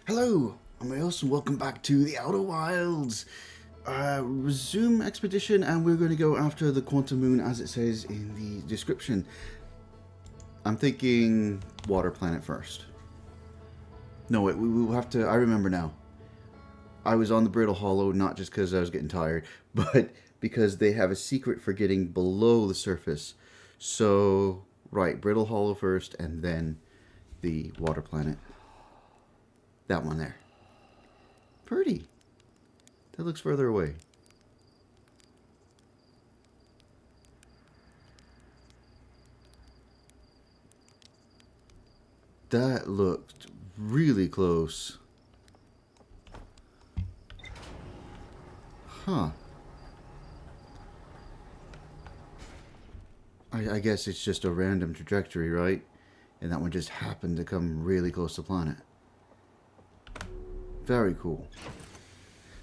Hello, I'm Aios and welcome back to the Outer Wilds. Resume expedition, and we're going to go after the quantum moon as it says in the description. I'm thinking water planet first. No, wait, we will have to. I remember now. I was on the Brittle Hollow not just because I was getting tired, but because they have a secret for getting below the surface. So, right, Brittle Hollow first, and then the water planet. That one there. Pretty. That looks further away. That looked really close. Huh. I guess it's just a random trajectory, right? And that one just happened to come really close to the planet. Very cool.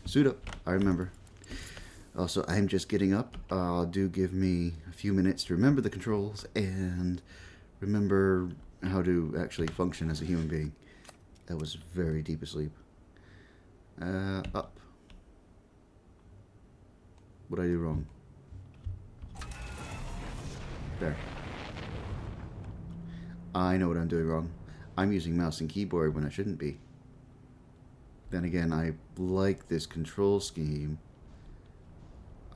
Suit up, I remember. Also, I'm just getting up. Do give me a few minutes to remember the controls and remember how to actually function as a human being. That was very deep asleep. Up. What did I do wrong? There. I know what I'm doing wrong. I'm using mouse and keyboard when I shouldn't be. Then again, I like this control scheme.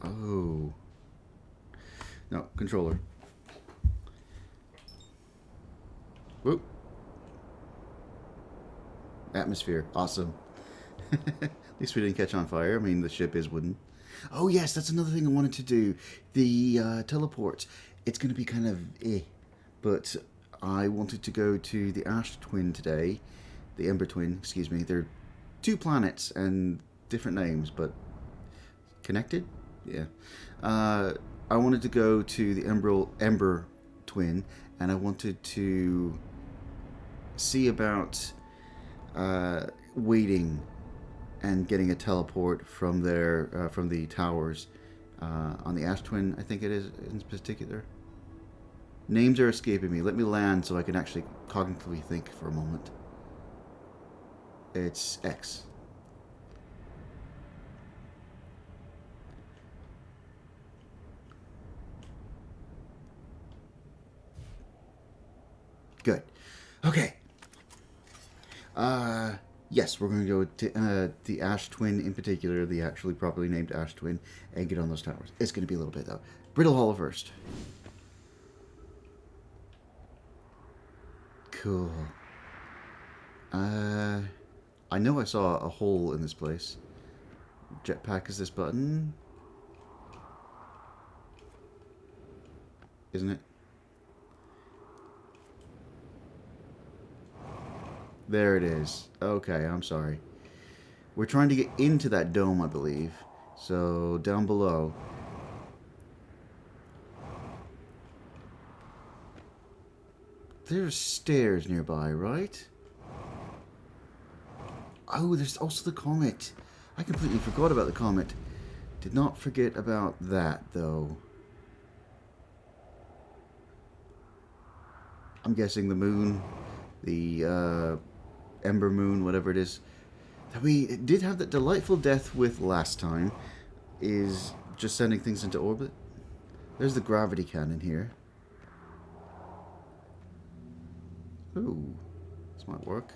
Oh. No, controller. Whoop. Atmosphere. Awesome. At least we didn't catch on fire. I mean, the ship is wooden. Oh, yes, that's another thing I wanted to do. The teleports. It's going to be kind of but I wanted to go to the Ash Twin today. The Ember Twin, excuse me. They're two planets and different names, but connected? Yeah. I wanted to go to the Ember Twin, and I wanted to see about waiting and getting a teleport from there, from the towers on the Ash Twin, I think it is in particular. Names are escaping me. Let me land so I can actually cognitively think for a moment. It's X. Good. Okay. Yes, we're going to go to the Ash Twin in particular, the actually properly named Ash Twin, and get on those towers. It's going to be a little bit, though. Brittle Hollow first. Cool. I know I saw a hole in this place. Jetpack is this button? Isn't it? There it is. Okay, I'm sorry. We're trying to get into that dome, I believe. So, down below. There's stairs nearby, right? Oh, there's also the comet. I completely forgot about the comet. Did not forget about that, though. I'm guessing the moon, the Ember Moon, whatever it is, that we did have that delightful death with last time, is just sending things into orbit. There's the gravity cannon here. Ooh, this might work.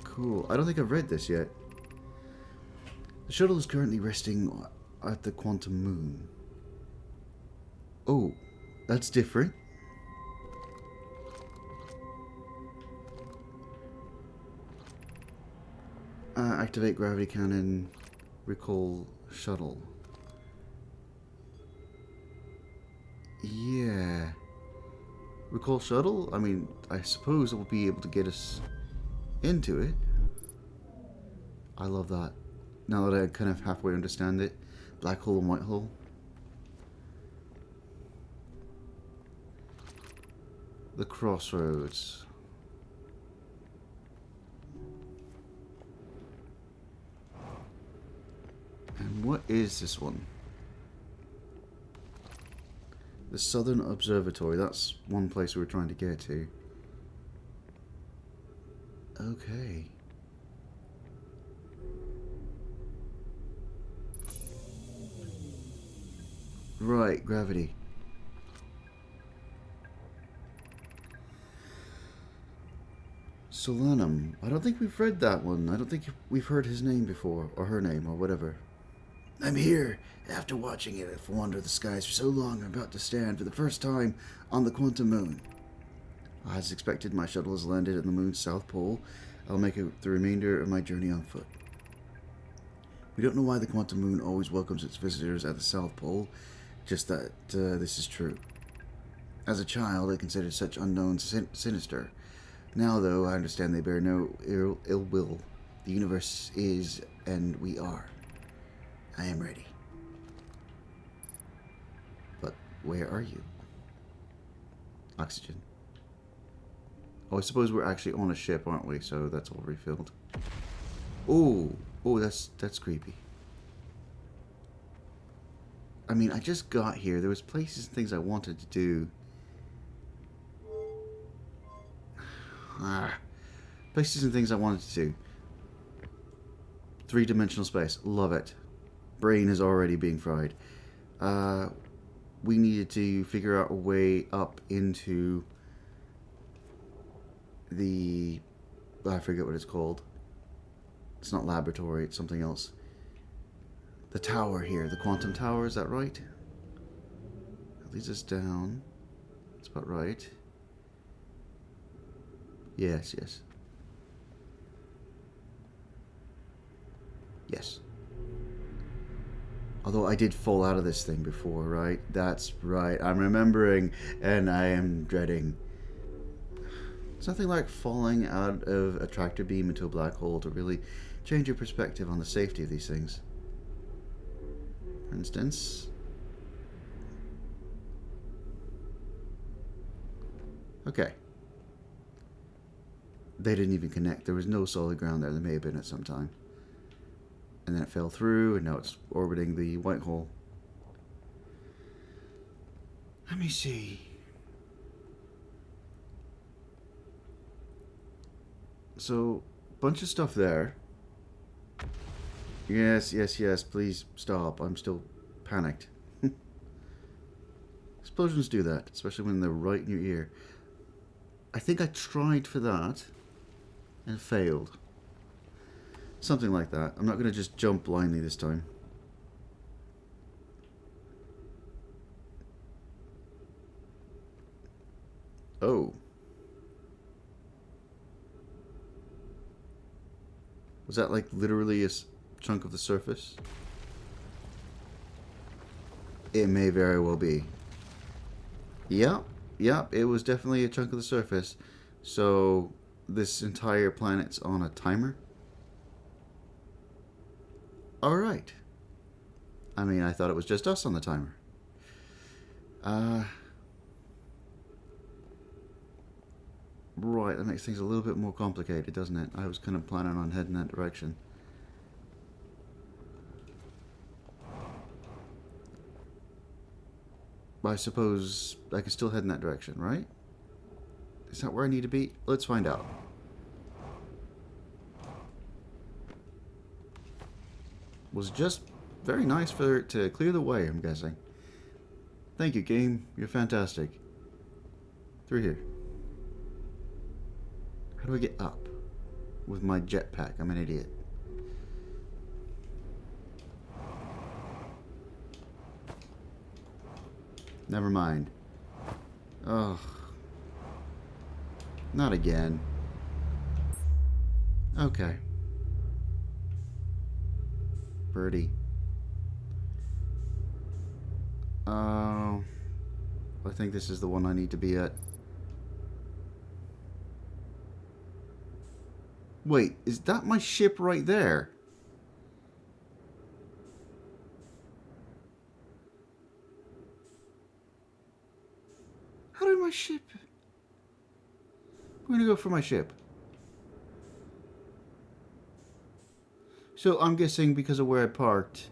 Cool. I don't think I've read this yet. The shuttle is currently resting at the quantum moon. Oh, that's different. Activate gravity cannon, recall shuttle. Yeah. Recall shuttle? I mean, I suppose it will be able to get us into it. I love that. Now that I kind of halfway understand it. Black hole and white hole. The crossroads. And what is this one? The Southern Observatory. That's one place we were trying to get to. Okay. Right, gravity. Solanum. I don't think we've read that one. I don't think we've heard his name before, or her name, or whatever. I'm here. After watching it wander the skies for so long, I'm about to stand for the first time on the quantum moon. As expected, my shuttle has landed at the moon's south pole. I'll make it the remainder of my journey on foot. We don't know why the quantum moon always welcomes its visitors at the south pole, just that this is true. As a child, I considered such unknowns sinister. Now, though, I understand they bear no ill will. The universe is, and we are. I am ready. But where are you? Oxygen. Oh, I suppose we're actually on a ship, aren't we? So that's all refilled. Oh, that's creepy. I mean, I just got here. There was places and things I wanted to do. Places and things I wanted to do. Three-dimensional space. Love it. Brain is already being fried. We needed to figure out a way up into the... I forget what it's called. It's not laboratory, it's something else. The tower here. The quantum tower, is that right? That leads us down. That's about right. Yes, yes. Yes. Although I did fall out of this thing before, right? That's right. I'm remembering, and I am dreading. It's nothing like falling out of a tractor beam into a black hole to really change your perspective on the safety of these things. For instance... Okay. They didn't even connect. There was no solid ground there. There may have been at some time. And then it fell through, and now it's orbiting the white hole. Let me see. So, bunch of stuff there. Yes, yes, yes. Please stop. I'm still panicked. Explosions do that, especially when they're right in your ear. I think I tried for that and failed. Something like that. I'm not going to just jump blindly this time. Oh. Was that like literally a chunk of the surface? It may very well be. Yep, it was definitely a chunk of the surface. So this entire planet's on a timer? Alright. I mean, I thought it was just us on the timer. Right, that makes things a little bit more complicated, doesn't it? I was kind of planning on heading that direction. I suppose I can still head in that direction, right? Is that where I need to be? Let's find out. Was just very nice for it to clear the way, I'm guessing. Thank you, game. You're fantastic. Through here. How do I get up? With my jetpack. I'm an idiot. Never mind. Ugh. Not again. Okay. Birdie. I think this is the one I need to be at. Wait, is that my ship right there? How did my ship... I'm gonna go for my ship. So I'm guessing because of where I parked,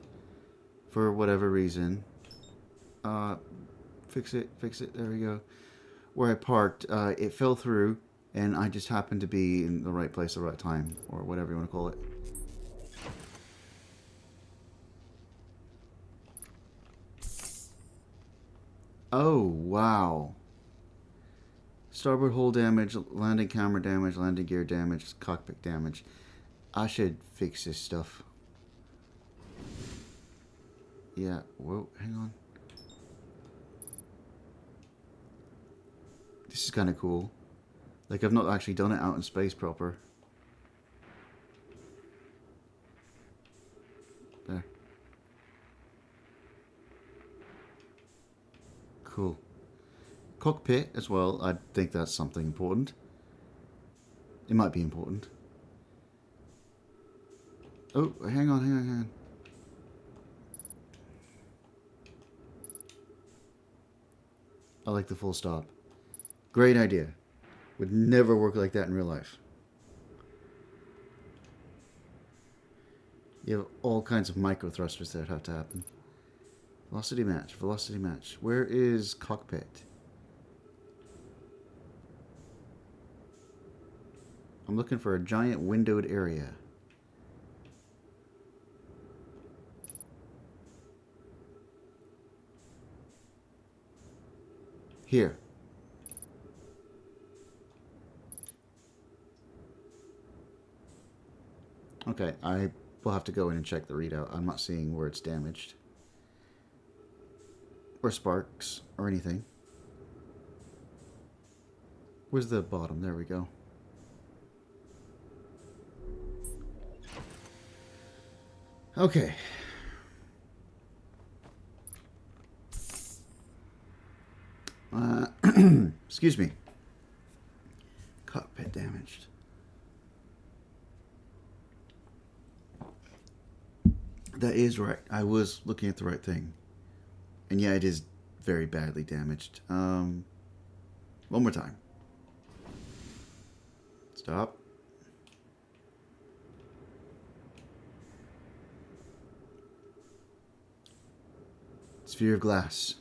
for whatever reason, Fix it. There we go. Where I parked, it fell through, and I just happened to be in the right place at the right time, or whatever you want to call it. Oh, wow. Starboard hull damage, landing camera damage, landing gear damage, cockpit damage. I should fix this stuff. Yeah, whoa, hang on. This is kind of cool. Like, I've not actually done it out in space proper. There. Cool. Cockpit as well. I think that's something important. It might be important. Oh, hang on. I like the full stop. Great idea. Would never work like that in real life. You have all kinds of micro thrusters that have to happen. Velocity match. Where is cockpit? I'm looking for a giant windowed area. Here. Okay, I will have to go in and check the readout. I'm not seeing where it's damaged. Or sparks, or anything. Where's the bottom? There we go. Okay. Excuse me. Cockpit damaged. That is right. I was looking at the right thing. And yeah, it is very badly damaged. One more time. Stop. Sphere of glass.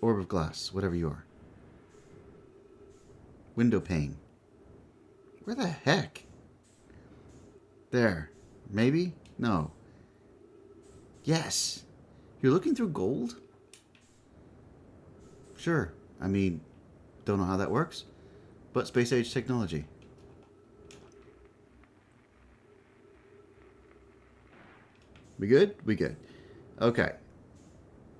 Orb of glass, whatever you are. Window pane. Where the heck? There. Maybe? No. Yes. You're looking through gold? Sure. I mean, don't know how that works, but space age technology. We good? We good. Okay.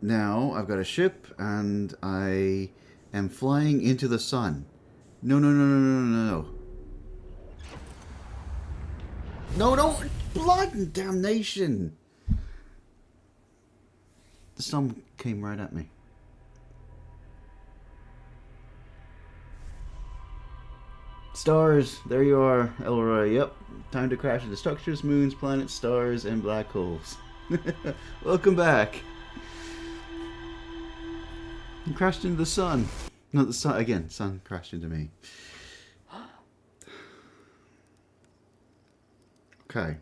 Now I've got a ship and I am flying into the sun. No. No. Blood and damnation. The sun came right at me. Stars, there you are, Elroy. Yep, time to crash into structures, moons, planets, stars, and black holes. Welcome back. You crashed into the sun. Not the sun again. Sun crashed into me. Okay.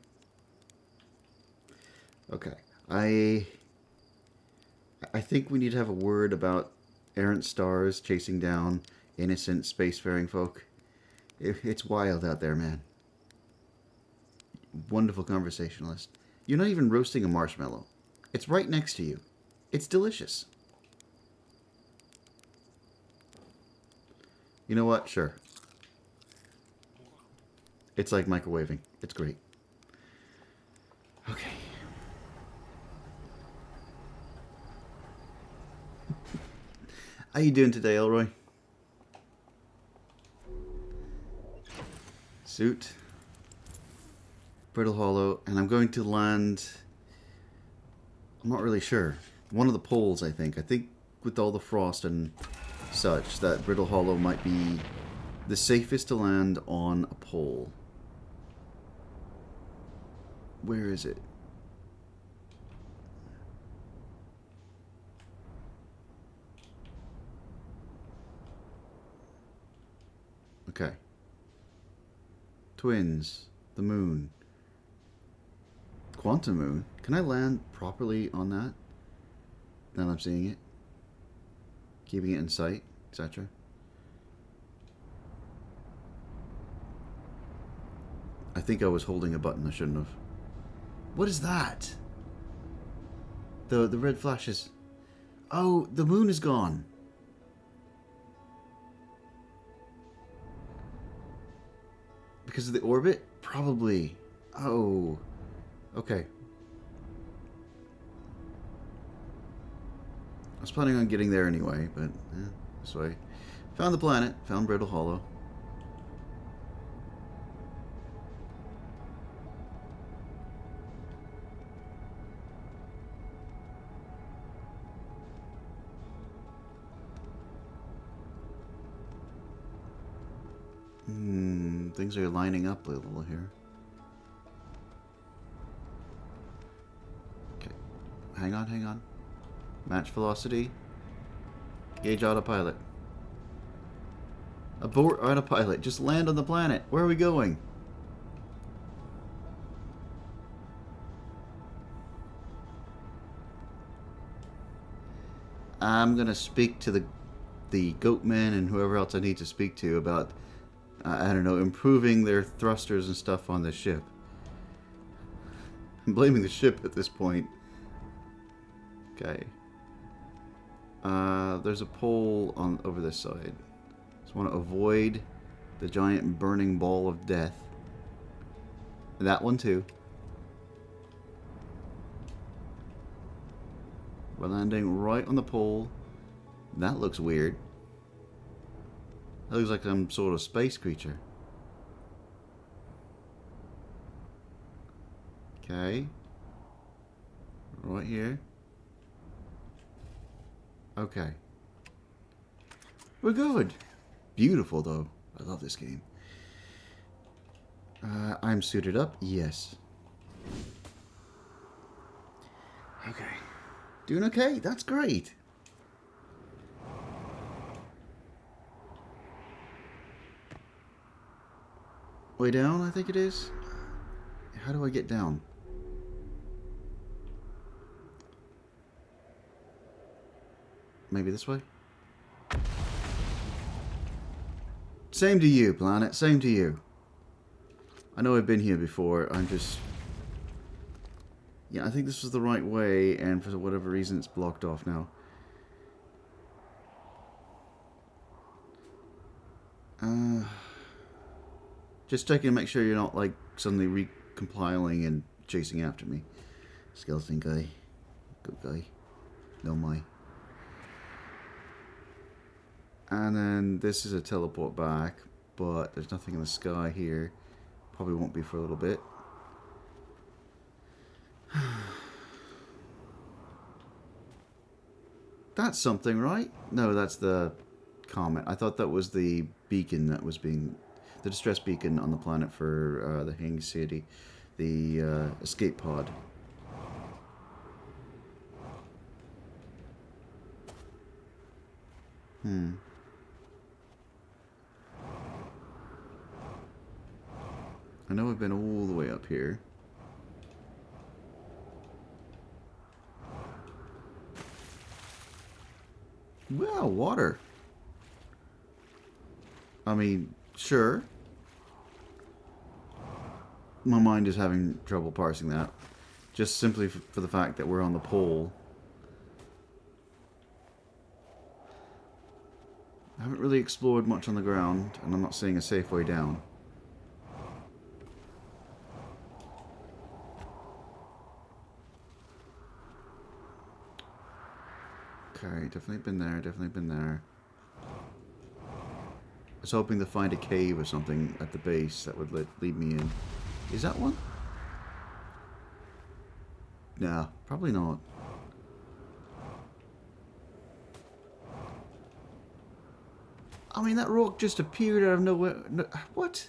I think we need to have a word about errant stars chasing down innocent spacefaring folk. It's wild out there, man. Wonderful conversationalist. You're not even roasting a marshmallow. It's right next to you. It's delicious. You know what? Sure. It's like microwaving. It's great. Okay. How you doing today, Elroy? Suit. Brittle Hollow. And I'm going to land... I'm not really sure. One of the poles, I think. I think with all the frost and such, that Brittle Hollow might be the safest to land on a pole. Where is it? Okay. Twins. The moon. Quantum moon. Can I land properly on that? Now I'm seeing it. Keeping it in sight, etc. I think I was holding a button I shouldn't have. What is that? The red flashes. Oh, the moon is gone. Because of the orbit? Probably. Oh. Okay. I was planning on getting there anyway, but this way. Found the planet. Found Brittle Hollow. Things are lining up a little here. Okay. Hang on, hang on. Match velocity. Gauge autopilot. Abort autopilot. Just land on the planet. Where are we going? I'm gonna speak to the goatmen and whoever else I need to speak to about I don't know, improving their thrusters and stuff on the ship. I'm blaming the ship at this point. Okay. There's a pole on over this side. Just want to avoid the giant burning ball of death. That one too. We're landing right on the pole. That looks weird. That looks like some sort of space creature. Okay. Right here. Okay. We're good. Beautiful, though. I love this game. I'm suited up? Yes. Okay. Doing okay? That's great. Way down, I think it is. How do I get down? Maybe this way? Same to you, planet. Same to you. I know I've been here before. I'm just... Yeah, I think this was the right way, and for whatever reason it's blocked off now. Just checking to make sure you're not, like, suddenly recompiling and chasing after me. Skeleton guy. Good guy. No my. And then this is a teleport back, but there's nothing in the sky here. Probably won't be for a little bit. That's something, right? No, that's the comet. I thought that was the beacon that was being... The distress beacon on the planet for the Hang City. The escape pod. I know I've been all the way up here. Well, water. I mean, sure. My mind is having trouble parsing that. Just simply for the fact that we're on the pole. I haven't really explored much on the ground, and I'm not seeing a safe way down. Okay, definitely been there, definitely been there. I was hoping to find a cave or something at the base that would lead me in. Is that one? No, probably not. I mean, that rock just appeared out of nowhere. No, what?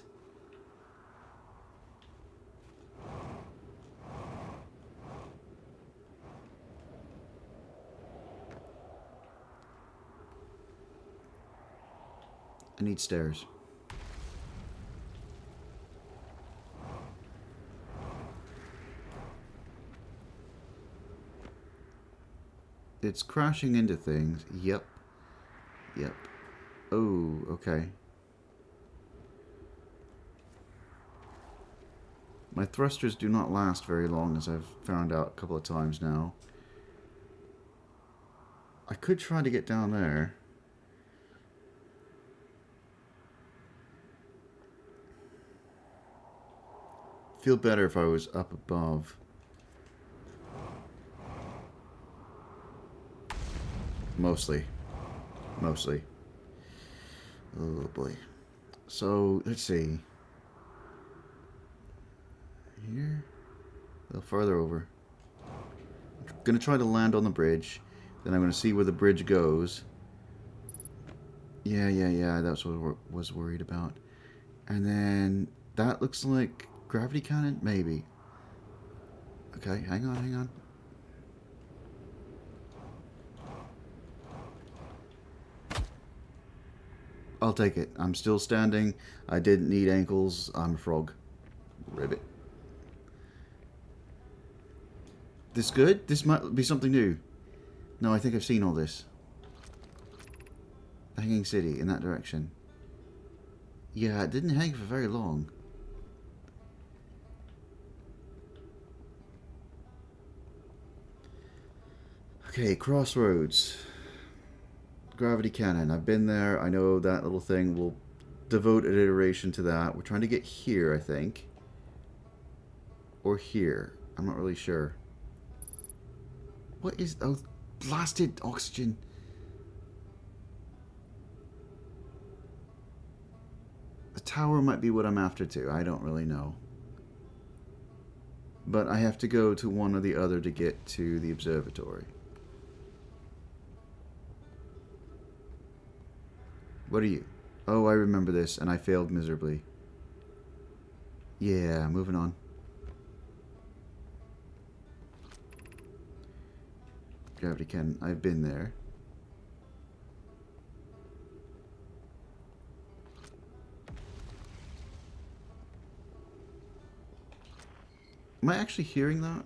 I need stairs. It's crashing into things. Yep. Yep. Oh, okay. My thrusters do not last very long, as I've found out a couple of times now. I could try to get down there. Feel better if I was up above. Mostly. Mostly. Oh boy. So, let's see. Here? A little farther over. I'm gonna try to land on the bridge. Then I'm gonna see where the bridge goes. Yeah. That's what I was worried about. And then that looks like gravity cannon? Maybe. Okay, hang on. I'll take it. I'm still standing. I didn't need ankles. I'm a frog. Ribbit. This good? This might be something new. No, I think I've seen all this. Hanging City, in that direction. Yeah, it didn't hang for very long. Okay, Crossroads. Gravity Cannon. I've been there. I know that little thing. We'll devote an iteration to that. We're trying to get here, I think. Or here. I'm not really sure. What is... Oh, blasted oxygen. The tower might be what I'm after too. I don't really know. But I have to go to one or the other to get to the observatory. What are you? Oh, I remember this, and I failed miserably. Yeah, moving on. Gravity cannon. I've been there. Am I actually hearing that?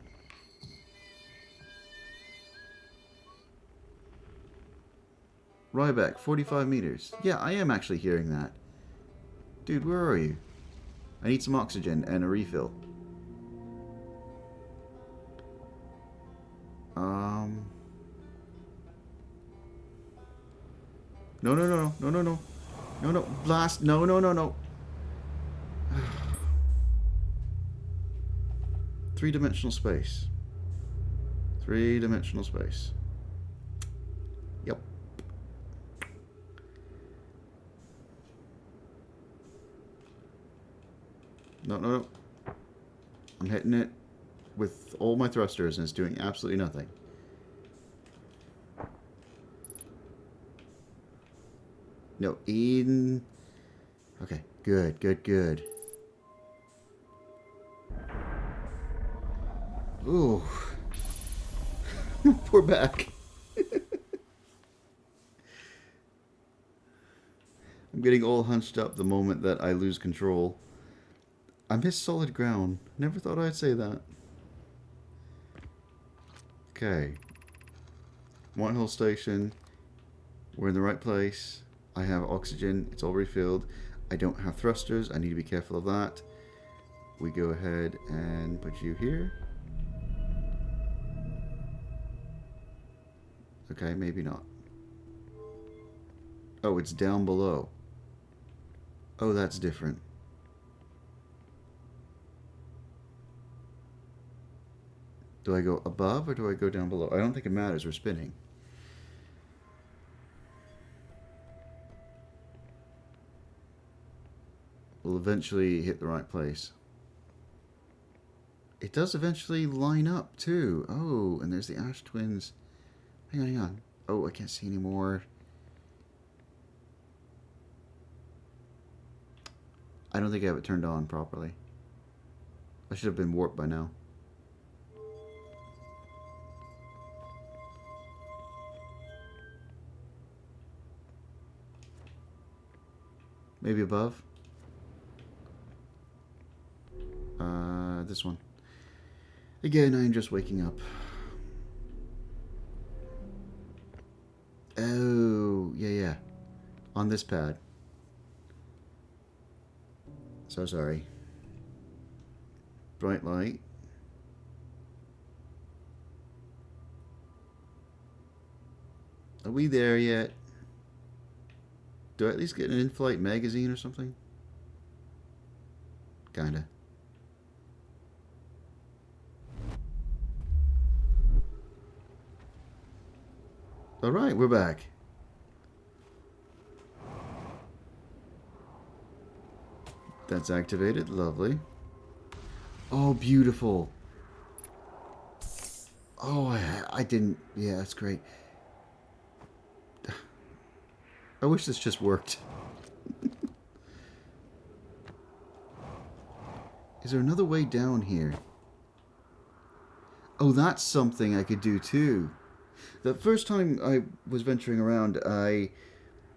Ryback, 45 meters. Yeah, I am actually hearing that. Dude, where are you? I need some oxygen and a refill. No, blast. No. Three-dimensional space. Three-dimensional space. Yep. No. I'm hitting it with all my thrusters and it's doing absolutely nothing. No, Eden. Okay, good. Ooh. Poor back. I'm getting all hunched up the moment that I lose control. I miss solid ground. Never thought I'd say that. Okay. One Hill Station. We're in the right place. I have oxygen. It's all refilled. I don't have thrusters. I need to be careful of that. We go ahead and put you here. Okay, maybe not. Oh, it's down below. Oh, that's different. Do I go above or do I go down below? I don't think it matters. We're spinning. We'll eventually hit the right place. It does eventually line up too. Oh, and there's the Ash Twins. Hang on. Oh, I can't see anymore. I don't think I have it turned on properly. I should have been warped by now. Maybe above? This one. Again, I'm just waking up. Oh, yeah. on this pad. So sorry. Bright light. Are we there yet? Do I at least get an in-flight magazine or something? Kinda. Alright, we're back. That's activated. Lovely. Oh, beautiful. Oh, I didn't... Yeah, that's great. I wish this just worked. Is there another way down here? Oh, that's something I could do too. The first time I was venturing around, I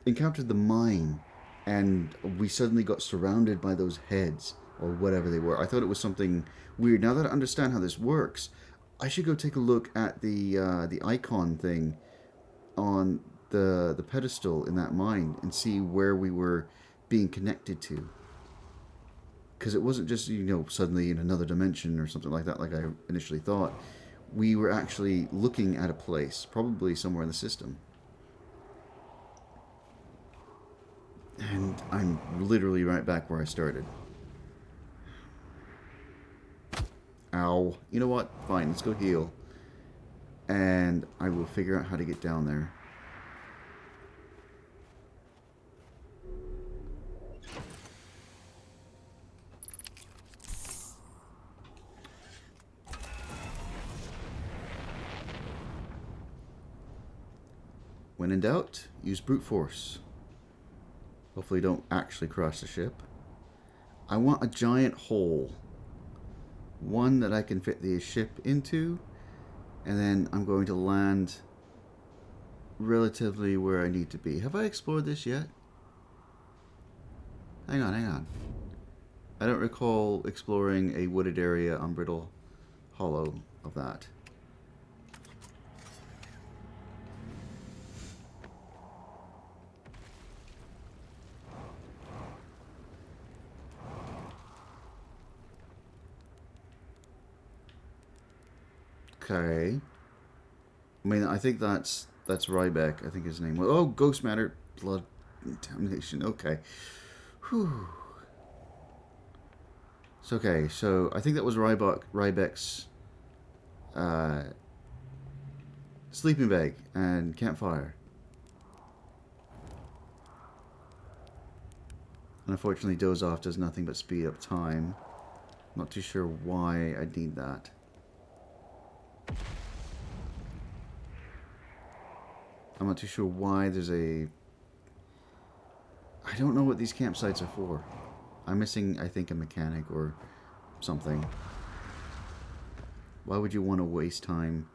encountered the mine, and we suddenly got surrounded by those heads, or whatever they were. I thought it was something weird. Now that I understand how this works, I should go take a look at the icon thing on the pedestal in that mine and see where we were being connected to. Because it wasn't just, you know, suddenly in another dimension or something like that, like I initially thought. We were actually looking at a place, probably somewhere in the system. And I'm literally right back where I started. Ow. You know what? Fine, let's go heal. And I will figure out how to get down there. When in doubt, use brute force. Hopefully don't actually crash the ship. I want a giant hole. One that I can fit the ship into. And then I'm going to land relatively where I need to be. Have I explored this yet? Hang on. I don't recall exploring a wooded area on Brittle Hollow of that. Okay. I mean, I think that's Ryback, I think his name was. Oh, Ghost Matter. Blood Contamination. Okay. Whew. It's okay. So, I think that was Ryback's sleeping bag and campfire. Unfortunately, doze off does nothing but speed up time. Not too sure why I'd need that. I'm not too sure why there's a... I don't know what these campsites are for. I'm missing, I think, a mechanic or something. Why would you want to waste time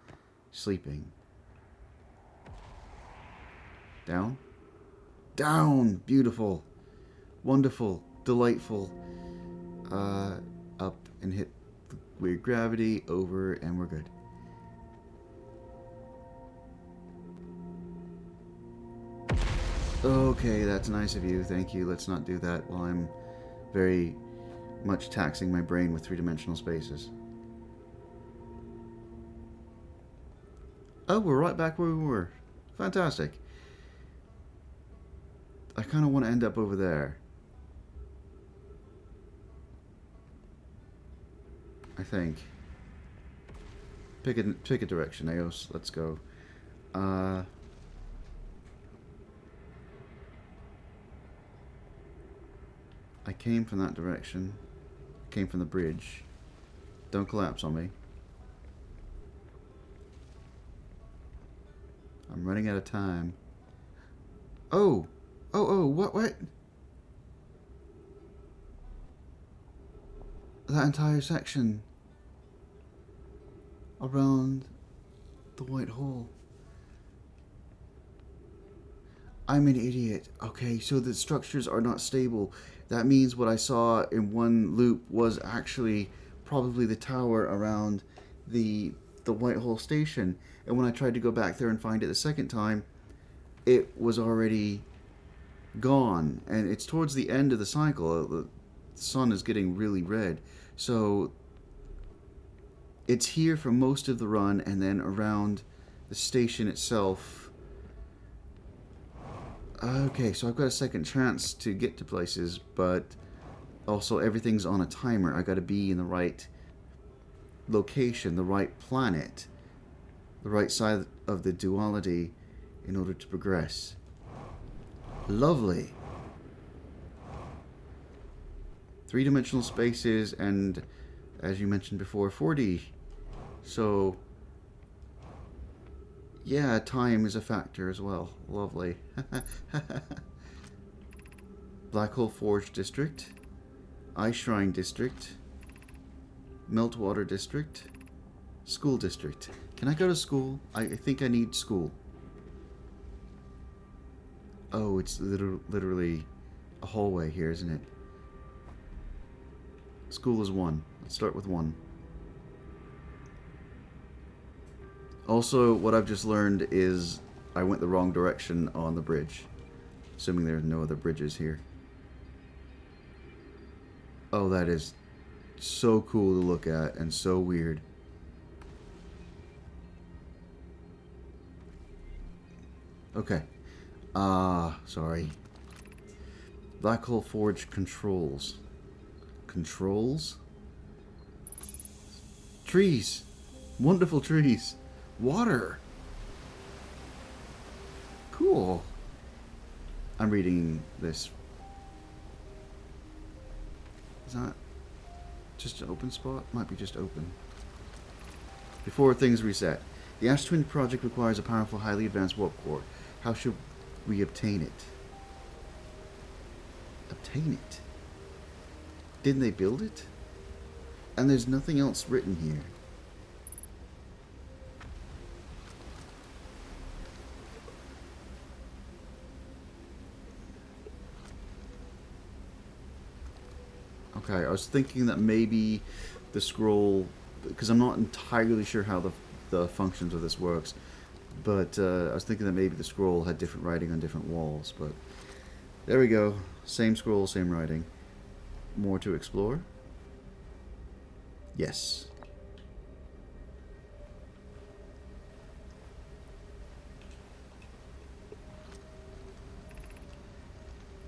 sleeping? Down? Down! Beautiful. Wonderful. Delightful. Up and hit the weird gravity. Over, and we're good. Okay, that's nice of you. Thank you. Let's not do that while I'm very much taxing my brain with three-dimensional spaces. Oh, we're right back where we were. Fantastic. I kind of want to end up over there. I think. Pick a direction, Aios. Let's go. I came from that direction. Came from the bridge. Don't collapse on me. I'm running out of time. Oh! What? That entire section around the white hole. I'm an idiot. Okay, so the structures are not stable. That means what I saw in one loop was actually probably the tower around the white hole station. And when I tried to go back there and find it the second time, it was already gone, and it's towards the end of the cycle. The sun is getting really red, so it's here for most of the run, and then around the station itself. Okay, so I've got a second chance to get to places, but also everything's on a timer. I got to be in the right location, the right planet, the right side of the duality in order to progress. Lovely. Three-dimensional spaces, and as you mentioned before, 4D. So yeah, time is a factor as well. Lovely. Black Hole Forge District, Ice Shrine District, Meltwater District, School District. Can I go to school? I think I need school. Oh, it's literally a hallway here, isn't it? School is 1. Let's start with 1. Also, what I've just learned is I went the wrong direction on the bridge. Assuming there are no other bridges here. Oh, that is so cool to look at and so weird. Okay. Sorry. Black Hole Forge controls. Controls? Trees. Wonderful trees. Water. Cool. I'm reading this. Is that just an open spot? Might be just open. Before things reset. The Ash Twin project requires a powerful, highly advanced warp core. How should we obtain it? Obtain it? Didn't they build it? And there's nothing else written here. Okay, I was thinking that maybe the scroll, because I'm not entirely sure how the functions of this works, but I was thinking that maybe the scroll had different writing on different walls, but there we go. Same scroll, same writing. More to explore? Yes.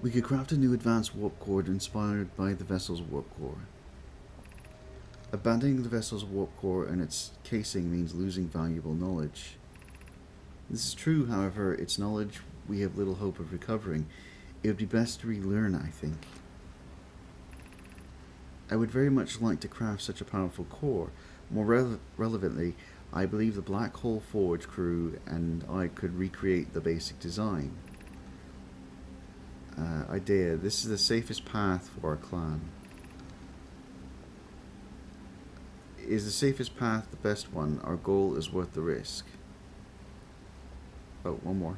We could craft a new advanced warp core inspired by the vessel's warp core. Abandoning the vessel's warp core and its casing means losing valuable knowledge. This is true, however, its knowledge we have little hope of recovering. It would be best to relearn, I think. I would very much like to craft such a powerful core. More relevantly, I believe the Black Hole Forge crew and I could recreate the basic design. Idea. This is the safest path for our clan. Is the safest path the best one? Our goal is worth the risk. Oh, one more.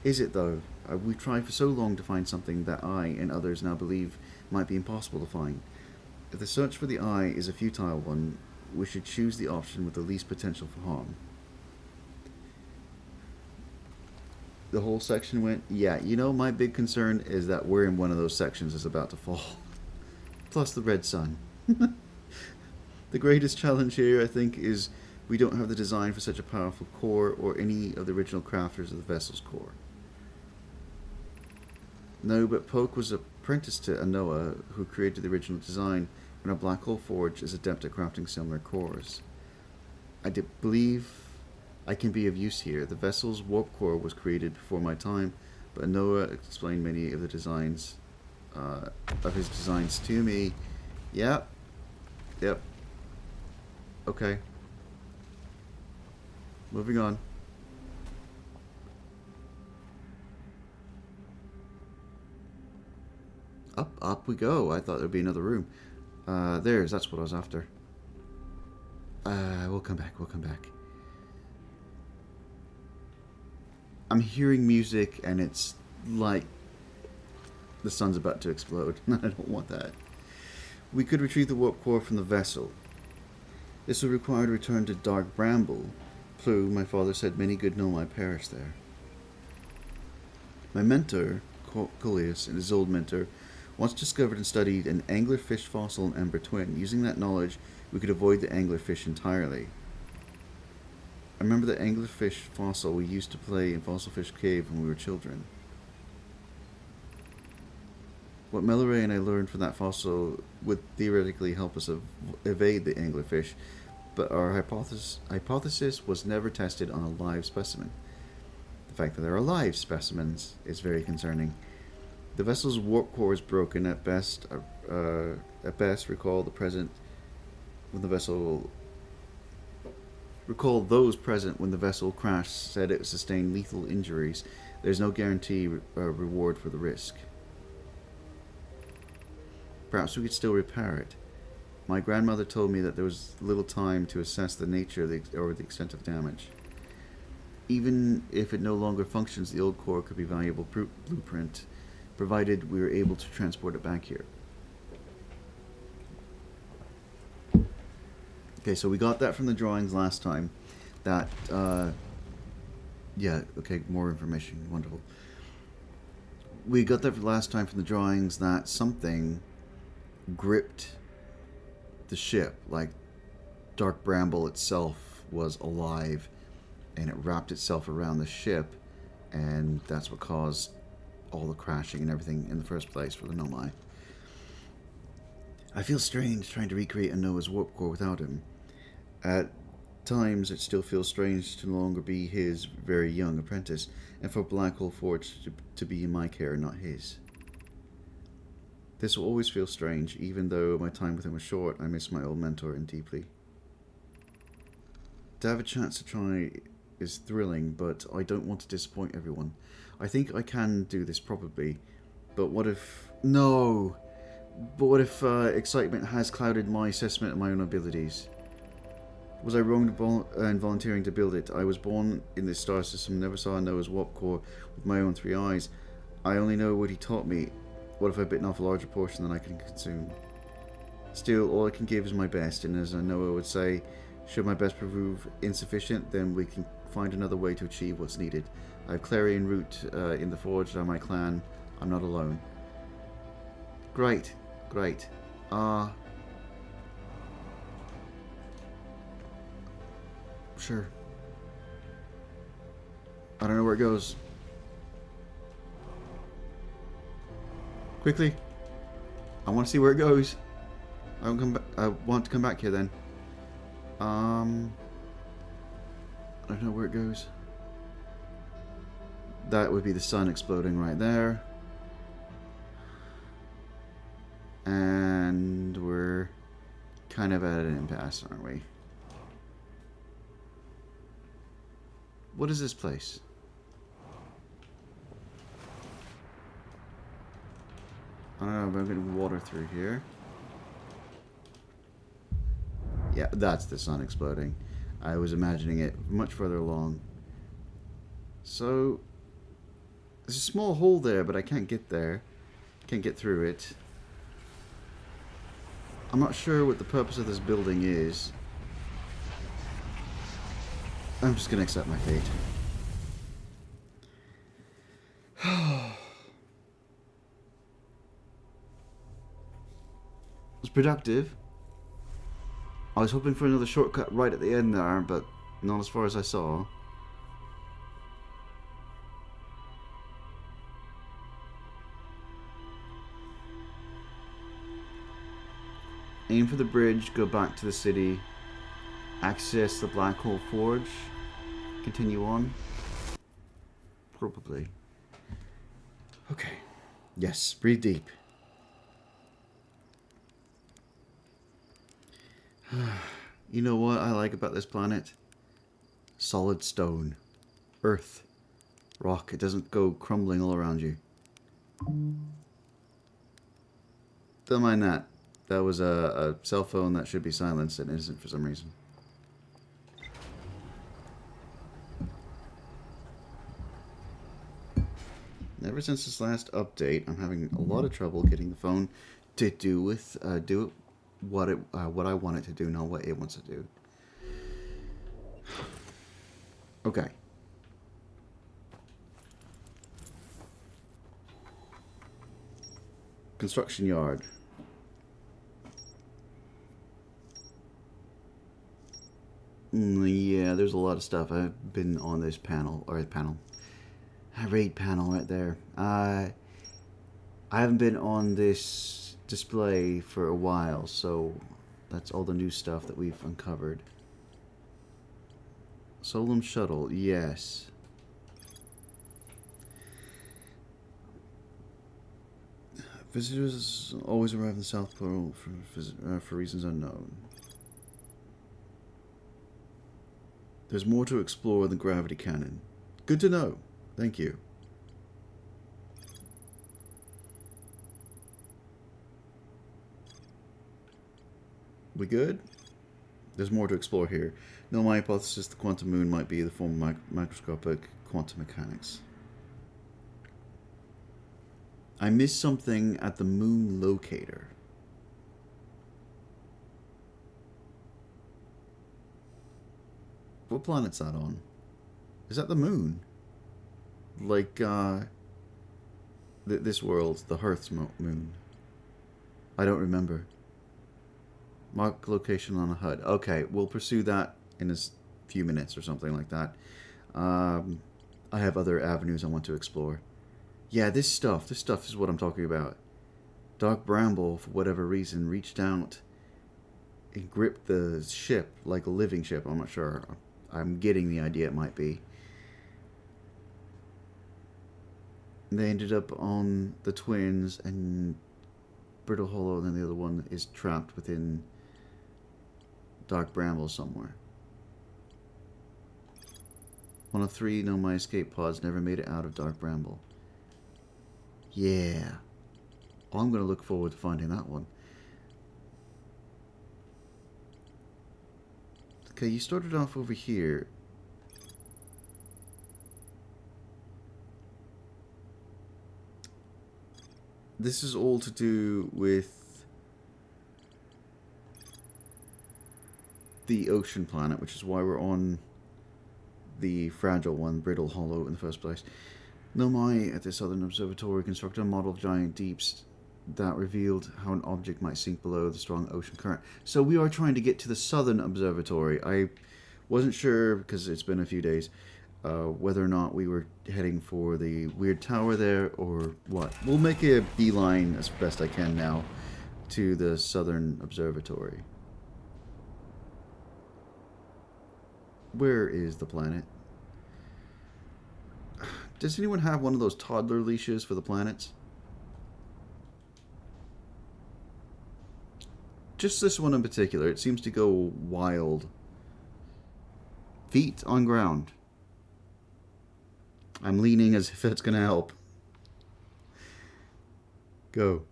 Is it though? We've tried for so long to find something that I and others now believe might be impossible to find. If the search for the eye is a futile one, we should choose the option with the least potential for harm. The whole section went? Yeah, you know, my big concern is that we're in one of those sections that's about to fall. Plus the red sun. The greatest challenge here, I think, is we don't have the design for such a powerful core or any of the original crafters of the vessel's core. No, but Poke was apprenticed to Anoa, who created the original design, and our Black Hole Forge is adept at crafting similar cores. I believe I can be of use here. The vessel's warp core was created before my time, but Anoa explained many of the designs, of his designs to me. Yep. Yep. Okay. Moving on. Up we go. I thought there'd be another room. That's what I was after. We'll come back, we'll come back. I'm hearing music and it's like the sun's about to explode. I don't want that. We could retrieve the warp core from the vessel. This would require a return to Dark Bramble. Plu, my father said many good nomai perished there. My mentor, Coleus, and his old mentor, once discovered and studied an anglerfish fossil and ember twin. Using that knowledge, we could avoid the anglerfish entirely. I remember the anglerfish fossil we used to play in Fossilfish Cave when we were children. What Melloray and I learned from that fossil would theoretically help us evade the anglerfish, but our hypothesis was never tested on a live specimen. The fact that there are live specimens is very concerning. The vessel's warp core is broken at best. Recall the present when the vessel. Recall those present when the vessel crashed said it sustained lethal injuries. There's no guarantee reward for the risk. Perhaps we could still repair it. My grandmother told me that there was little time to assess the nature or the extent of damage. Even if it no longer functions, the old core could be a valuable blueprint, provided we were able to transport it back here. Okay, so we got that from the drawings last time. That, yeah, okay, more information, wonderful. We got that last time from the drawings that something gripped the ship, like Dark Bramble itself was alive, and it wrapped itself around the ship, and that's what caused all the crashing and everything in the first place for the Nomai. I feel strange trying to recreate a Noah's warp core without him. At times, it still feels strange to no longer be his very young apprentice, and for Black Hole Forge to be in my care, not his. This will always feel strange, even though my time with him was short. I miss my old mentor and deeply. To have a chance to try is thrilling, but I don't want to disappoint everyone. I think I can do this probably, but what if... No! But what if excitement has clouded my assessment of my own abilities? Was I wrong in volunteering to build it? I was born in this star system, never saw Noah's warp core with my own 3 eyes. I only know what he taught me. What if I've bitten off a larger portion than I can consume? Still, all I can give is my best, and as Noah would say, should my best prove insufficient, then we can find another way to achieve what's needed. I have Clarion Root in the Forge and my clan. I'm not alone. Great, great. Sure. I don't know where it goes. Quickly. I want to see where it goes. I want to come back here then. I don't know where it goes. That would be the sun exploding right there. And we're kind of at an impasse, aren't we? What is this place? I don't know, but I'm getting water through here. Yeah, that's the sun exploding. I was imagining it much further along. So, there's a small hole there, but I can't get there. Can't get through it. I'm not sure what the purpose of this building is. I'm just gonna accept my fate. It was productive. I was hoping for another shortcut right at the end there, but not as far as I saw. Aim for the bridge, go back to the city, access the Black Hole Forge, continue on. Probably. Okay. Yes, breathe deep. You know what I like about this planet? Solid stone. Earth. Rock. It doesn't go crumbling all around you. Don't mind that. That was a cell phone that should be silenced and isn't for some reason. Ever since this last update, I'm having a lot of trouble getting the phone to do what I want it to do, not what it wants to do. Okay. construction yard. Yeah, there's a lot of stuff. I've been on this raid panel right there. I haven't been on this display for a while, so that's all the new stuff that we've uncovered. Solum Shuttle, yes. Visitors always arrive in the South Pole for reasons unknown. There's more to explore than gravity cannon. Good to know. Thank you. We good? There's more to explore here. No, my hypothesis the quantum moon might be the form of microscopic quantum mechanics. I missed something at the moon locator. What planet's that on? Is that the moon? Like, this world, the Hearth's moon. I don't remember. Mark location on a HUD. Okay, we'll pursue that in a few minutes or something like that. I have other avenues I want to explore. Yeah, this stuff is what I'm talking about. Dark Bramble, for whatever reason, reached out and gripped the ship like a living ship. I'm not sure. I'm getting the idea it might be. They ended up on the twins and Brittle Hollow, and then the other one is trapped within Dark Bramble somewhere. One of 3 Nomai escape pods never made it out of Dark Bramble. Yeah. Oh, I'm going to look forward to finding that one. Okay, you started off over here. This is all to do with the ocean planet, which is why we're on the fragile one, Brittle Hollow, in the first place. Nomai at the Southern Observatory constructed a model of giant deeps that revealed how an object might sink below the strong ocean current. So we are trying to get to the Southern Observatory. I wasn't sure, because it's been a few days, whether or not we were heading for the weird tower there or what. We'll make a beeline as best I can now to the Southern Observatory. Where is the planet? Does anyone have one of those toddler leashes for the planets? Just this one in particular. It seems to go wild. Feet on ground. I'm leaning as if that's going to help. Go.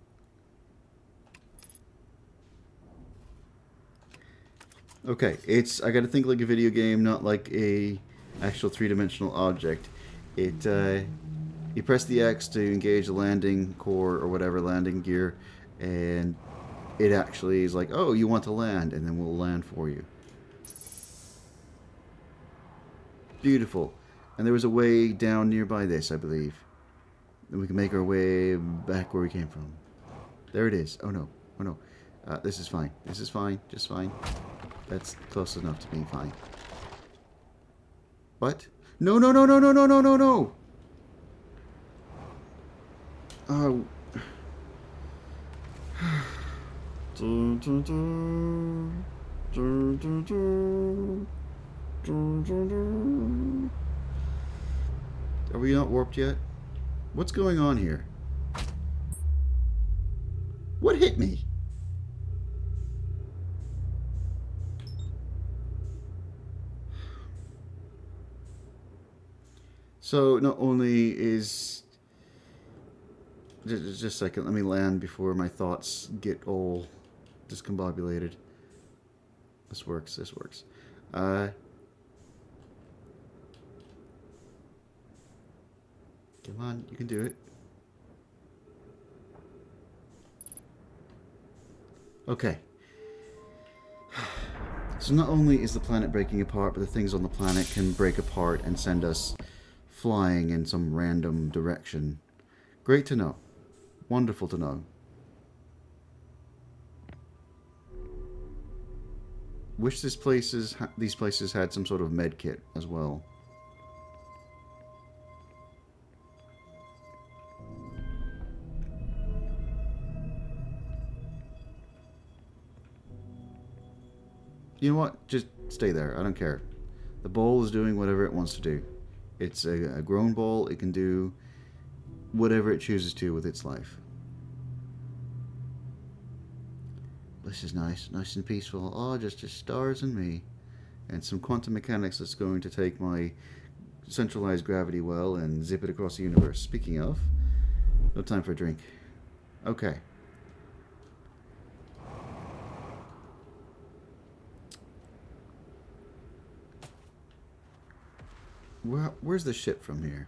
Okay, I gotta think like a video game, not like a actual 3-dimensional object. You press the X to engage the landing core or whatever landing gear, and it actually is like, oh, you want to land, and then we'll land for you. Beautiful. And there was a way down nearby this, I believe. And we can make our way back where we came from. There it is. Oh no. Oh no. This is fine. This is fine. Just fine. That's close enough to being fine. What? No, no, no, no, no, no, no, no, no! Oh. Are we not warped yet? What's going on here? What hit me? So not only is... Just a second, let me land before my thoughts get all discombobulated. This works, this works. Come on, you can do it. Okay. So not only is the planet breaking apart, but the things on the planet can break apart and send us flying in some random direction. Great to know. Wonderful to know. Wish these places had some sort of med kit as well. You know what? Just stay there. I don't care. The ball is doing whatever it wants to do. It's a grown ball. It can do whatever it chooses to with its life. This is nice. Nice and peaceful. Oh, just stars and me. And some quantum mechanics that's going to take my centralized gravity well and zip it across the universe. Speaking of, no time for a drink. Okay. Where's the ship from here?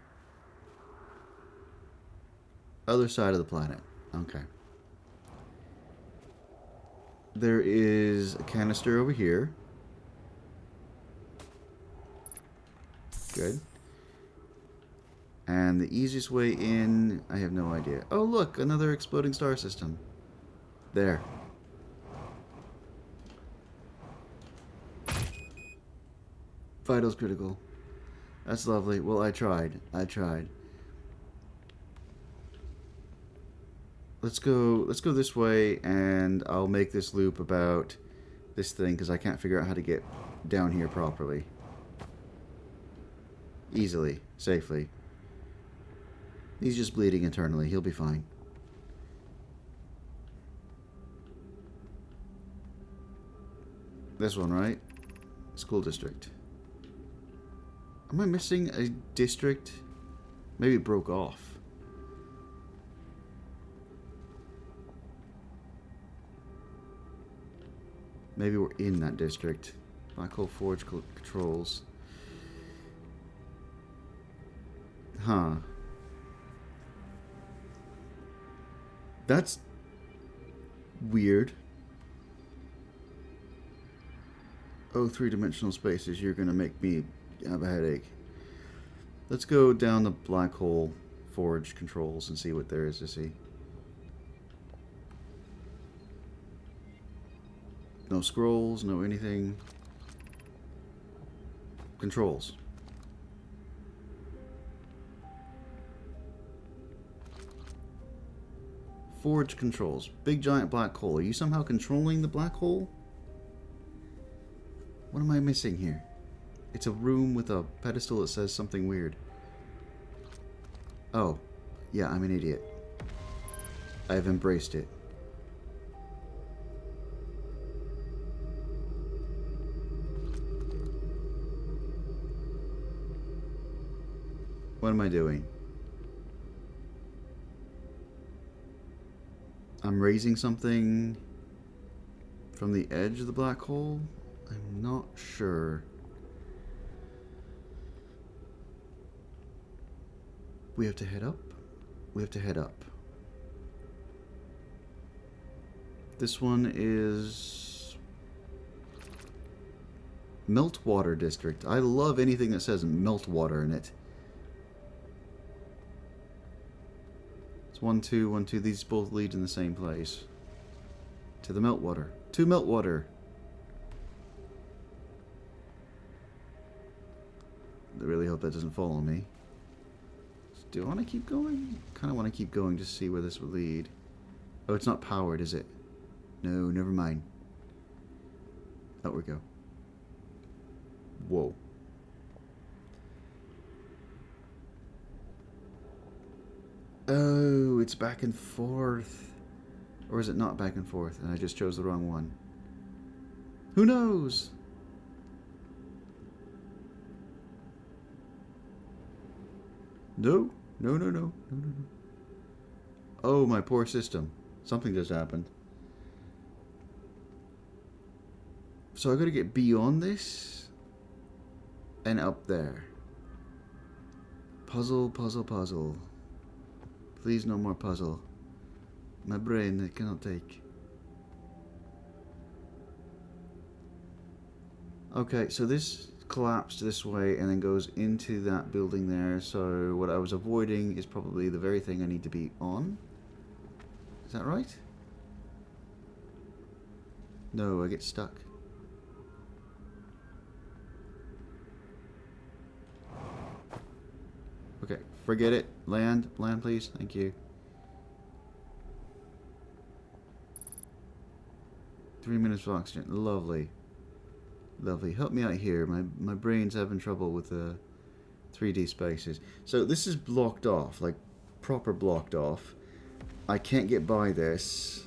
Other side of the planet. Okay. There is a canister over here. Good. And the easiest way in, I have no idea. Oh, look, another exploding star system. There. Vitals critical. That's lovely. Well, I tried. Let's go this way, and I'll make this loop about this thing, because I can't figure out how to get down here properly. Easily. Safely. He's just bleeding internally. He'll be fine. This one, right? School district. Am I missing a district? Maybe it broke off. Maybe we're in that district. Black hole forge controls. Huh. That's weird. Oh, three-dimensional spaces. You're gonna make me have a headache. Let's go down the black hole forge controls and see what there is to see. No scrolls, no anything. Controls. Forge controls. Big giant black hole. Are you somehow controlling the black hole? What am I missing here? It's a room with a pedestal that says something weird. Oh. Yeah, I'm an idiot. I've embraced it. What am I doing? I'm raising something from the edge of the black hole? I'm not sure. We have to head up? We have to head up. This one is Meltwater District. I love anything that says meltwater in it. It's 1, 2, 1, 2. These both lead in the same place. To the meltwater. To meltwater. I really hope that doesn't fall on me. Do I want to keep going? Kind of want to keep going just to see where this will lead. Oh, it's not powered, is it? No, never mind. Out we go. Whoa. Oh, it's back and forth. Or is it not back and forth and I just chose the wrong one? Who knows? No. No, no, no. No, no, no. Oh, my poor system. Something just happened. So I gotta get beyond this and up there. Puzzle, puzzle, puzzle. Please no more puzzle. My brain, it cannot take. Okay, so this collapsed this way and then goes into that building there. So what I was avoiding is probably the very thing I need to be on. Is that right? No, I get stuck. Okay, forget it. Land. Land, please. Thank you. 3 minutes of oxygen. Lovely. Lovely. Help me out here. My brain's having trouble with the 3D spaces. So this is blocked off. Like, proper blocked off. I can't get by this.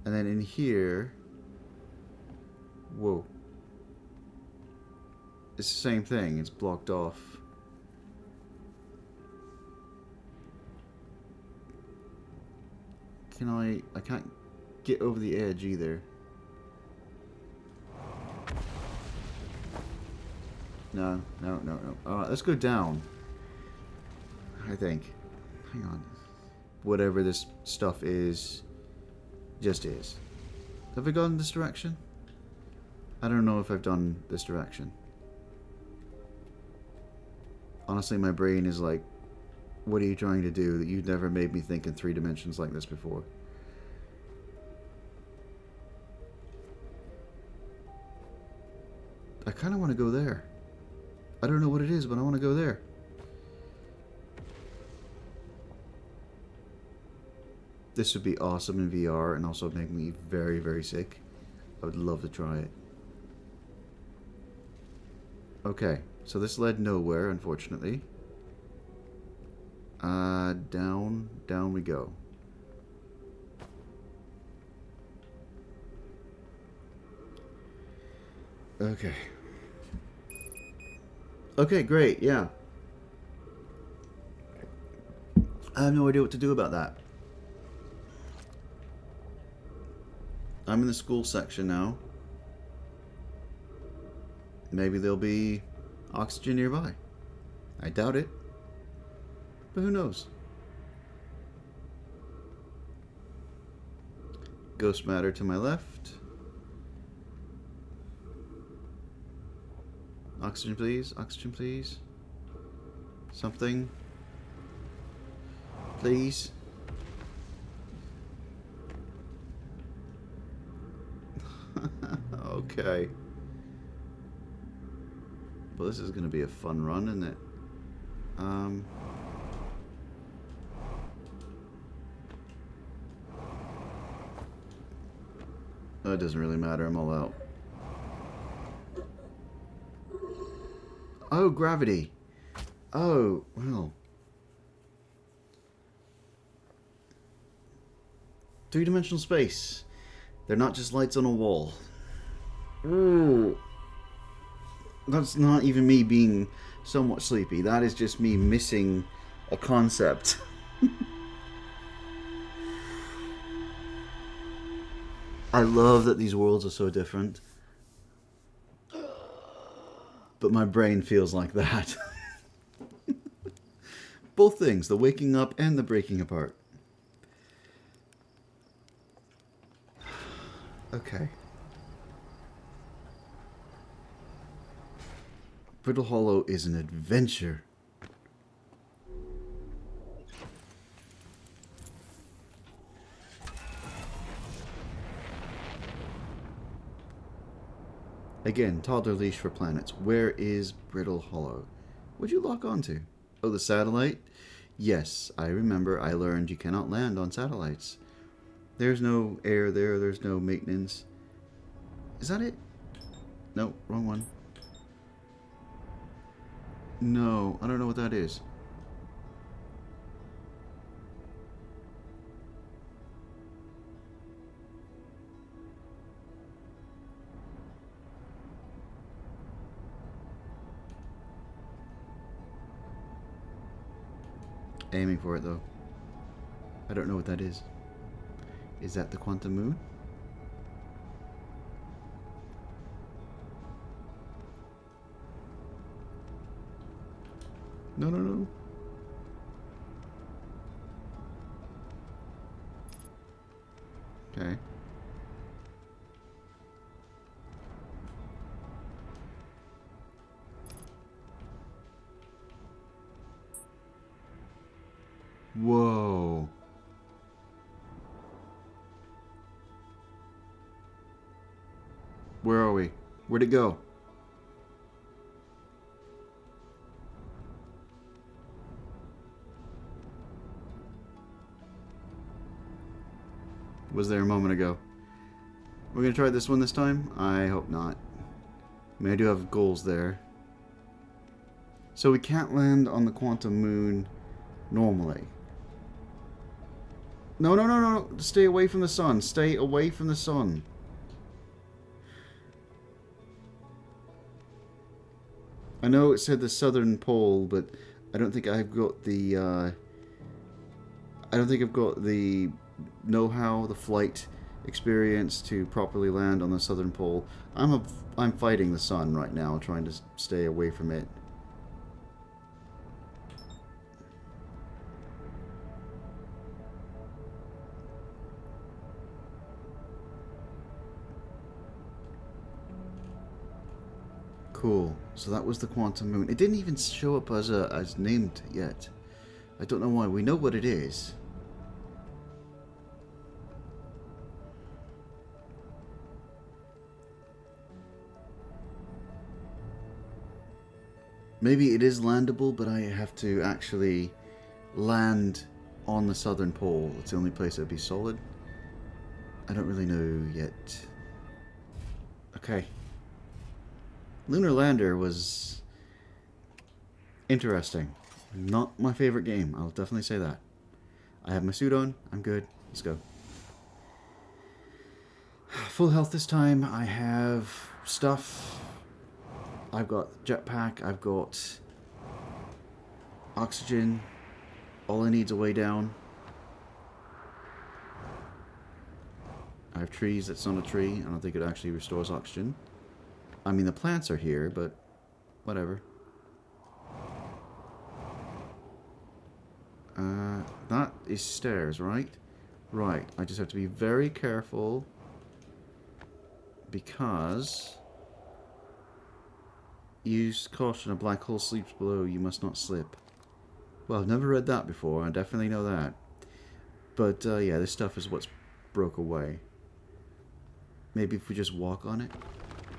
And then in here... Whoa. It's the same thing. It's blocked off. Can I can't get over the edge either. No. Alright, let's go down. I think. Hang on. Whatever this stuff is, just is. Have I gone this direction? I don't know if I've done this direction. Honestly, my brain is like, what are you trying to do? That you've never made me think in 3 dimensions like this before. I kind of want to go there. I don't know what it is, but I want to go there. This would be awesome in VR and also make me very, very sick. I would love to try it. Okay, so this led nowhere, unfortunately. Down we go. Okay. Okay, great, yeah. I have no idea what to do about that. I'm in the school section now. Maybe there'll be oxygen nearby. I doubt it. But who knows? Ghost matter to my left. Oxygen, please. Oxygen, please. Something. Please. Okay. Well, this is going to be a fun run, isn't it? Oh, it doesn't really matter. I'm all out. Oh, gravity. Oh, well. 3-dimensional space. They're not just lights on a wall. Ooh. That's not even me being somewhat sleepy. That is just me missing a concept. I love that these worlds are so different. But my brain feels like that. Both things, the waking up and the breaking apart. Okay. Brittle Hollow is an adventure. Again, toddler leash for planets. Where is Brittle Hollow? What'd you lock onto? Oh, the satellite? Yes, I remember. I learned you cannot land on satellites. There's no air there. There's no maintenance. Is that it? No, wrong one. No, I don't know what that is. Aiming for it though. I don't know what that is. Is that the quantum moon? No, no, no. Okay. Whoa. Where are we? Where'd it go? was there a moment ago. We're going to try this one this time? I hope not. I mean, I do have goals there. So we can't land on the quantum moon normally. No, no, no, no. Stay away from the sun. Stay away from the sun. I know it said the southern pole, but I don't think I've got the I don't think I've got the know-how, the flight experience to properly land on the southern pole. I'm fighting the sun right now, trying to stay away from it. Cool. So that was the quantum moon. It didn't even show up as named yet. I don't know why. We know what it is. Maybe it is landable, but I have to actually land on the southern pole. It's the only place that would be solid. I don't really know yet. Okay. Lunar Lander was interesting. Not my favorite game, I'll definitely say that. I have my suit on, I'm good, let's go. Full health this time, I have stuff. I've got jetpack, I've got oxygen. All I need is a way down. I have trees, that's not a tree. I don't think it actually restores oxygen. I mean, the plants are here, but whatever. That is stairs, right? Right, I just have to be very careful because use caution, a black hole sleeps below, you must not slip. Well, I've never read that before, I definitely know that. But yeah, this stuff is what's broke away. Maybe if we just walk on it?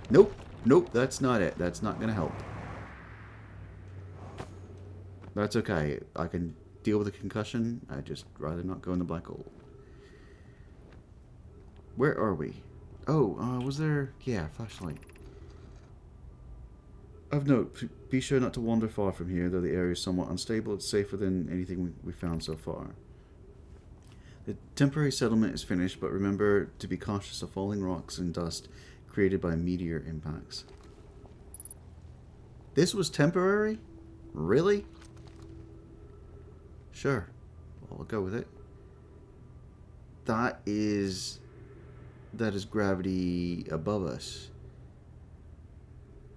Nope, nope, that's not it. That's not gonna help. That's okay, I can deal with a concussion. I'd just rather not go in the black hole. Where are we? Oh, was there... yeah, flashlight. Of note, be sure not to wander far from here, though the area is somewhat unstable. It's safer than anything we found so far. The temporary settlement is finished, but remember to be cautious of falling rocks and dust created by meteor impacts. This was temporary? Really? Sure. Well, I'll go with it. That is gravity above us.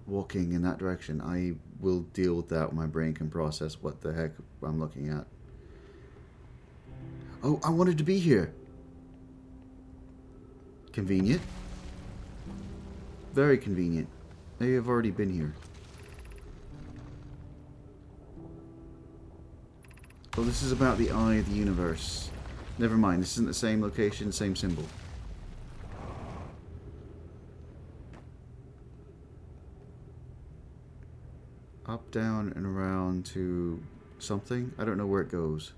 Walking in that direction. I will deal with that when my brain can process what the heck I'm looking at. Oh, I wanted to be here. Convenient. Very convenient. Maybe I've already been here. Oh, this is about the eye of the universe. Never mind, this isn't the same location, same symbol. Up, down, and around to something? I don't know where it goes.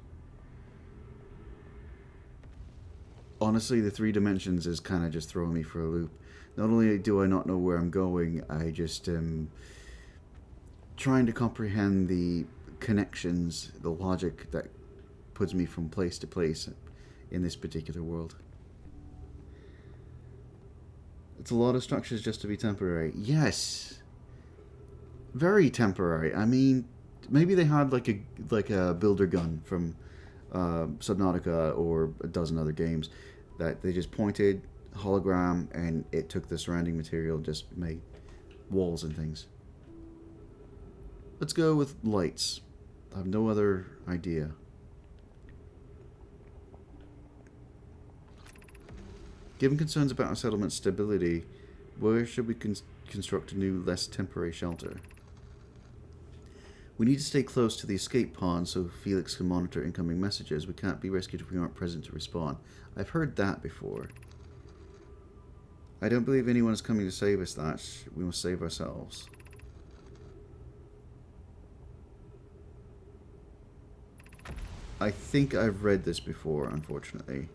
Honestly, the 3 dimensions is kind of just throwing me for a loop. Not only do I not know where I'm going, I just am trying to comprehend the connections, the logic that puts me from place to place in this particular world. It's a lot of structures just to be temporary. Yes! Very temporary. I mean, maybe they had like a builder gun from Subnautica or a dozen other games that they just pointed, hologram, and it took the surrounding material, just made walls and things. Let's go with lights. I have no other idea. Given concerns about our settlement's stability, where should we construct a new, less temporary shelter? We need to stay close to the escape pod so Felix can monitor incoming messages. We can't be rescued if we aren't present to respond. I've heard that before. I don't believe anyone is coming to save us, that. We must save ourselves. I think I've read this before, unfortunately.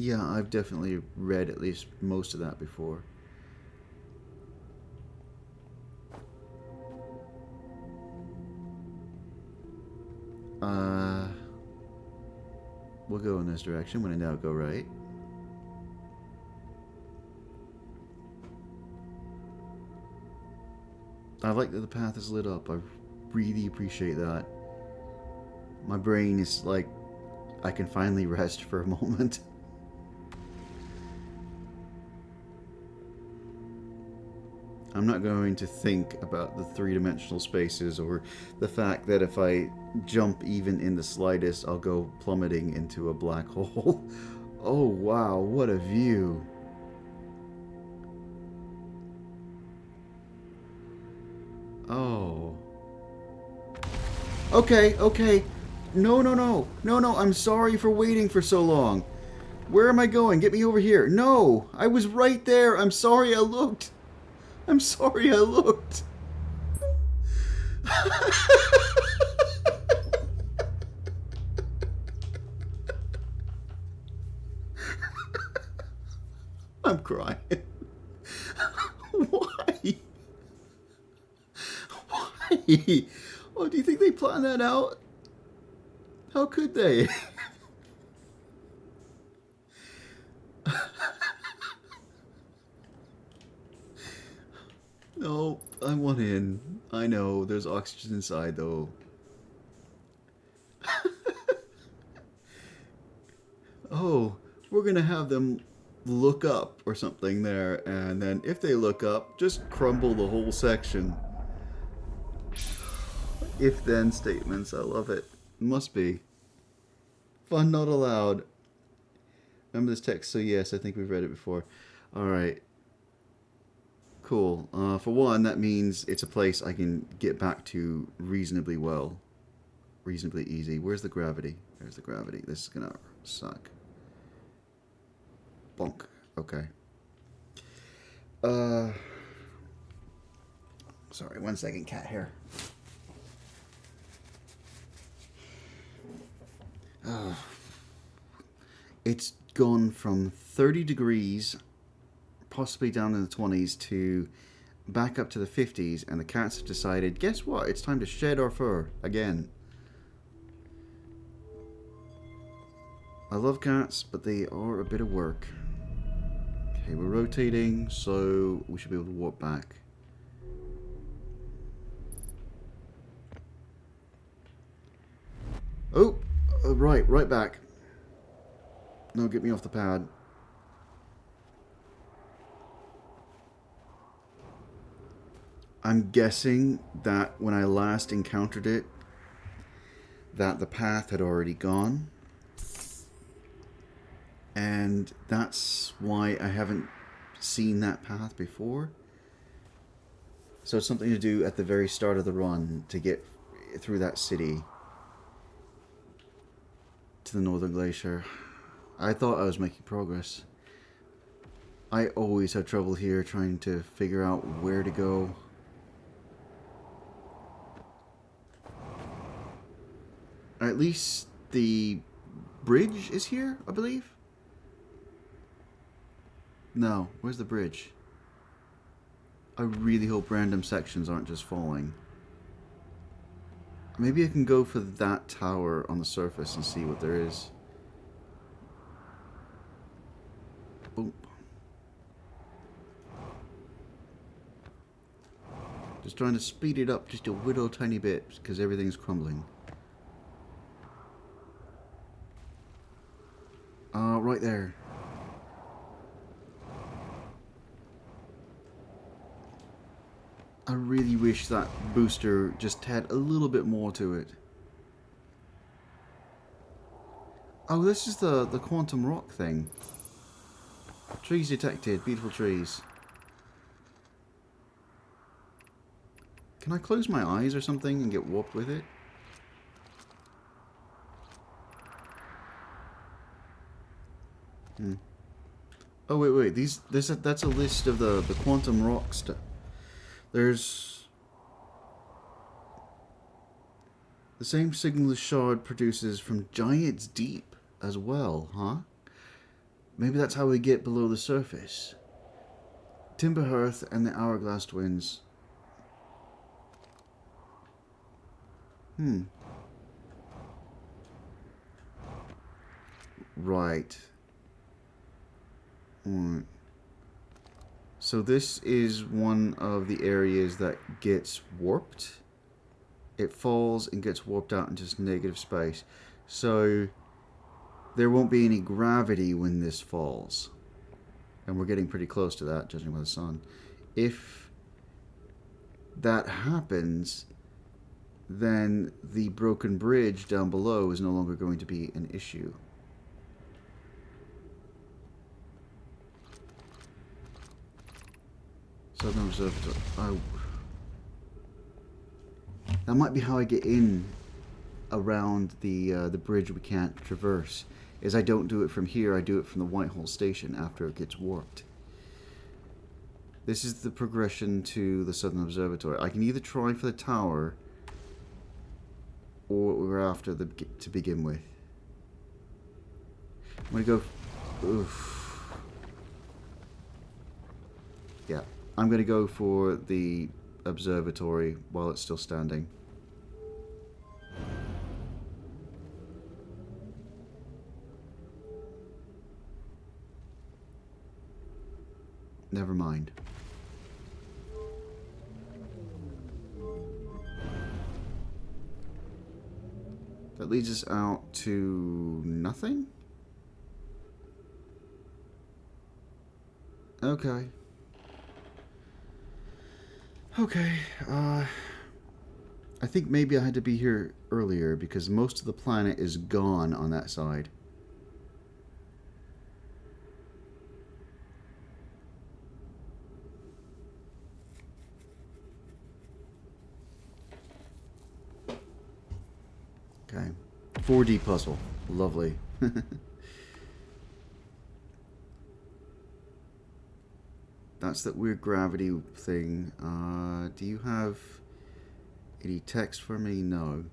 Yeah, I've definitely read at least most of that before. We'll go in this direction. When in doubt, go right. I like that the path is lit up. I really appreciate that. My brain is like, I can finally rest for a moment. I'm not going to think about the three-dimensional spaces or the fact that if I jump even in the slightest, I'll go plummeting into a black hole. Oh wow, what a view. Oh. Okay, okay. No, no, no. No, no, I'm sorry for waiting for so long. Where am I going? Get me over here. No, I was right there. I'm sorry I looked. I'm sorry I looked. I'm crying. Why? Why? Oh, do you think they planned that out? How could they? No, I want in. I know, there's oxygen inside though. Oh, we're gonna have them look up or something there, and then if they look up, just crumble the whole section. If then statements, I love it. Must be. Fun not allowed. Remember this text? So yes, I think we've read it before. Alright. Cool. For one, that means it's a place I can get back to reasonably well. Reasonably easy. Where's the gravity? There's the gravity. This is gonna suck. Bonk. Okay. Sorry, 1 second, cat hair. It's gone from 30 degrees, possibly down in the 20s, to back up to the 50s, and the cats have decided, guess what? It's time to shed our fur again. I love cats, but they are a bit of work. Okay, we're rotating, so we should be able to walk back. Oh, right back. No, get me off the pad. I'm guessing that when I last encountered it, that the path had already gone. And that's why I haven't seen that path before. So it's something to do at the very start of the run to get through that city to the northern glacier. I thought I was making progress. I always have trouble here trying to figure out where to go. At least the bridge is here, I believe. No, where's the bridge? I really hope random sections aren't just falling. Maybe I can go for that tower on the surface and see what there is. Boom. Just trying to speed it up just a little tiny bit because everything's crumbling. Right there. I really wish that booster just had a little bit more to it. Oh, this is the quantum rock thing. Trees detected. Beautiful trees. Can I close my eyes or something and get warped with it? Oh, wait. That's a list of the quantum rock stuff. There's... The same signal the shard produces from Giant's Deep as well, huh? Maybe that's how we get below the surface. Timber Hearth and the Hourglass Twins. Right. Alright. So this is one of the areas that gets warped. It falls and gets warped out into negative space. So there won't be any gravity when this falls. And we're getting pretty close to that, judging by the sun. If that happens, then the broken bridge down below is no longer going to be an issue. Southern Observatory. Oh. That might be how I get in around the bridge we can't traverse. Is I don't do it from here, I do it from the Whitehall station after it gets warped. This is the progression to the Southern Observatory. I can either try for the tower or what we were after to begin with. I'm gonna go. Oof. Yeah, I'm gonna go for the observatory while it's still standing. Never mind. That leads us out to nothing? Okay. Okay, I think maybe I had to be here earlier because most of the planet is gone on that side. Okay. 4D puzzle. Lovely. That's that weird gravity thing. Do you have any text for me? No.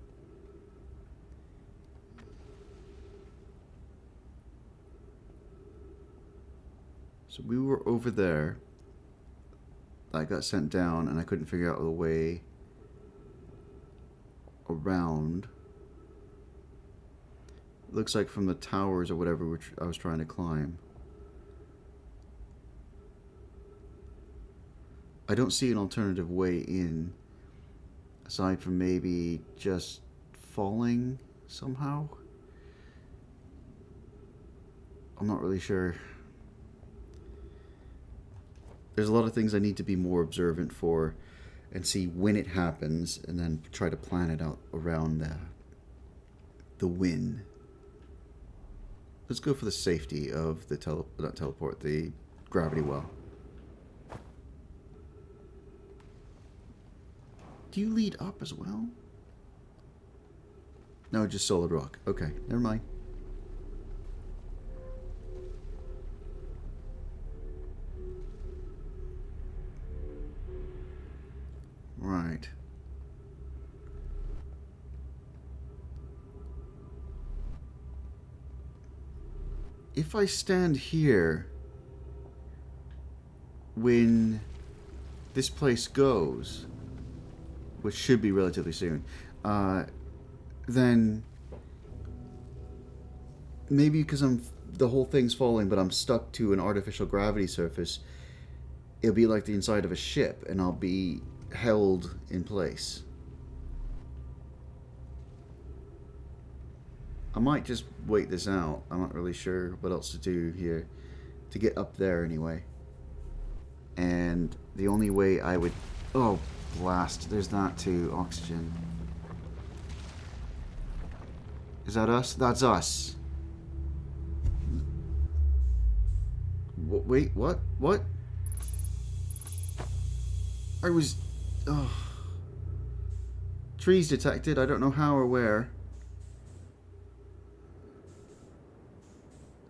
So we were over there. I got sent down and I couldn't figure out the way around. Looks like from the towers or whatever which I was trying to climb. I don't see an alternative way in, aside from maybe just falling somehow. I'm not really sure. There's a lot of things I need to be more observant for and see when it happens and then try to plan it out around the win. Let's go for the safety of the the gravity well. Do you lead up as well? No, just solid rock. Okay, never mind. Right. If I stand here when this place goes, which should be relatively soon, then maybe because the whole thing's falling, but I'm stuck to an artificial gravity surface, it'll be like the inside of a ship, and I'll be held in place. I might just wait this out. I'm not really sure what else to do here to get up there anyway. And the only way I would... Oh, blast. There's that too. Oxygen. Is that us? That's us. Wait, what? What? I was... Oh. Trees detected. I don't know how or where.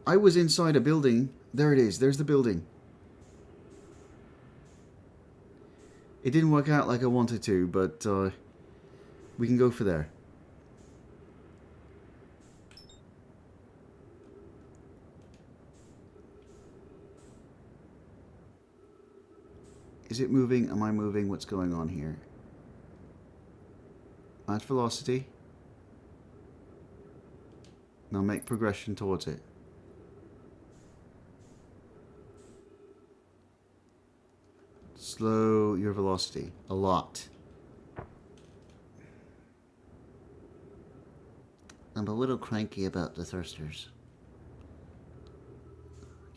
I was inside a building. There it is. There's the building. It didn't work out like I wanted to, but we can go for there. Is it moving? Am I moving? What's going on here? Match velocity. Now make progression towards it. Slow your velocity. A lot. I'm a little cranky about the thrusters.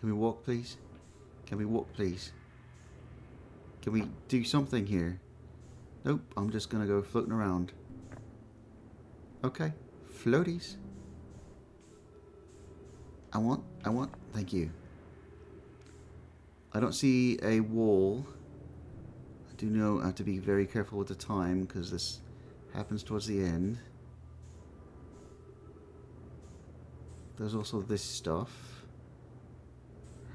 Can we walk, please? Can we walk, please? Can we do something here? Nope, I'm just gonna go floating around. Okay, floaties. I want, thank you. I don't see a wall. I do know I have to be very careful with the time because this happens towards the end. There's also this stuff.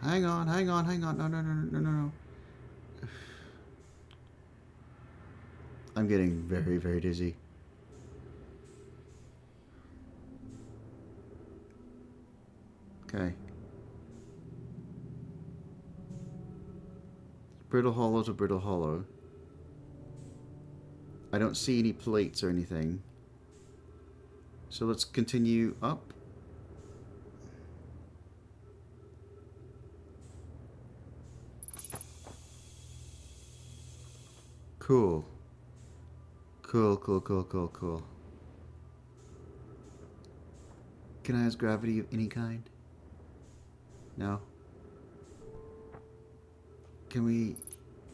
Hang on. No. I'm getting very, very dizzy. Okay. Brittle Hollow to Brittle Hollow. I don't see any plates or anything. So let's continue up. Cool. Cool. Can I ask gravity of any kind? No. Can we...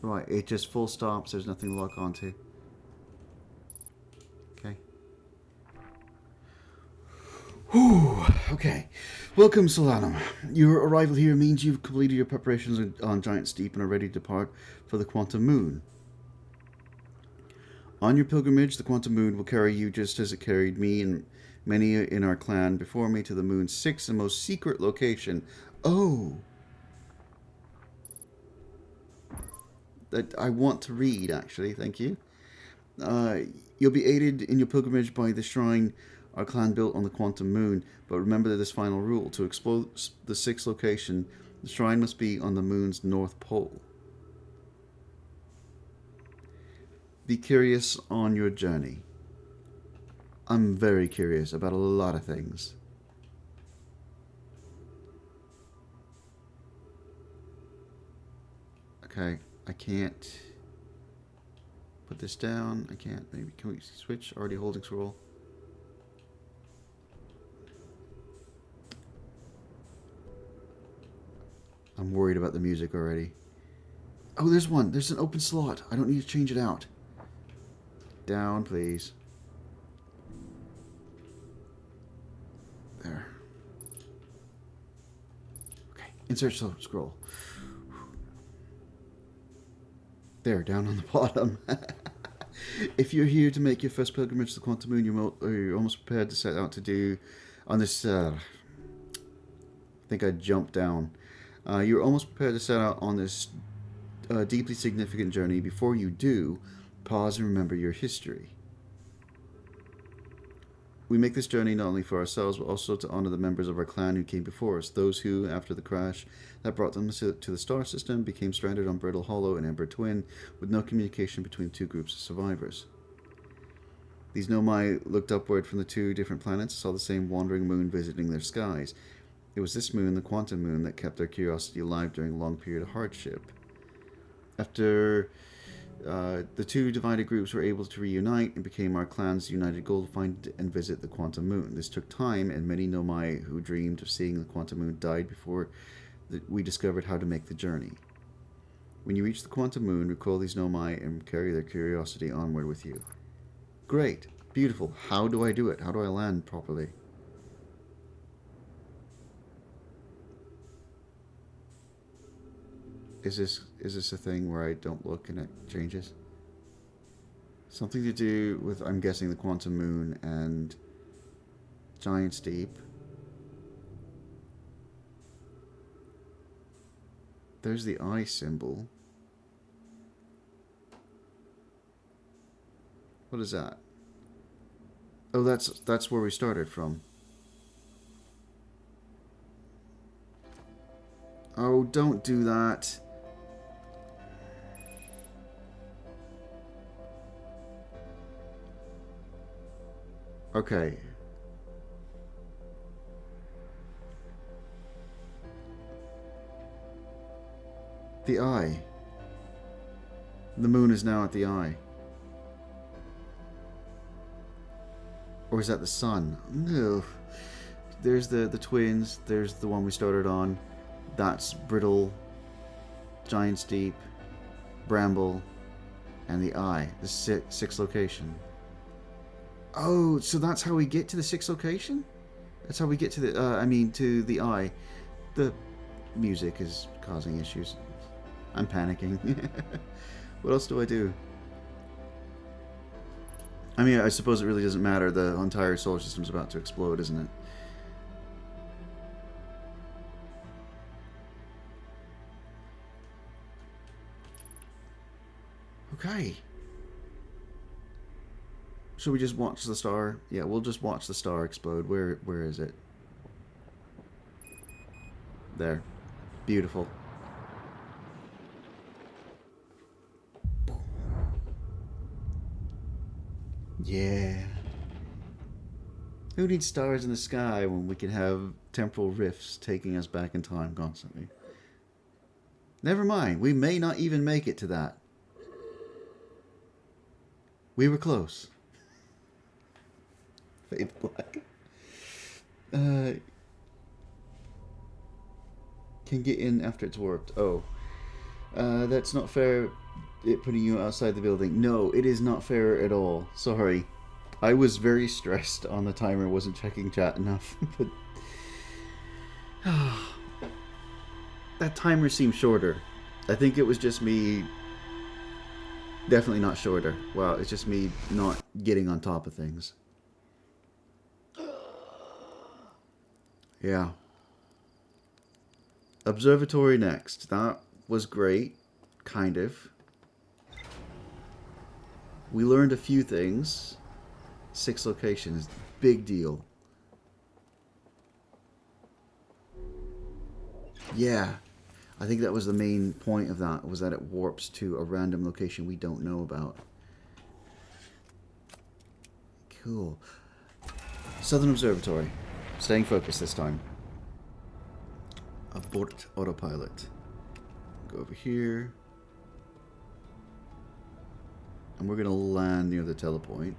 Right, it just full stops. There's nothing to lock onto. Okay. Whew. Okay. Welcome, Solanum. Your arrival here means you've completed your preparations on Giant Steep and are ready to depart for the Quantum Moon. On your pilgrimage, the Quantum Moon will carry you just as it carried me and many in our clan before me to the moon's sixth and most secret location. Oh! That I want to read, actually. Thank you. You'll be aided in your pilgrimage by the shrine our clan built on the Quantum Moon, but remember this final rule. To explore the sixth location, the shrine must be on the moon's north pole. Be curious on your journey. I'm very curious about a lot of things. Okay, I can't put this down. I can't. Maybe can we switch? Already holding scroll. I'm worried about the music already. Oh, there's one. There's an open slot. I don't need to change it out. Down, please. There. Okay, insert scroll. There, down on the bottom. If you're here to make your first pilgrimage to the Quantum Moon, you're almost prepared to set out to do on this... I think I jumped down. You're almost prepared to set out on this deeply significant journey. Before you do, pause and remember your history. We make this journey not only for ourselves, but also to honor the members of our clan who came before us, those who, after the crash that brought them to the star system, became stranded on Brittle Hollow and Ember Twin, with no communication between two groups of survivors. These Nomai looked upward from the two different planets and saw the same wandering moon visiting their skies. It was this moon, the Quantum Moon, that kept their curiosity alive during a long period of hardship. After the two divided groups were able to reunite, and became our clan's united goal to find and visit the Quantum Moon. This took time, and many Nomai who dreamed of seeing the Quantum Moon died before we discovered how to make the journey. When you reach the Quantum Moon, recall these Nomai and carry their curiosity onward with you. Great. Beautiful. How do I do it? How do I land properly? Is this a thing where I don't look and it changes? Something to do with, I'm guessing, the Quantum Moon and Giant Steep. There's the eye symbol. What is that? Oh, that's where we started from. Oh, don't do that. Okay. The eye. The moon is now at the eye. Or is that the sun? No. There's the twins. There's the one we started on. That's Brittle, Giant's Deep, Bramble, and the eye. The sixth location. Oh, so that's how we get to the sixth location? That's how we get to the, to the eye. The music is causing issues. I'm panicking. What else do I do? I mean, I suppose it really doesn't matter. The entire solar system's about to explode, isn't it? Okay. Should we just watch the star? Yeah, we'll just watch the star explode. Where is it? There. Beautiful. Yeah. Who needs stars in the sky when we can have temporal rifts taking us back in time constantly? Never mind. We may not even make it to that. We were close. Fade black. Can get in after it's warped. Oh. That's not fair, it putting you outside the building. No, it is not fair at all. Sorry. I was very stressed on the timer, wasn't checking chat enough. But that timer seemed shorter. I think it was just me. Definitely not shorter. Wow, it's just me not getting on top of things. Yeah. Observatory next. That was great. Kind of. We learned a few things. 6 locations. Big deal. Yeah. I think that was the main point of that, was that it warps to a random location we don't know about. Cool. Southern Observatory. Staying focused this time. Abort autopilot. Go over here. And we're going to land near the telepoint.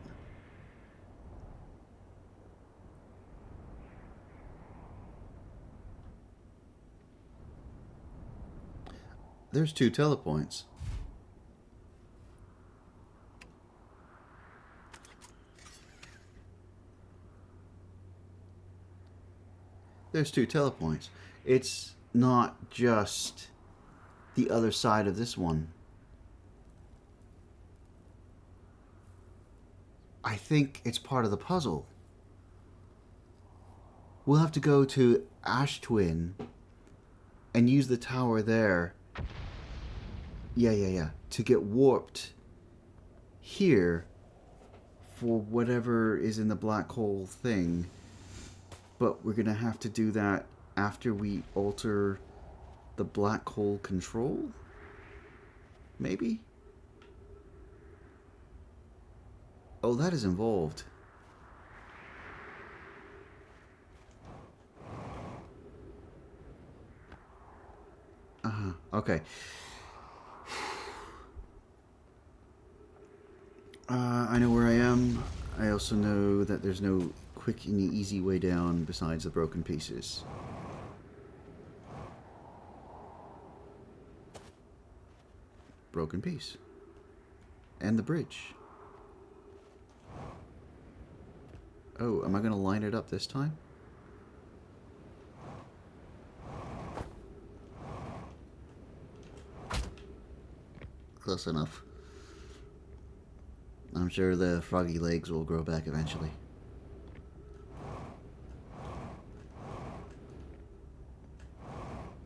There's 2 telepoints. There's 2 telepoints. It's not just the other side of this one. I think it's part of the puzzle. We'll have to go to Ash Twin and use the tower there. Yeah. To get warped here for whatever is in the black hole thing. But we're going to have to do that after we alter the black hole control? Maybe? Oh, that is involved. Okay. I know where I am. I also know that there's no quick and easy way down besides the broken pieces. Broken piece. And the bridge. Oh, am I going to line it up this time? Close enough. I'm sure the froggy legs will grow back eventually.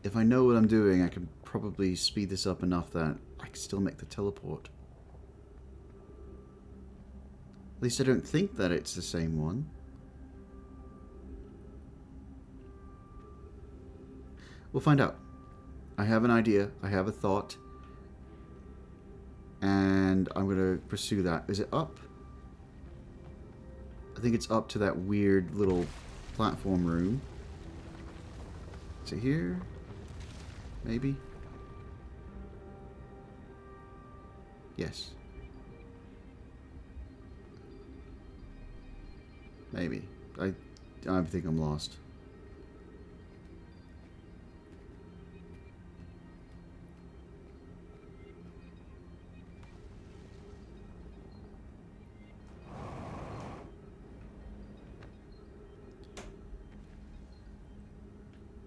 If I know what I'm doing, I can probably speed this up enough that I can still make the teleport. At least I don't think that it's the same one. We'll find out. I have an idea. I have a thought. And I'm going to pursue that. Is it up? I think it's up to that weird little platform room. Is it here? Maybe? Yes. Maybe. I think I'm lost.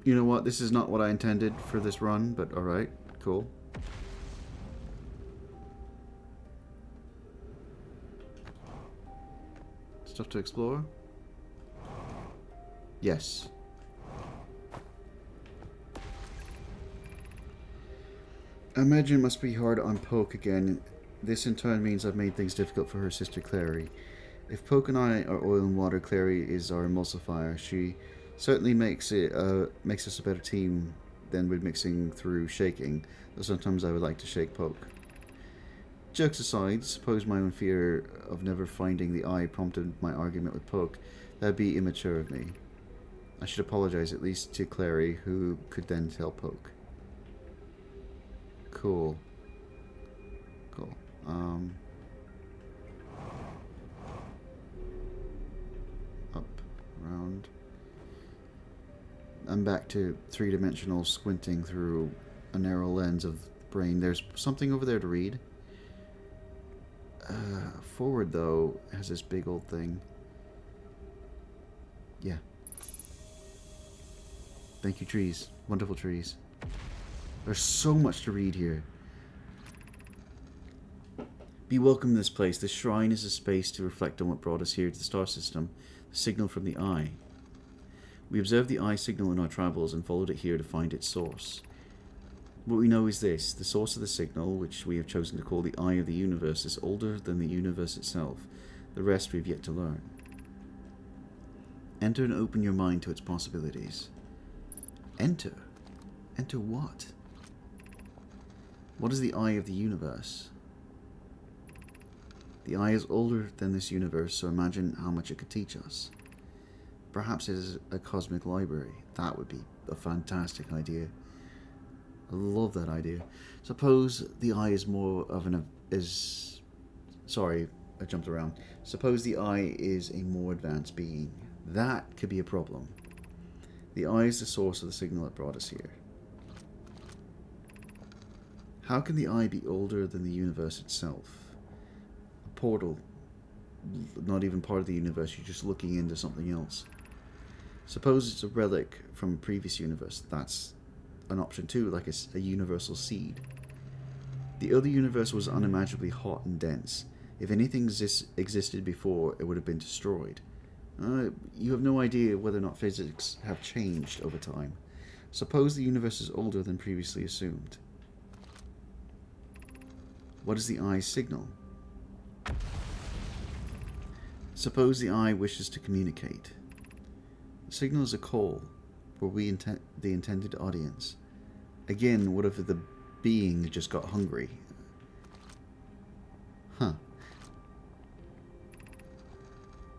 You know what? This is not what I intended for this run, but alright. Cool. Stuff to explore? Yes. I imagine it must be hard on Poke again. This in turn means I've made things difficult for her sister Clary. If Poke and I are oil and water, Clary is our emulsifier. She certainly makes us a better team than with mixing through shaking, though sometimes I would like to shake Poke. Jokes aside, suppose my own fear of never finding the eye prompted my argument with Poke. That'd be immature of me. I should apologize at least to Clary, who could then tell Poke. Cool. Cool. Up, around. I'm back to three-dimensional squinting through a narrow lens of the brain. There's something over there to read. Forward, though, has this big old thing. Yeah. Thank you, trees. Wonderful trees. There's so much to read here. Be welcome in this place. This shrine is a space to reflect on what brought us here to the star system. The signal from the eye. We observed the eye signal in our travels and followed it here to find its source. What we know is this. The source of the signal, which we have chosen to call the Eye of the Universe, is older than the universe itself. The rest we've yet to learn. Enter and open your mind to its possibilities. Enter? Enter what? What is the Eye of the Universe? The Eye is older than this universe, so imagine how much it could teach us. Perhaps it is a cosmic library. That would be a fantastic idea. I love that idea. Suppose the eye is more of sorry, I jumped around. Suppose the eye is a more advanced being. That could be a problem. The eye is the source of the signal that brought us here. How can the eye be older than the universe itself? A portal, not even part of the universe, you're just looking into something else. Suppose it's a relic from a previous universe. That's an option too, like a universal seed. The other universe was unimaginably hot and dense. If anything existed before, it would have been destroyed. You have no idea whether or not physics have changed over time. Suppose the universe is older than previously assumed. What is the eye's signal? Suppose the eye wishes to communicate. The signal is a call. Were we the intended audience? Again, what if the being just got hungry? Huh.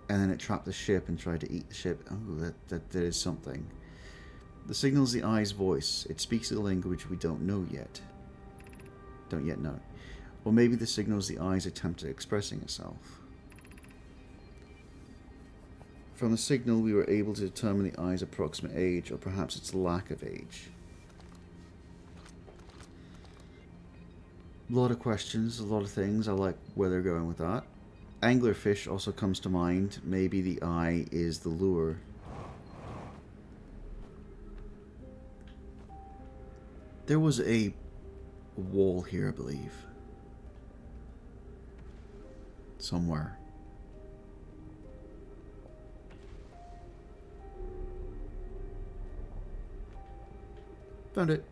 And then it trapped the ship and tried to eat the ship. Oh, that is something. The signal is the eye's voice. It speaks a language we don't know yet. Don't yet know. Or maybe the signal is the eye's attempt at expressing itself. From the signal, we were able to determine the eye's approximate age, or perhaps its lack of age. A lot of questions, a lot of things. I like where they're going with that. Anglerfish also comes to mind. Maybe the eye is the lure. There was a wall here, I believe. Somewhere. Found it.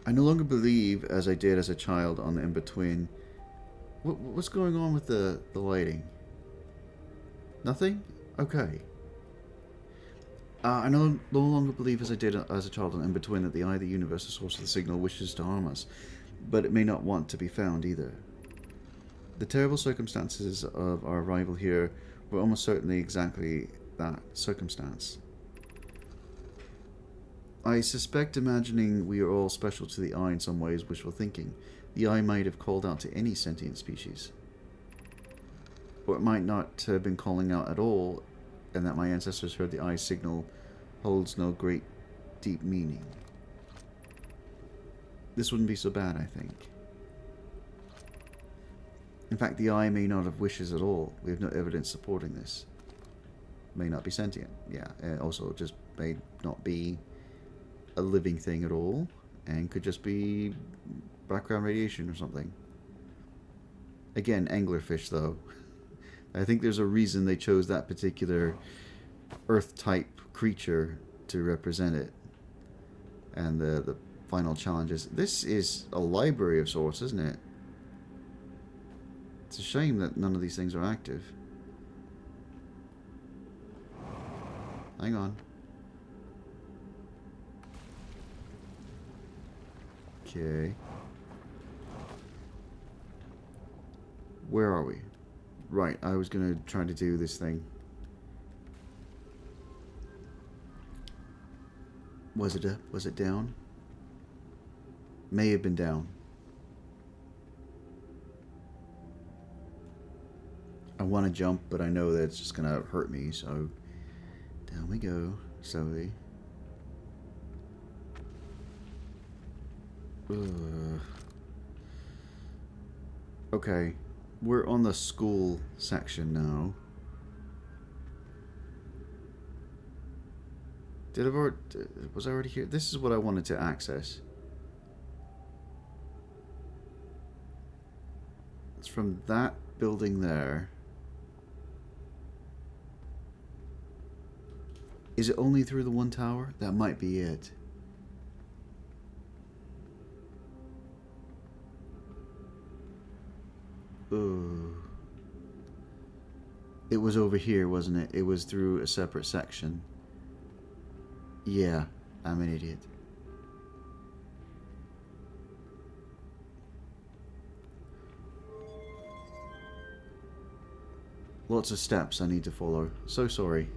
I no longer believe, as I did as a child, on the in-between. What's going on with the lighting? Nothing? Okay. I no longer believe, as I did as a child, on in-between, that the eye of the universe, the source of the signal, wishes to harm us. But it may not want to be found either. The terrible circumstances of our arrival here We're almost certainly exactly that circumstance. I suspect imagining we are all special to the eye in some way is wishful thinking. The eye might have called out to any sentient species. Or it might not have been calling out at all, and that my ancestors heard the eye's signal holds no great deep meaning. This wouldn't be so bad, I think. In fact, the eye may not have wishes at all. We have no evidence supporting this. May not be sentient. Yeah, also just may not be a living thing at all, and could just be background radiation or something. Again, anglerfish though. I think there's a reason they chose that particular Earth-type creature to represent it. And the final challenges. This is a library of sorts, isn't it? It's a shame that none of these things are active. Hang on. Okay. Where are we? Right, I was gonna try to do this thing. Was it up? Was it down? May have been down. I want to jump, but I know that it's just gonna hurt me, so down we go, slowly. Okay, we're on the school section now. Was I already here? This is what I wanted to access. It's from that building there. Is it only through the one tower? That might be it. Ooh. It was over here, wasn't it? It was through a separate section. Yeah, I'm an idiot. Lots of steps I need to follow. So sorry.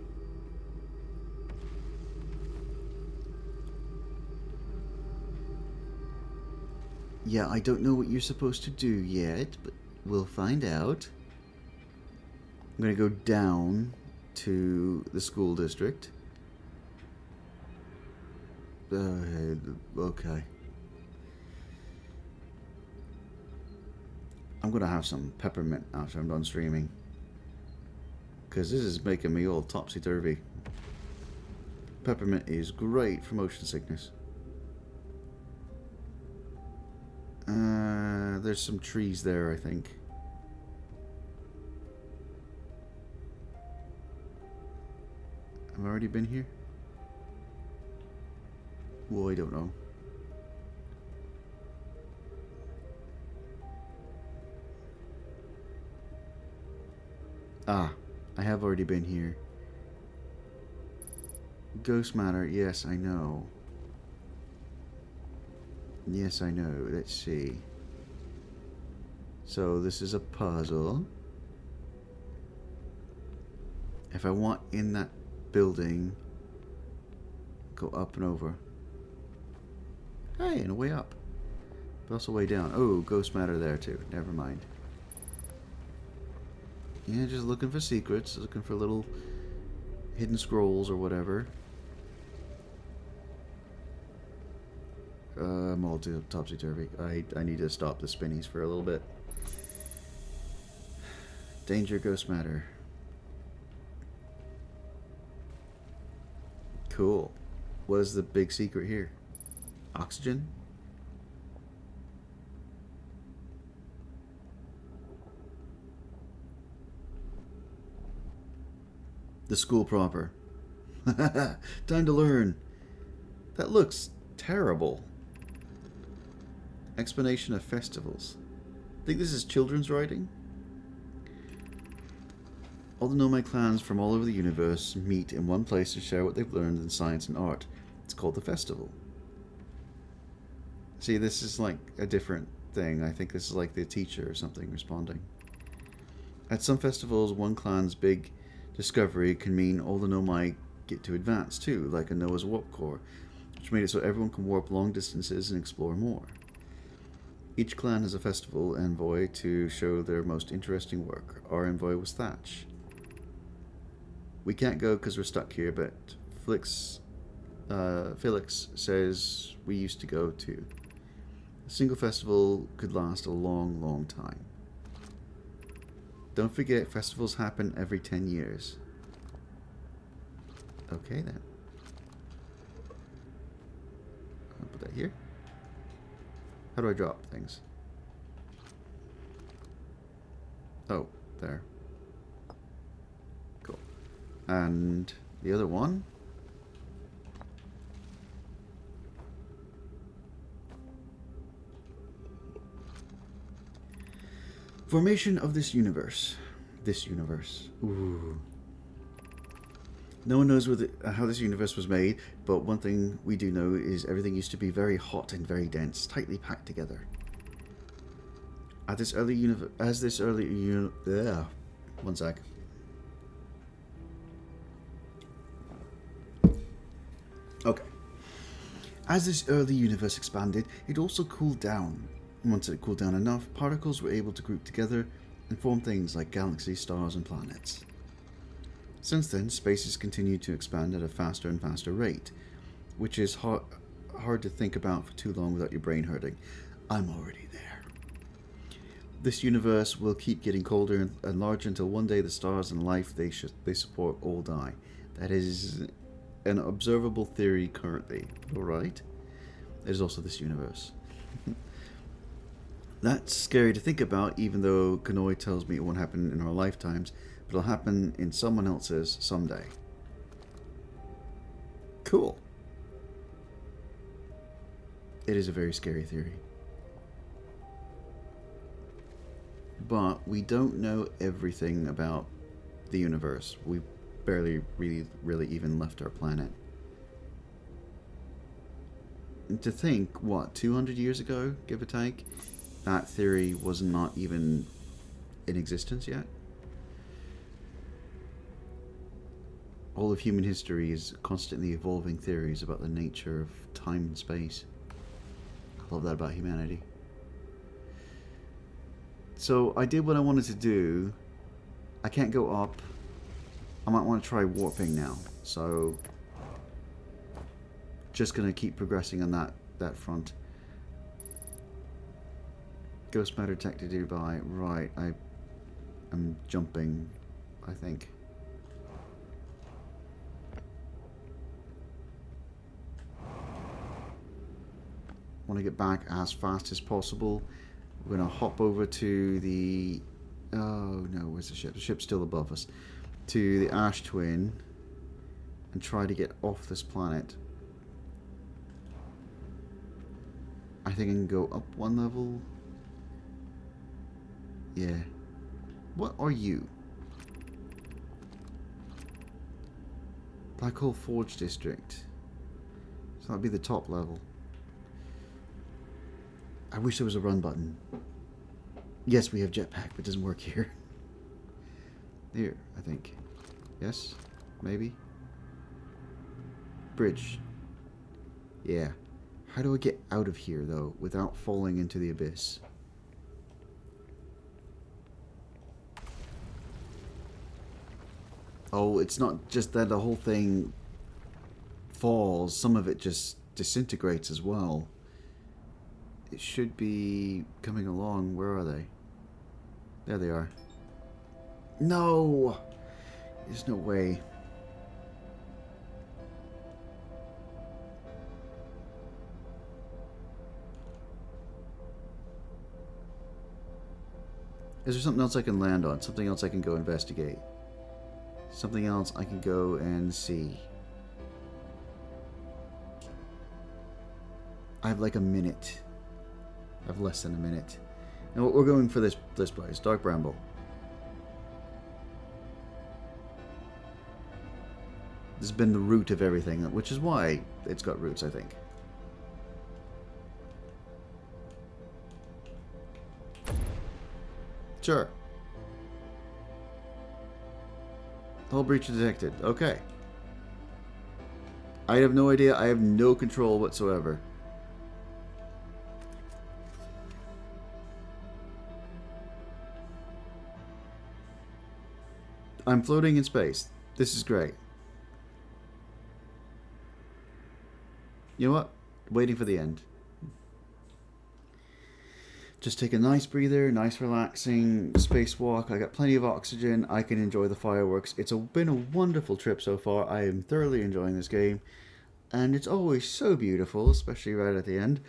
Yeah, I don't know what you're supposed to do yet, but we'll find out. I'm gonna go down to the school district. Okay. I'm gonna have some peppermint after I'm done streaming, because this is making me all topsy-turvy. Peppermint is great for motion sickness. There's some trees there, I think. Have I already been here? Well, I don't know. Ah, I have already been here. Ghost matter, yes, I know. Yes, I know. Let's see. So, this is a puzzle. If I want in that building, go up and over. Hey, and a way up. But also way down. Oh, ghost matter there too. Never mind. Yeah, just looking for secrets. Looking for little hidden scrolls or whatever. I'm all topsy-turvy. I need to stop the spinnies for a little bit. Danger, ghost matter. Cool. What is the big secret here? Oxygen? The school proper. Time to learn. That looks terrible. Explanation of festivals. Think this is children's writing? All the nomad clans from all over the universe meet in one place to share what they've learned in science and art. It's called the festival. See, this is like a different thing. I think this is like the teacher or something responding. At some festivals, one clan's big discovery can mean all the Nomai get to advance too, like a Noah's warp core, which made it so everyone can warp long distances and explore more. Each clan has a festival envoy to show their most interesting work. Our envoy was Thatch. We can't go because we're stuck here, but Felix says we used to go too. A single festival could last a long, long time. Don't forget, festivals happen every 10 years. Okay then. I'll put that here. How do I drop things? Oh, there. Cool. And the other one. Formation of this universe. This universe. Ooh. No one knows how this universe was made, but one thing we do know is everything used to be very hot and very dense, tightly packed together. One sec. Okay. As this early universe expanded, it also cooled down. Once it cooled down enough, particles were able to group together and form things like galaxies, stars, and planets. Since then, space has continued to expand at a faster and faster rate, which is hard to think about for too long without your brain hurting. I'm already there. This universe will keep getting colder and larger until one day the stars and life they support all die. That is an observable theory currently, alright? There's also this universe. That's scary to think about, even though Kanoi tells me it won't happen in our lifetimes, but it'll happen in someone else's someday. Cool. It is a very scary theory. But we don't know everything about the universe. We've barely really even left our planet. And to think, what, 200 years ago, give or take, that theory was not even in existence yet? All of human history is constantly evolving theories about the nature of time and space. I love that about humanity. So I did what I wanted to do. I can't go up. I might want to try warping now. So just going to keep progressing on that front. Ghost matter detected nearby. Right, I'm jumping, I think. Want to get back as fast as possible. We're going to hop over to the... Oh no, where's the ship? The ship's still above us. To the Ash Twin and try to get off this planet. I think I can go up one level. Yeah. What are you? Black Hole Forge District. So that'd be the top level. I wish there was a run button. Yes, we have jetpack, but it doesn't work here. Here, I think. Yes? Maybe? Bridge. Yeah. How do I get out of here, though, without falling into the abyss? Oh, it's not just that the whole thing falls. Some of it just disintegrates as well. It should be coming along. Where are they? There they are. No! There's no way. Is there something else I can land on? Something else I can go investigate? Something else I can go and see? I have like a minute. I have less than a minute. And we're going for this place, Dark Bramble. This has been the root of everything, which is why it's got roots, I think. Sure. Hull breach detected. Okay. I have no idea. I have no control whatsoever. I'm floating in space. This is great. You know what? Waiting for the end. Just take a nice breather, nice relaxing spacewalk. I got plenty of oxygen. I can enjoy the fireworks. It's been a wonderful trip so far. I am thoroughly enjoying this game. And it's always so beautiful, especially right at the end.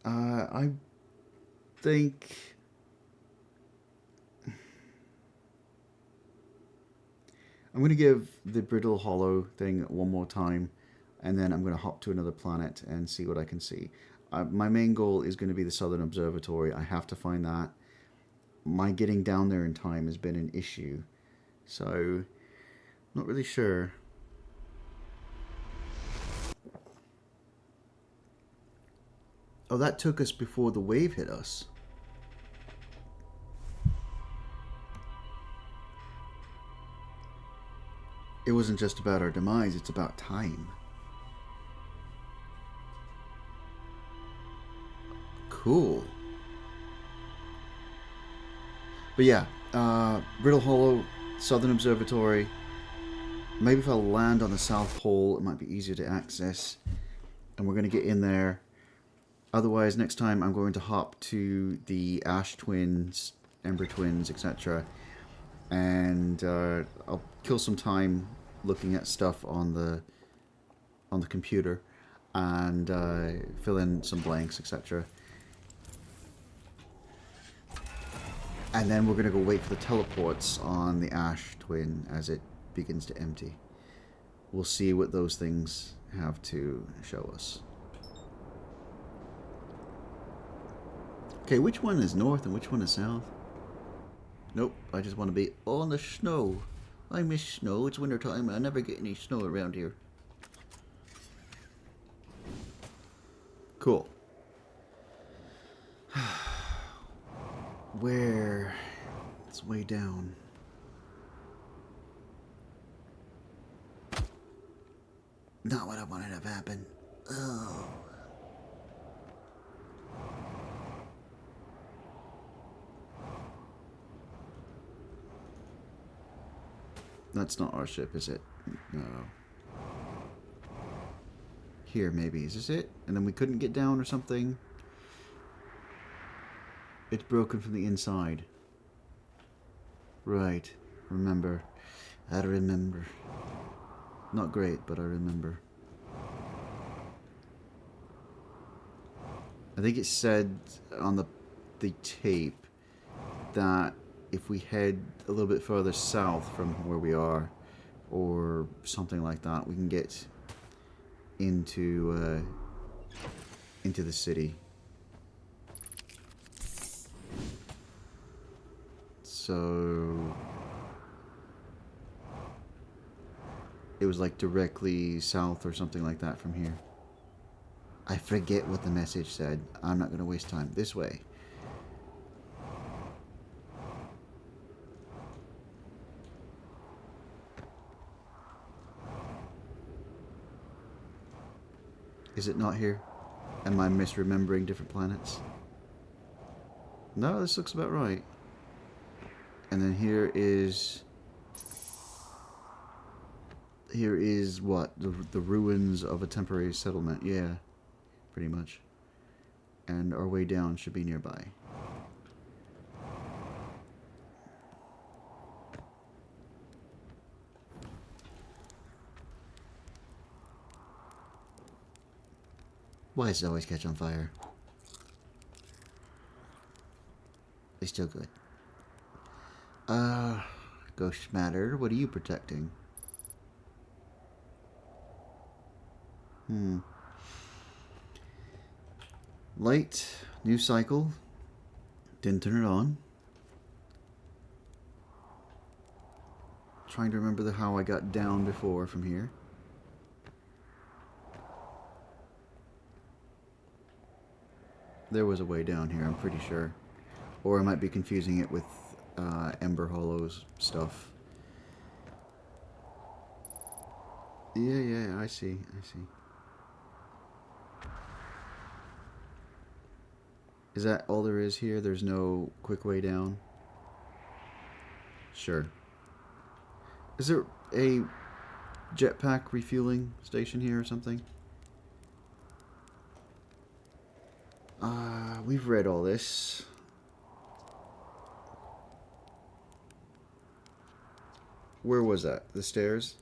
I think... I'm going to give the Brittle Hollow thing one more time, and then I'm going to hop to another planet and see what I can see. My main goal is going to be the Southern Observatory. I have to find that. My getting down there in time has been an issue, so not really sure. Oh, that took us before the wave hit us. It wasn't just about our demise, it's about time. Cool. But yeah, Brittle Hollow, Southern Observatory. Maybe if I land on the South Pole, it might be easier to access. And we're going to get in there. Otherwise, next time I'm going to hop to the Ash Twins, Ember Twins, etc. And I'll kill some time looking at stuff on the computer and fill in some blanks, etc. And then we're going to go wait for the teleports on the Ash Twin as it begins to empty. We'll see what those things have to show us. Okay, which one is north and which one is south? Nope, I just want to be on the snow. I miss snow. It's winter time. I never get any snow around here. Cool. Where? It's way down. Not what I wanted to have happen. Oh. That's not our ship, is it? No. Here, maybe. Is this it? And then we couldn't get down or something? It's broken from the inside. Right. Remember. I remember. Not great, but I remember. I think it said on the tape that if we head a little bit further south from where we are, or something like that, we can get into the city. So it was like directly south or something like that from here. I forget what the message said. I'm not going to waste time. This way. Is it not here? Am I misremembering different planets? No, this looks about right. And then here is what? The ruins of a temporary settlement. Yeah, pretty much. And our way down should be nearby. Why does it always catch on fire? It's still good. Ghost Matter, what are you protecting? Light, new cycle. Didn't turn it on. Trying to remember how I got down before from here. There was a way down here, I'm pretty sure. Or I might be confusing it with Ember Hollow's stuff. Yeah, I see. Is that all there is here? There's no quick way down? Sure. Is there a jetpack refueling station here or something? We've read all this. Where was that? The stairs?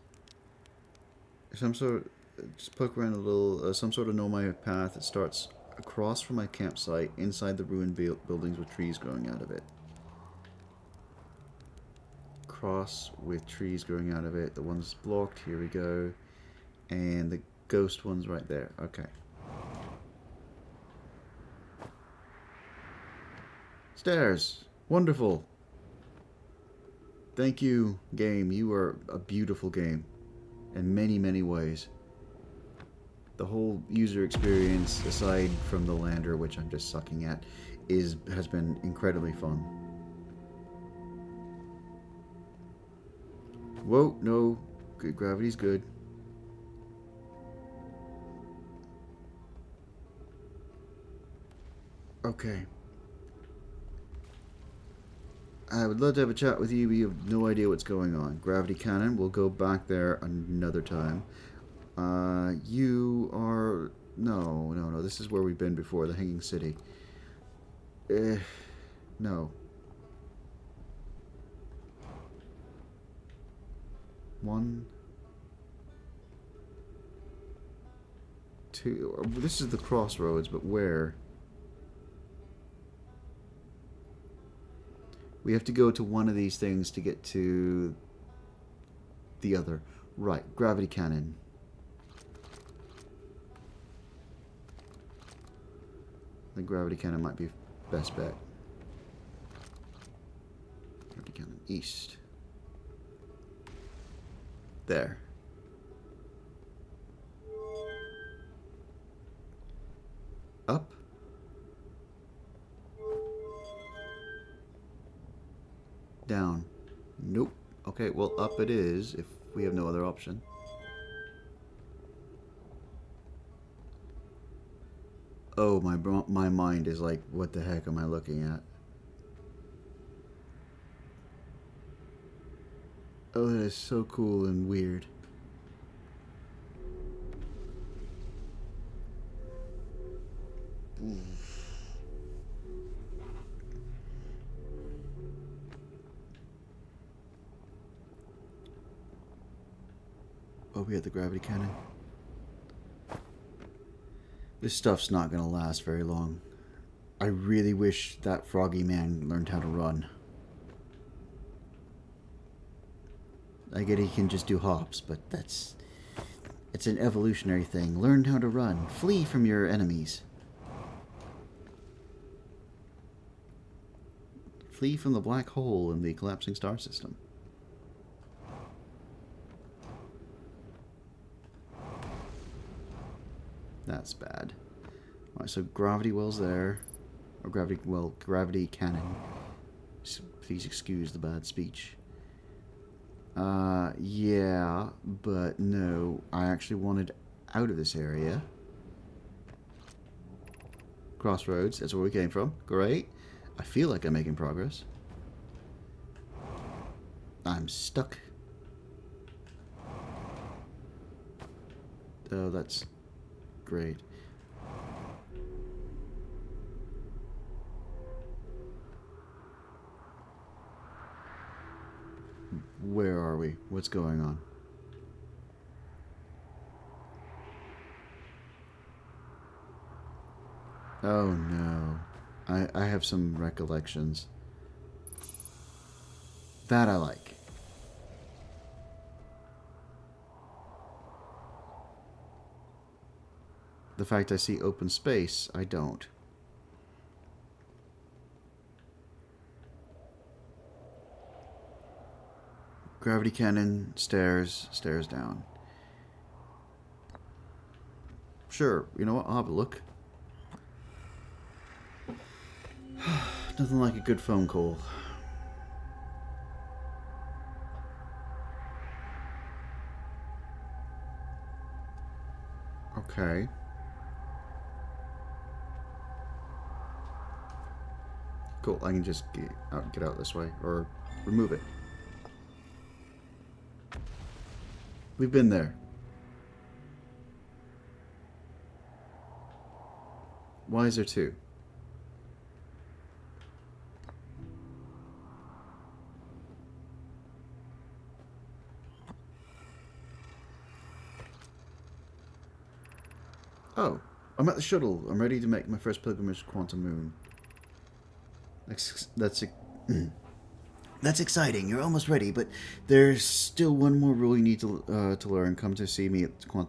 Some sort of, just poke around a little, some sort of nomad path that starts across from my campsite inside the ruined buildings with trees growing out of it. Cross with trees growing out of it. The one's blocked, here we go. And the ghost one's right there. Okay. Stairs. Wonderful. Thank you, game. You are a beautiful game in many, many ways. The whole user experience, aside from the lander, which I'm just sucking at, has been incredibly fun. Whoa, no. Good, gravity's good. Okay. I would love to have a chat with you, but you have no idea what's going on. Gravity cannon, we'll go back there another time. You are... No. This is where we've been before, the Hanging City. No. 1, 2... This is the crossroads, but where? We have to go to one of these things to get to the other. Right, gravity cannon. The gravity cannon might be best bet. Gravity cannon east. There. Up. Down. Nope. Okay, well, up it is if we have no other option. Oh, my mind is like, what the heck am I looking at? Oh, that is so cool and weird. Oh, we had the gravity cannon. This stuff's not gonna last very long. I really wish that froggy man learned how to run. I get he can just do hops, but it's an evolutionary thing. Learn how to run. Flee from your enemies. Flee from the black hole in the collapsing star system. That's bad. Alright, so gravity well's there. Or gravity cannon. Please excuse the bad speech. Yeah, but no. I actually wanted out of this area. Crossroads, that's where we came from. Great. I feel like I'm making progress. I'm stuck. Oh, that's great. Where are we? What's going on? Oh no. I have some recollections. That I like. The fact I see open space, I don't. Gravity cannon, stairs, stairs down. Sure, you know what? I'll have a look. Nothing like a good phone call. Okay. Cool, I can just get out this way, or remove it. We've been there. Why is there two? Oh, I'm at the shuttle. I'm ready to make my first pilgrimage to Quantum Moon. That's that's exciting. You're almost ready, but there's still one more rule you need to learn. Come to see me at the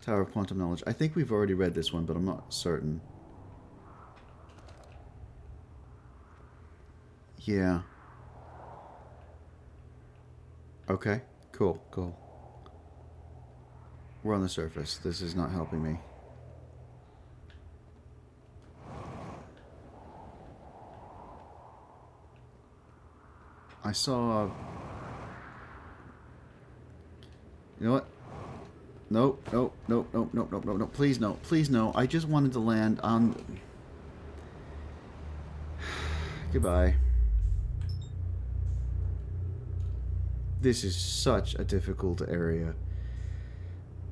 Tower of Quantum Knowledge. I think we've already read this one, but I'm not certain. Yeah. Okay. Cool. Cool. We're on the surface. This is not helping me. I saw... You know what? Nope, nope, nope, nope, nope, nope, nope, nope. Please no, please no. I just wanted to land on... Goodbye. This is such a difficult area.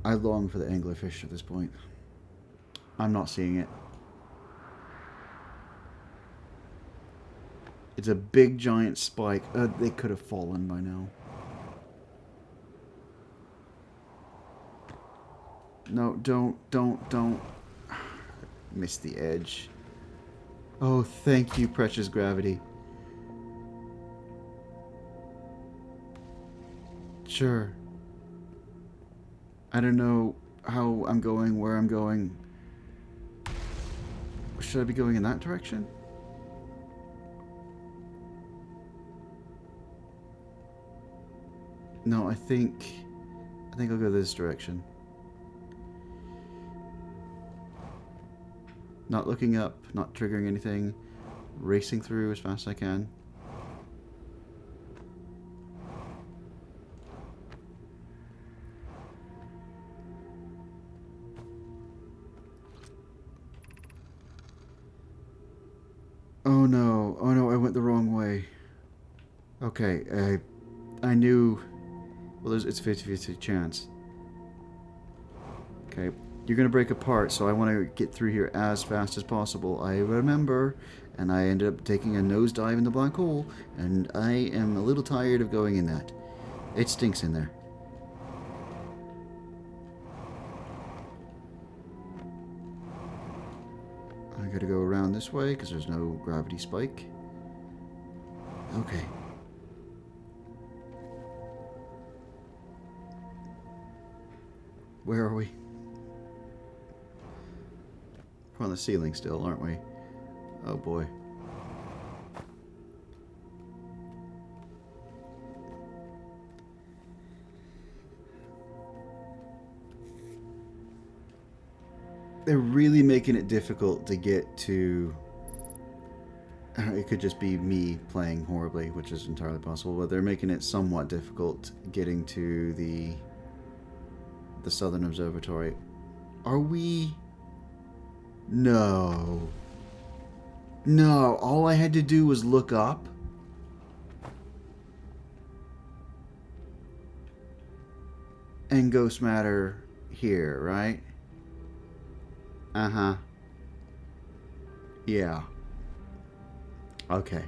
I long for the anglerfish at this point. I'm not seeing it. It's a big giant spike. They could have fallen by now. No, don't. Missed the edge. Oh, thank you, precious gravity. Sure. I don't know how I'm going, where I'm going. Should I be going in that direction? No, I think I'll go this direction. Not looking up, not triggering anything. Racing through as fast as I can. Oh no, I went the wrong way. Okay, I knew... Well, it's 50-50 chance. Okay, you're gonna break apart, so I want to get through here as fast as possible. I remember, and I ended up taking a nosedive in the black hole, and I am a little tired of going in that. It stinks in there. I gotta go around this way, because there's no gravity spike. Okay. Where are we? We're on the ceiling still, aren't we? Oh boy. They're really making it difficult to get to... It could just be me playing horribly, which is entirely possible, but they're making it somewhat difficult getting to the Southern Observatory. Are we... No. No, all I had to do was look up. And Ghost Matter here, right? Uh-huh. Yeah. Okay.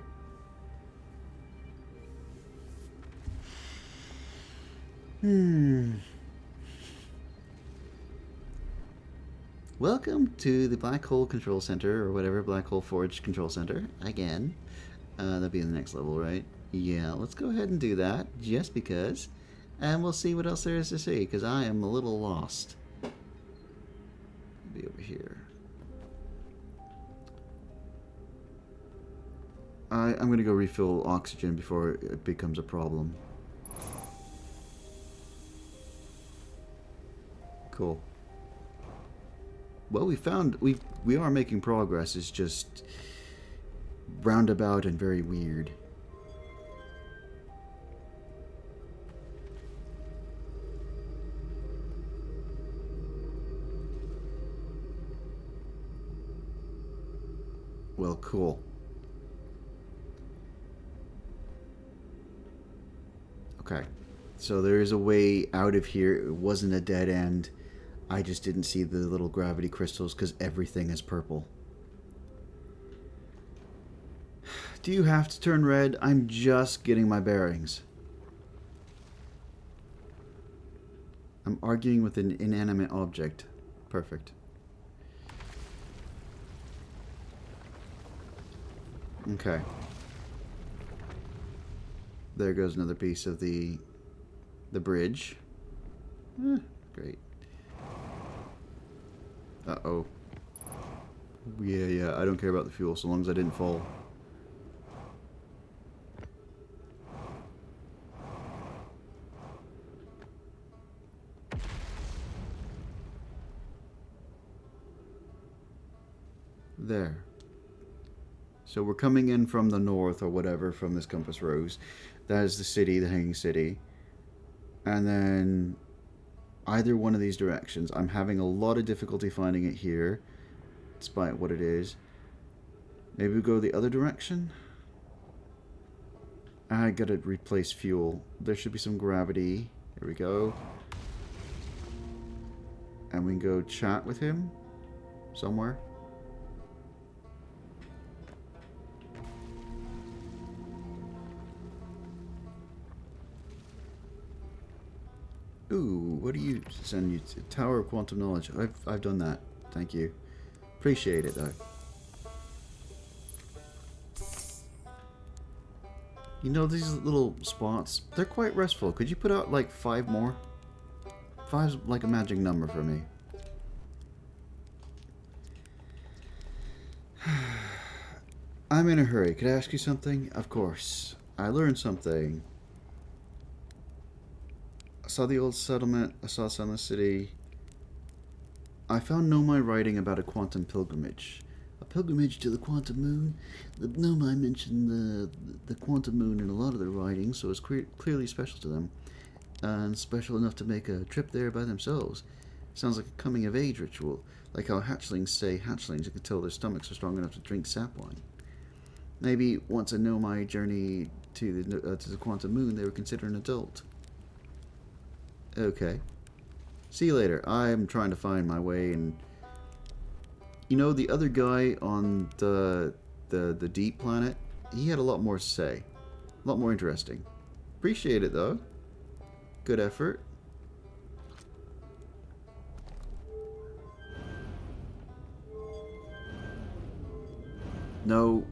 Welcome to the Black Hole Control Center, or whatever, Black Hole Forge Control Center, again. That'll be in the next level, right? Yeah, let's go ahead and do that, just because. And we'll see what else there is to see, because I am a little lost. Be over here. I'm going to go refill oxygen before it becomes a problem. Cool. Well, we are making progress. It's just roundabout and very weird. well, cool. Okay. So there is a way out of here. It wasn't a dead end. I just didn't see the little gravity crystals because everything is purple. Do you have to turn red? I'm just getting my bearings. I'm arguing with an inanimate object. Perfect. Okay. There goes another piece of the bridge. Great. Uh-oh. Yeah, I don't care about the fuel so long as I didn't fall. There. So we're coming in from the north or whatever from this compass rose. That is the city, the hanging city. And then either one of these directions. I'm having a lot of difficulty finding it here, despite what it is. Maybe we go the other direction? I gotta replace fuel. There should be some gravity. Here we go. And we can go chat with him somewhere. Ooh, what do you send you to? Tower of Quantum Knowledge. I've done that. Thank you. Appreciate it though. You know, these little spots, they're quite restful. Could you put out like 5 more? 5's like a magic number for me. I'm in a hurry. Could I ask you something? Of course. I learned something. I saw the old settlement. I saw Sunless City. I found Nomai writing about a quantum pilgrimage. A pilgrimage to the quantum moon. The Nomai mentioned the quantum moon in a lot of their writings, so it's clearly special to them. And special enough to make a trip there by themselves. Sounds like a coming-of-age ritual. Like how hatchlings say hatchlings can tell their stomachs are strong enough to drink sap wine. Maybe once I know my journey to the quantum moon, they would consider an adult. Okay. See you later. I'm trying to find my way, and you know, the other guy on the deep planet, he had a lot more to say. A lot more interesting. Appreciate it though. Good effort. No.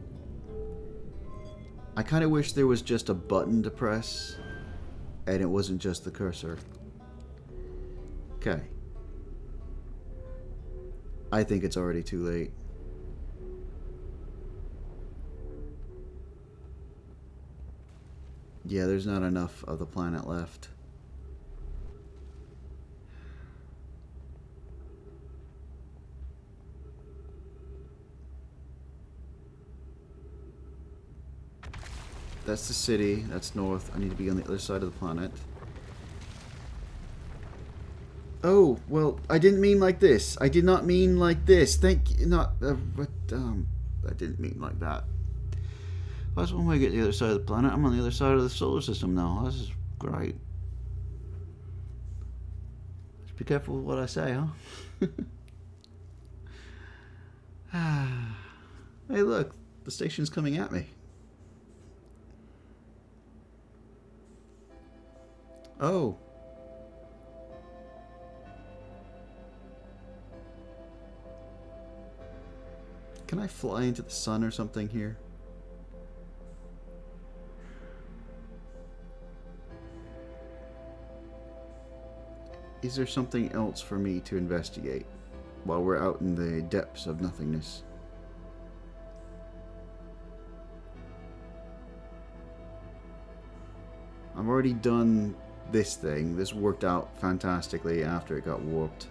I kind of wish there was just a button to press and it wasn't just the cursor. Okay. I think it's already too late. Yeah, there's not enough of the planet left. That's the city. That's north. I need to be on the other side of the planet. Oh, well, I didn't mean like this. I did not mean like this. Thank you. Not, I didn't mean like that. That's one way to get to the other side of the planet. I'm on the other side of the solar system now. This is great. Just be careful with what I say, huh? Hey, look. The station's coming at me. Oh. Can I fly into the sun or something here? Is there something else for me to investigate while we're out in the depths of nothingness? I've already done this thing. This worked out fantastically after it got warped.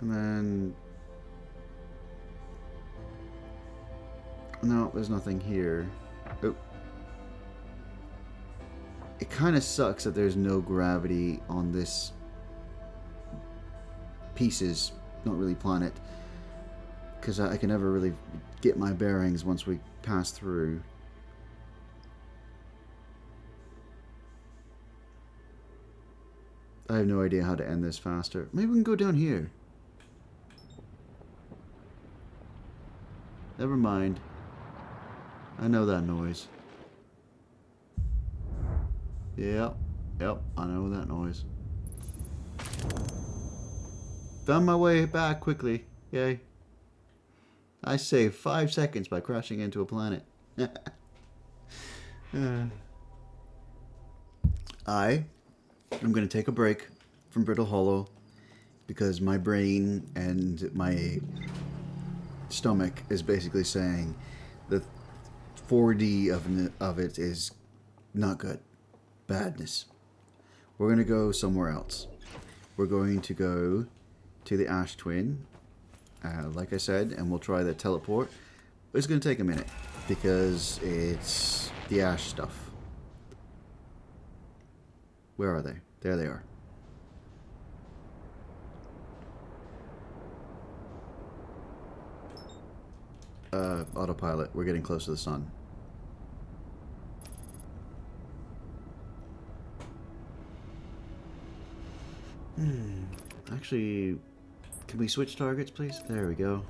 And then... no, there's nothing here. Oh. It kind of sucks that there's no gravity on this pieces, not really planet, because I can never really get my bearings once we pass through. I have no idea how to end this faster. Maybe we can go down here. Never mind. I know that noise. Yep, I know that noise. Found my way back quickly. Yay. I saved 5 seconds by crashing into a planet. I'm going to take a break from Brittle Hollow because my brain and my stomach is basically saying the 4D of it is not good. Badness. We're going to go somewhere else. We're going to go to the Ash Twin, like I said, and we'll try the teleport. It's going to take a minute because it's the Ash stuff. Where are they? There they are. Autopilot. We're getting close to the sun. Actually, can we switch targets, please? There we go.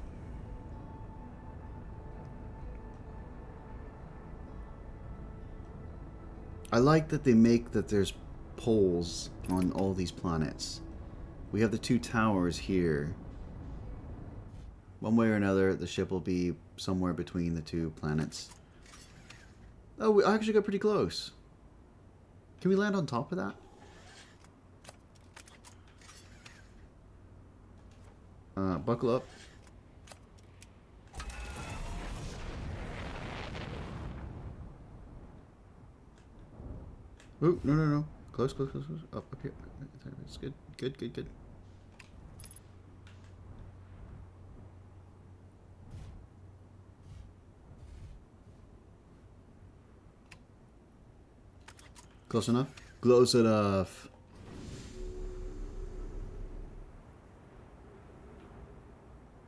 I like that they make that there's poles on all these planets. We have the 2 towers here. One way or another, the ship will be somewhere between the 2 planets. Oh, we actually got pretty close. Can we land on top of that? Buckle up. Oh, no. Close. Up here. It's good. Good. Close enough? Close enough.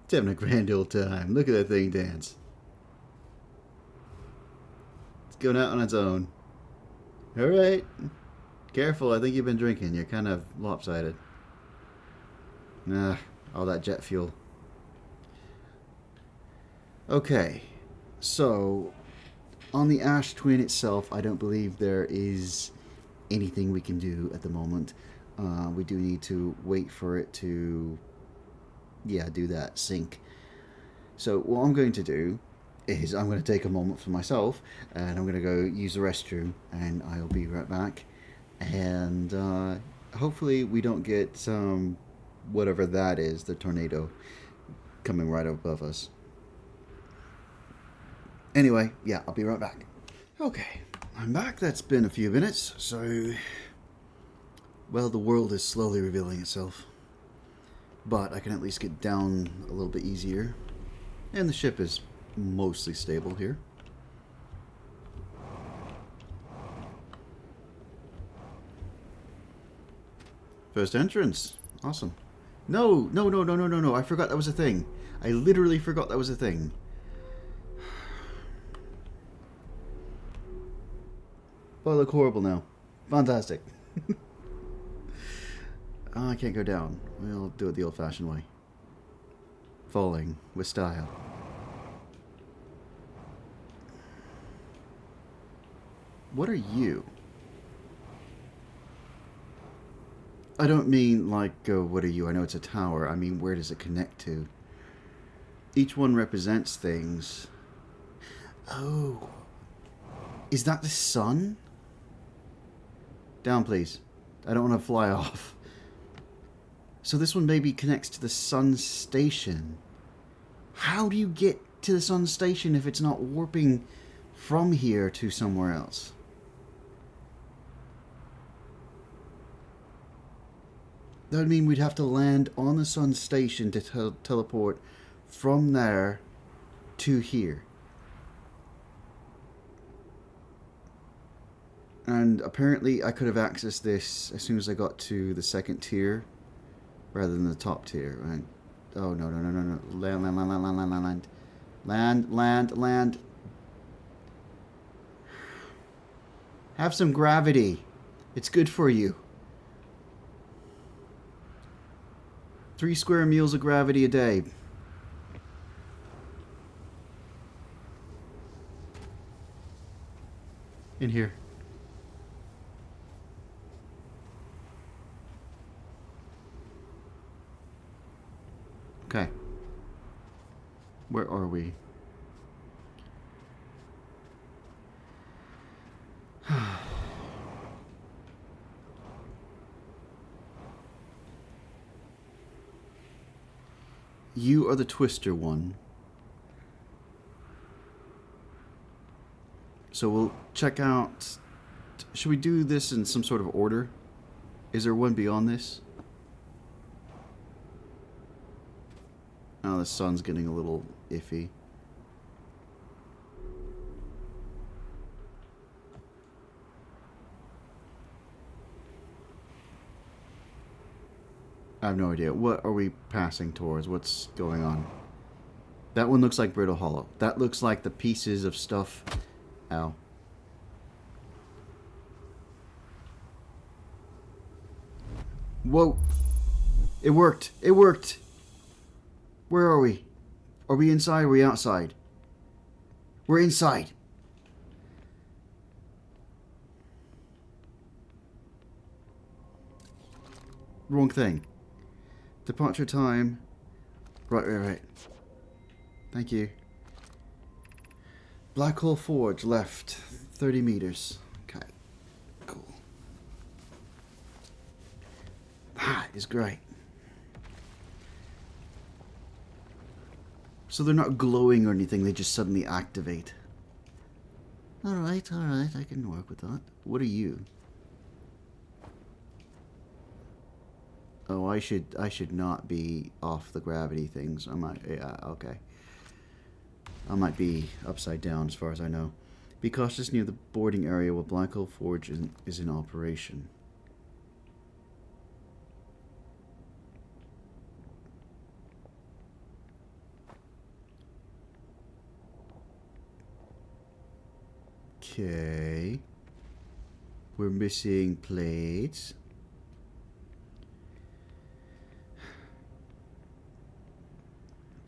It's having a grand old time. Look at that thing dance. It's going out on its own. Alright. Careful, I think you've been drinking. You're kind of lopsided. Nah, all that jet fuel. Okay. So, on the Ash Twin itself, I don't believe there is anything we can do at the moment. We do need to wait for it to, do that, sync. So what I'm going to do is I'm going to take a moment for myself, and I'm going to go use the restroom, and I'll be right back. And hopefully we don't get whatever that is, the tornado, coming right above us. Anyway, yeah, I'll be right back. Okay, I'm back. That's been a few minutes, so... Well, the world is slowly revealing itself. But I can at least get down a little bit easier. And the ship is mostly stable here. First entrance. Awesome. No. I forgot that was a thing. I literally forgot that was a thing. Well, I look horrible now. Fantastic. Oh, I can't go down. We'll do it the old-fashioned way. Falling with style. What are you? I don't mean like, what are you? I know it's a tower. I mean, where does it connect to? Each one represents things. Oh. Is that the sun? Down, please. I don't want to fly off. So this one maybe connects to the sun station. How do you get to the sun station if it's not warping from here to somewhere else? That would mean we'd have to land on the sun station to teleport from there to here. And apparently I could have accessed this as soon as I got to the second tier. rather than the top tier, right? Oh, no, no, no, no, no. Land, land, land, land, land, land, land, land. Land, land, land. Have some gravity. It's good for you. 3 square meals of gravity a day. In here. Okay. Where are we? You are the twister one. So we'll check out... Should we do this in some sort of order? Is there one beyond this? Oh, the sun's getting a little iffy. I have no idea. What are we passing towards? What's going on? That one looks like Brittle Hollow. That looks like the pieces of stuff... Ow. Whoa. It worked. It worked. Where are we? Are we inside or are we outside? We're inside. Wrong thing. Departure time. Right, right, right. Thank you. Black Hole Forge left. 30 meters. Okay. Cool. That is great. So they're not glowing or anything, they just suddenly activate. Alright, I can work with that. What are you? Oh, I should not be off the gravity things. I might, yeah, okay. I might be upside down as far as I know. Be cautious near the boarding area while Black Hole Forge is in operation. Okay. We're missing plates.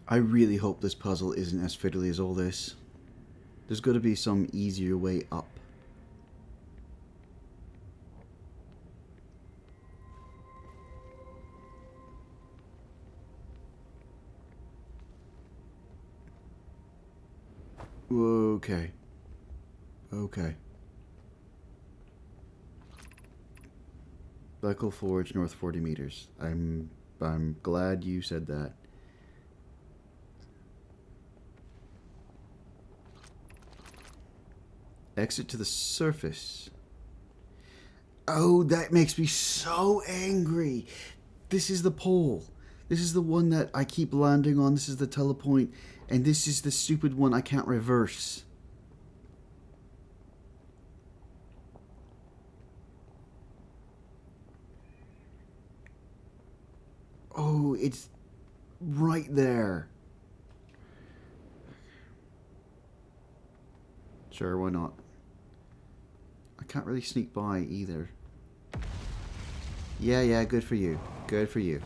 I really hope this puzzle isn't as fiddly as all this. There's got to be some easier way up. Okay. Okay. Black Hole Forge, north 40 meters. I'm glad you said that. Exit to the surface. Oh, that makes me so angry. This is the pole. This is the one that I keep landing on. This is the telepoint. And this is the stupid one I can't reverse. Oh, it's right there. Sure, why not? I can't really sneak by either. Yeah, good for you. Good for you.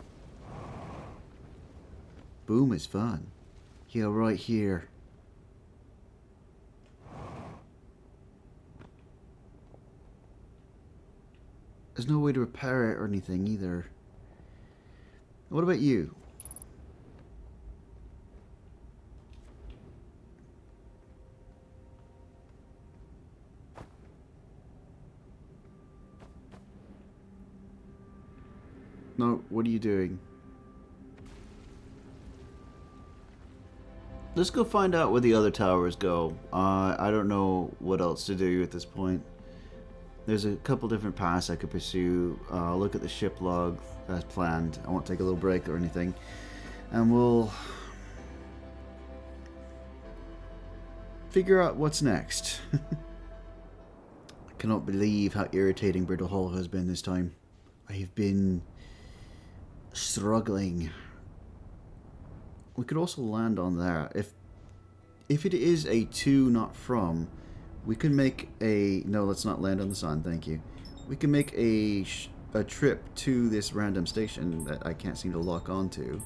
Boom is fun. Yeah, right here. There's no way to repair it or anything either. What about you? No, what are you doing? Let's go find out where the other towers go. I don't know what else to do at this point. There's a couple different paths I could pursue. I'll look at the ship log as planned. I won't take a little break or anything. And we'll figure out what's next. I cannot believe how irritating Brittle Hollow has been this time. I have been struggling. We could also land on there. If it is a to, not from, we could make a... No, let's not land on the sun, thank you. We can make a trip to this random station that I can't seem to lock onto.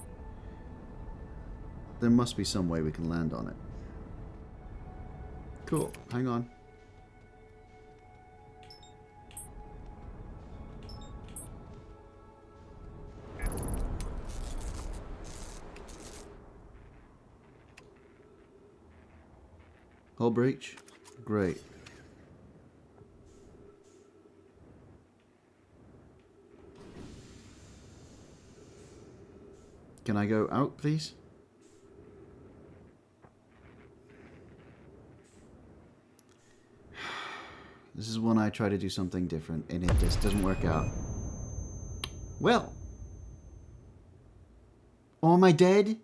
There must be some way we can land on it. Cool, hang on. Hull breach? Great. Can I go out, please? This is when I try to do something different, and it just doesn't work out. Well! Oh, am I dead?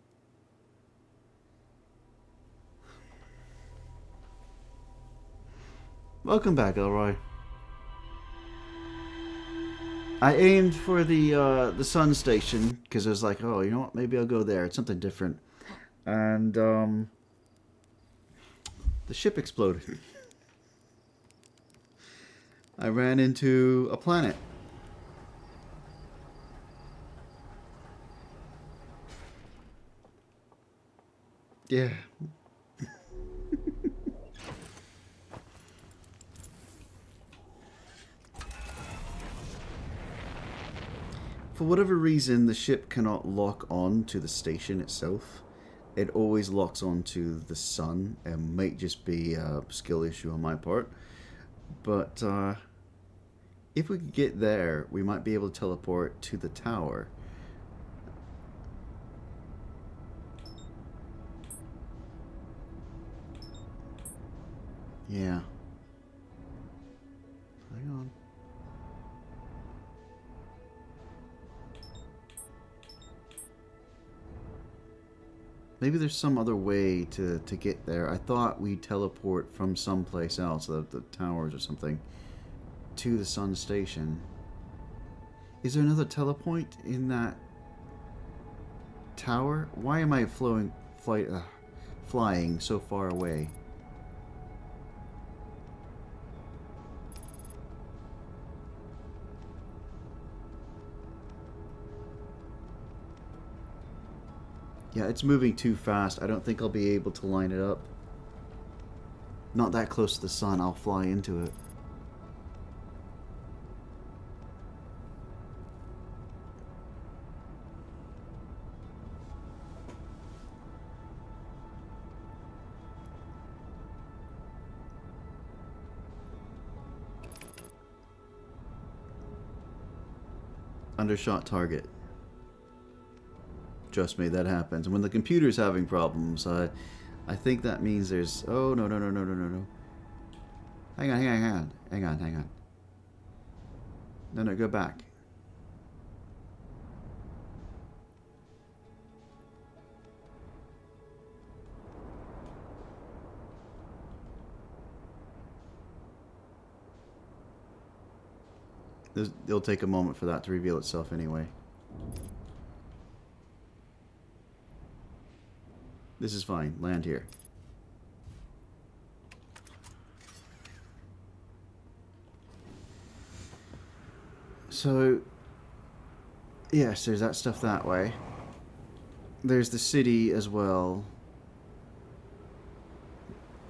Welcome back, Elroy. I aimed for the sun station because I was like, oh, you know what? Maybe I'll go there. It's something different. And the ship exploded. I ran into a planet. Yeah. For whatever reason, the ship cannot lock on to the station itself. It always locks onto the sun. It might just be a skill issue on my part. But if we could get there, we might be able to teleport to the tower. Yeah. Hang on. Maybe there's some other way to get there. I thought we'd teleport from someplace else, the towers or something, to the sun station. Is there another telepoint in that tower? Why am I flying so far away? Yeah, it's moving too fast. I don't think I'll be able to line it up. Not that close to the sun. I'll fly into it. Undershot target. Trust me, that happens. When the computer's having problems, I think that means there's... Oh, no. Hang on. No, go back. It'll take a moment for that to reveal itself anyway. This is fine. Land here. So, yes, there's that stuff that way. There's the city as well.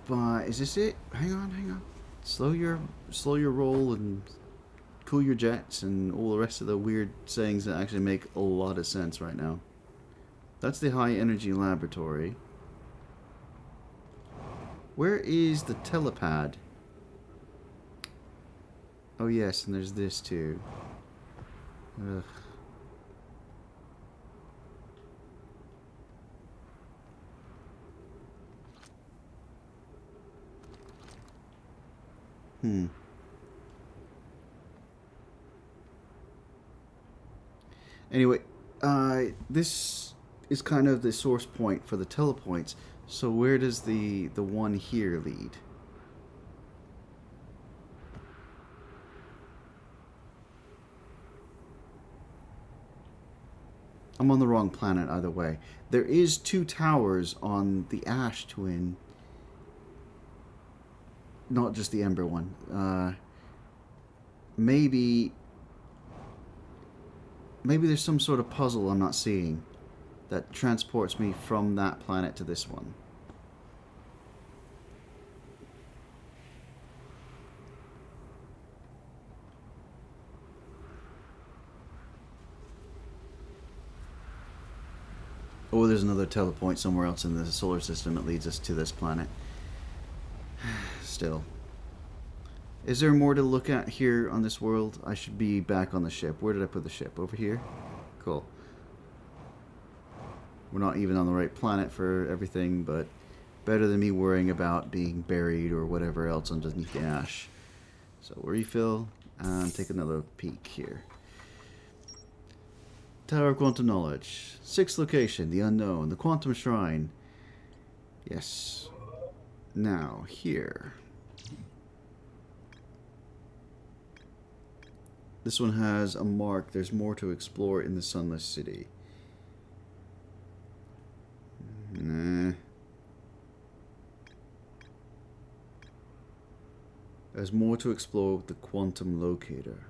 But is this it? Hang on. Slow your roll and cool your jets and all the rest of the weird sayings that actually make a lot of sense right now. That's the high energy laboratory. Where is the telepad? Oh yes, and there's this too. Ugh. Anyway, this is kind of the source point for the telepoints. So where does the one here lead? I'm on the wrong planet either way. There is 2 towers on the Ash Twin. Not just the Ember one. Maybe there's some sort of puzzle I'm not seeing that transports me from that planet to this one. Or there's another telepoint somewhere else in the solar system that leads us to this planet. Still. Is there more to look at here on this world? I should be back on the ship. Where did I put the ship? Over here? Cool. We're not even on the right planet for everything, but better than me worrying about being buried or whatever else underneath the ash. So refill and take another peek here. Tower of Quantum Knowledge. 6th location, the unknown, the Quantum Shrine. Yes. Now, here. This one has a mark. There's more to explore in the Sunless City. Nah. There's more to explore with the Quantum Locator.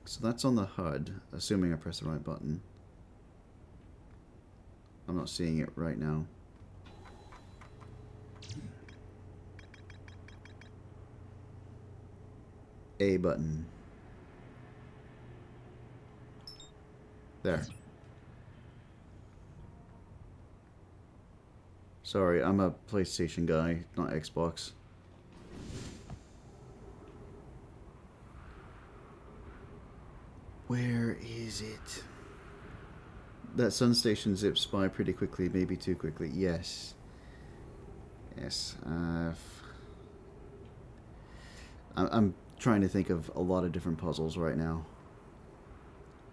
So that's on the HUD, assuming I press the right button. I'm not seeing it right now. A button. There. Sorry, I'm a PlayStation guy, not Xbox. Where is it? That sun station zips by pretty quickly, maybe too quickly. Yes. Yes. I'm trying to think of a lot of different puzzles right now.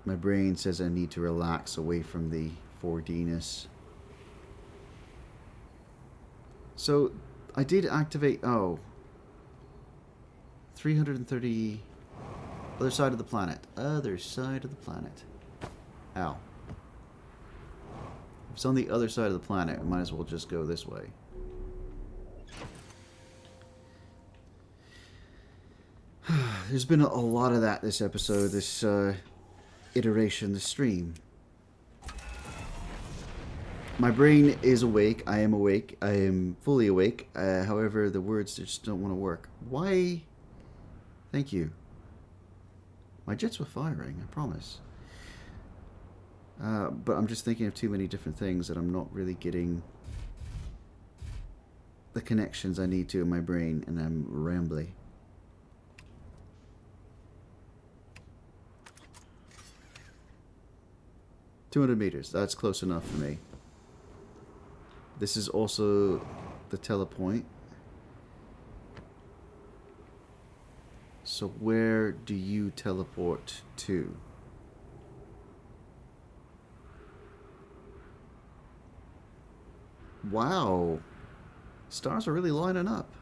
My brain says I need to relax away from the 4D-ness. So, I did activate... Oh. 330... Other side of the planet. Other side of the planet. Ow. If it's on the other side of the planet, we might as well just go this way. There's been a lot of that this episode, this iteration, this stream. My brain is awake. I am awake. I am fully awake. However, the words just don't want to work. Why? Thank you. My jets were firing, I promise. But I'm just thinking of too many different things that I'm not really getting the connections I need to in my brain, and I'm rambly. $200 meters. That's close enough for me. This is also the telepoint. So where do you teleport to? Wow. Stars are really lining up.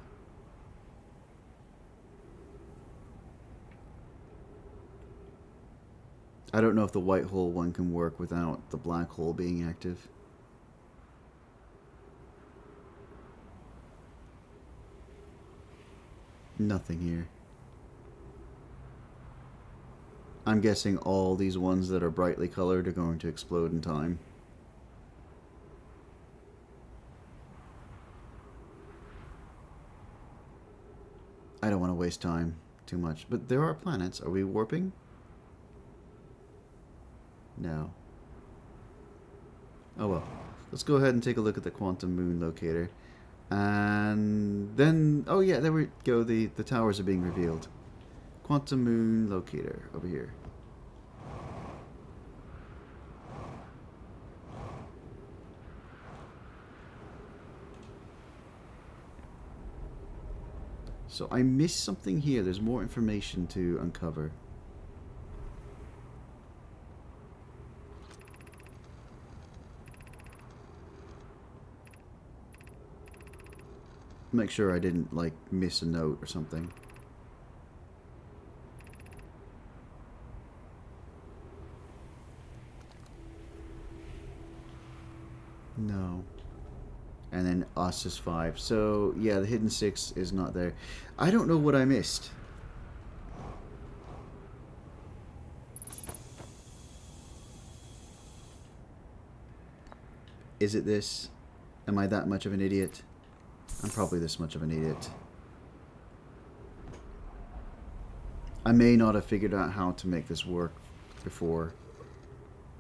I don't know if the white hole one can work without the black hole being active. Nothing here. I'm guessing all these ones that are brightly colored are going to explode in time. I don't want to waste time too much. But there are planets. Are we warping? No. Oh well. Let's go ahead and take a look at the quantum moon locator. And then... Oh yeah, there we go. The towers are being revealed. Quantum moon locator over here. So I missed something here. There's more information to uncover. Make sure I didn't, like, miss a note or something. No. And then us is 5. So, yeah, the hidden 6 is not there. I don't know what I missed. Is it this? Am I that much of an idiot? I'm probably this much of an idiot. I may not have figured out how to make this work before,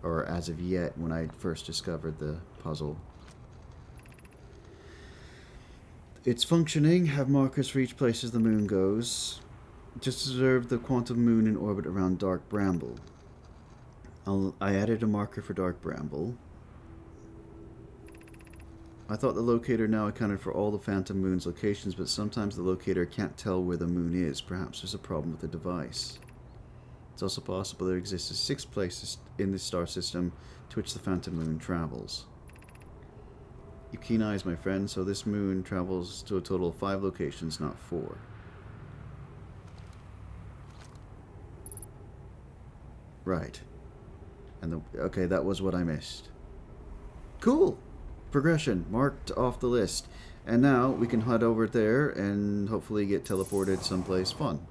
or as of yet, when I first discovered the puzzle. It's functioning. Have markers for each place as the moon goes. Just observe the quantum moon in orbit around Dark Bramble. I added a marker for Dark Bramble. I thought the locator now accounted for all the Phantom Moon's locations, but sometimes the locator can't tell where the moon is. Perhaps there's a problem with the device. It's also possible there exists 6 places in this star system to which the Phantom Moon travels. You keen eyes, my friend, so this moon travels to a total of 5 locations, not 4. Right. And okay, that was what I missed. Cool! Progression marked off the list. And now we can head over there and hopefully get teleported someplace fun.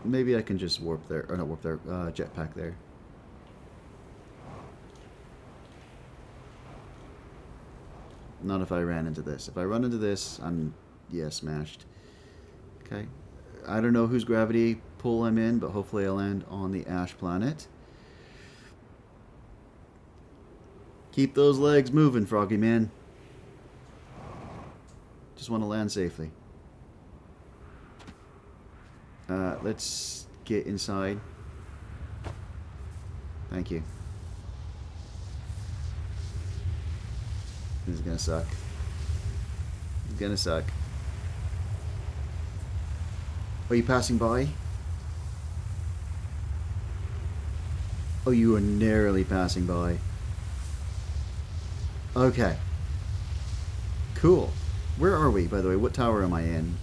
Maybe I can just warp there, or not warp there, jetpack there. Not if I ran into this. If I run into this, I'm, yeah, smashed. Okay. I don't know whose gravity pull I'm in, but hopefully I'll land on the Ash planet. Keep those legs moving, Froggy Man. Just want to land safely. Let's get inside. Thank you. This is gonna suck. It's gonna suck. Are you passing by? Oh, you are narrowly passing by. Okay. Cool. Where are we, by the way? What tower am I in?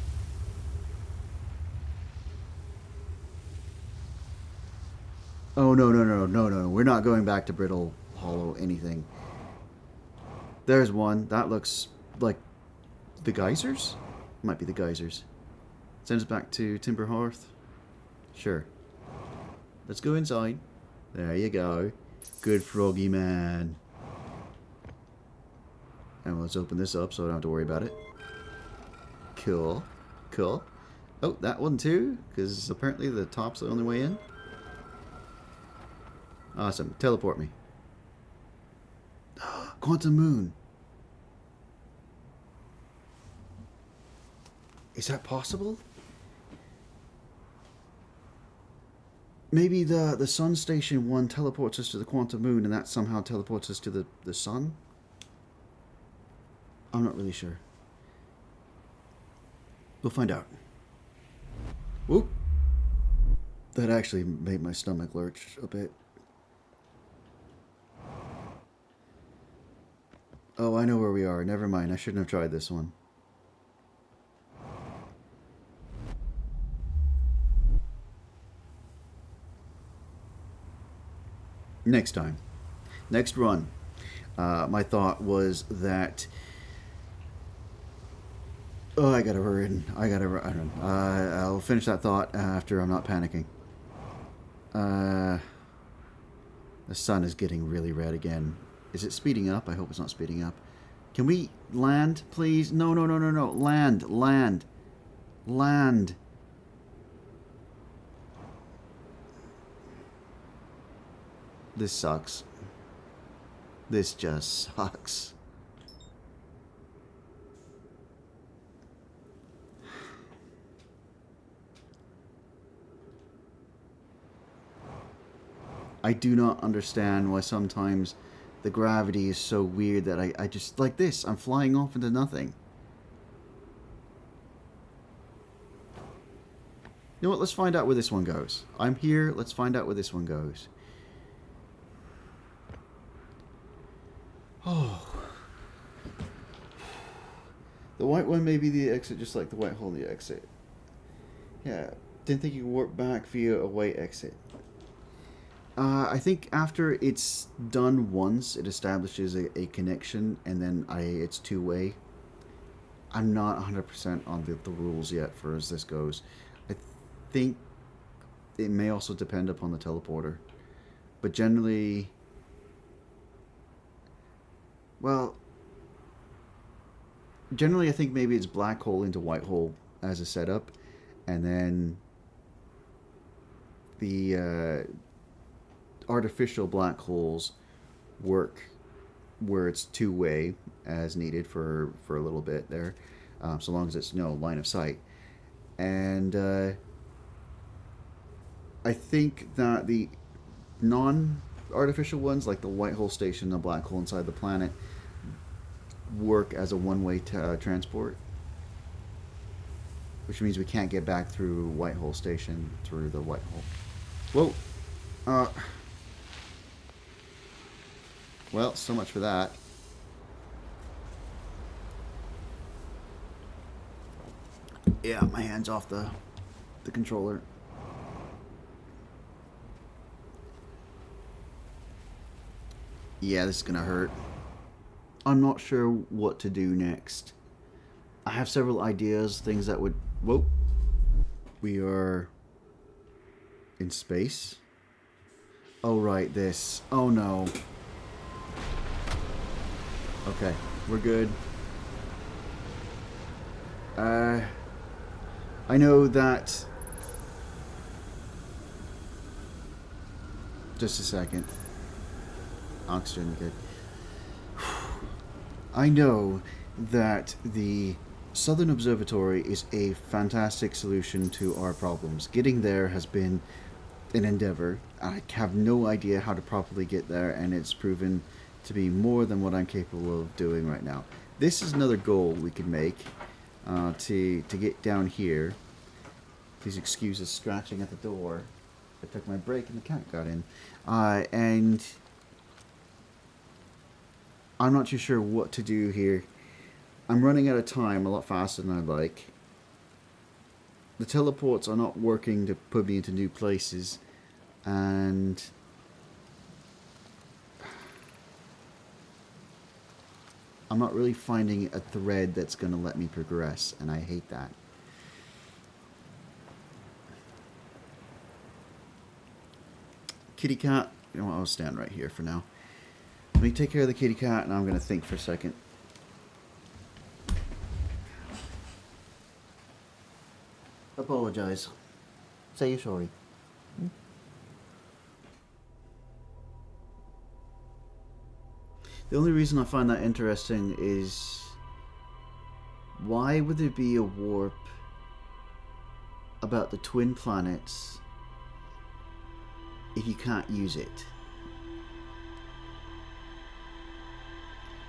Oh, no. We're not going back to Brittle Hollow anything. There's one. That looks like the geysers? Might be the geysers. Sends us back to Timber Hearth. Sure. Let's go inside. There you go. Good Froggy Man. And let's open this up so I don't have to worry about it. Cool. Cool. Oh, that one too? Because apparently the top's the only way in. Awesome. Teleport me. Quantum Moon. Is that possible? Maybe the Sun Station one teleports us to the Quantum Moon and that somehow teleports us to the Sun? I'm not really sure. We'll find out. Whoop. That actually made my stomach lurch a bit. Oh, I know where we are. Never mind. I shouldn't have tried this one. Next time. Next run. My thought was that... Oh, I gotta hurry. I don't know. I'll finish that thought after I'm not panicking. The sun is getting really red again. Is it speeding up? I hope it's not speeding up. Can we land, please? No. Land. This sucks. This just sucks. I do not understand why sometimes the gravity is so weird that I just, like this, I'm flying off into nothing. You know what, let's find out where this one goes. I'm here, let's find out where this one goes. Oh. The white one may be the exit just like the white hole the exit. Yeah, didn't think you could warp back via a white exit. I think after it's done once, it establishes a connection, and then it's two-way. I'm not 100% on the rules yet for as this goes. I think it may also depend upon the teleporter. But generally, well, generally I think maybe it's black hole into white hole as a setup, and then the artificial black holes work where it's two-way as needed for a little bit there, so long as it's no line of sight. And I think that the non-artificial ones, like the white hole station and the black hole inside the planet, work as a one-way transport, which means we can't get back through white hole station through the white hole. Whoa. Well, so much for that. Yeah, my hand's off the controller. Yeah, this is gonna hurt. I'm not sure what to do next. I have several ideas, things that would... Whoa. We are in space. Oh, right, this. Oh, no. Okay, we're good. I know that... Just a second. Oxygen, good. I know that the Southern Observatory is a fantastic solution to our problems. Getting there has been an endeavor. I have no idea how to properly get there, and it's proven to be more than what I'm capable of doing right now. This is another goal we could make to get down here. Please excuse us scratching at the door. I took my break and the cat got in. And I'm not too sure what to do here. I'm running out of time a lot faster than I'd like. The teleports are not working to put me into new places, and I'm not really finding a thread that's going to let me progress, and I hate that. Kitty cat, you know what, I'll stand right here for now. Let me take care of the kitty cat, and I'm going to think for a second. Apologize. Say you're sorry. The only reason I find that interesting is why would there be a warp about the twin planets if you can't use it?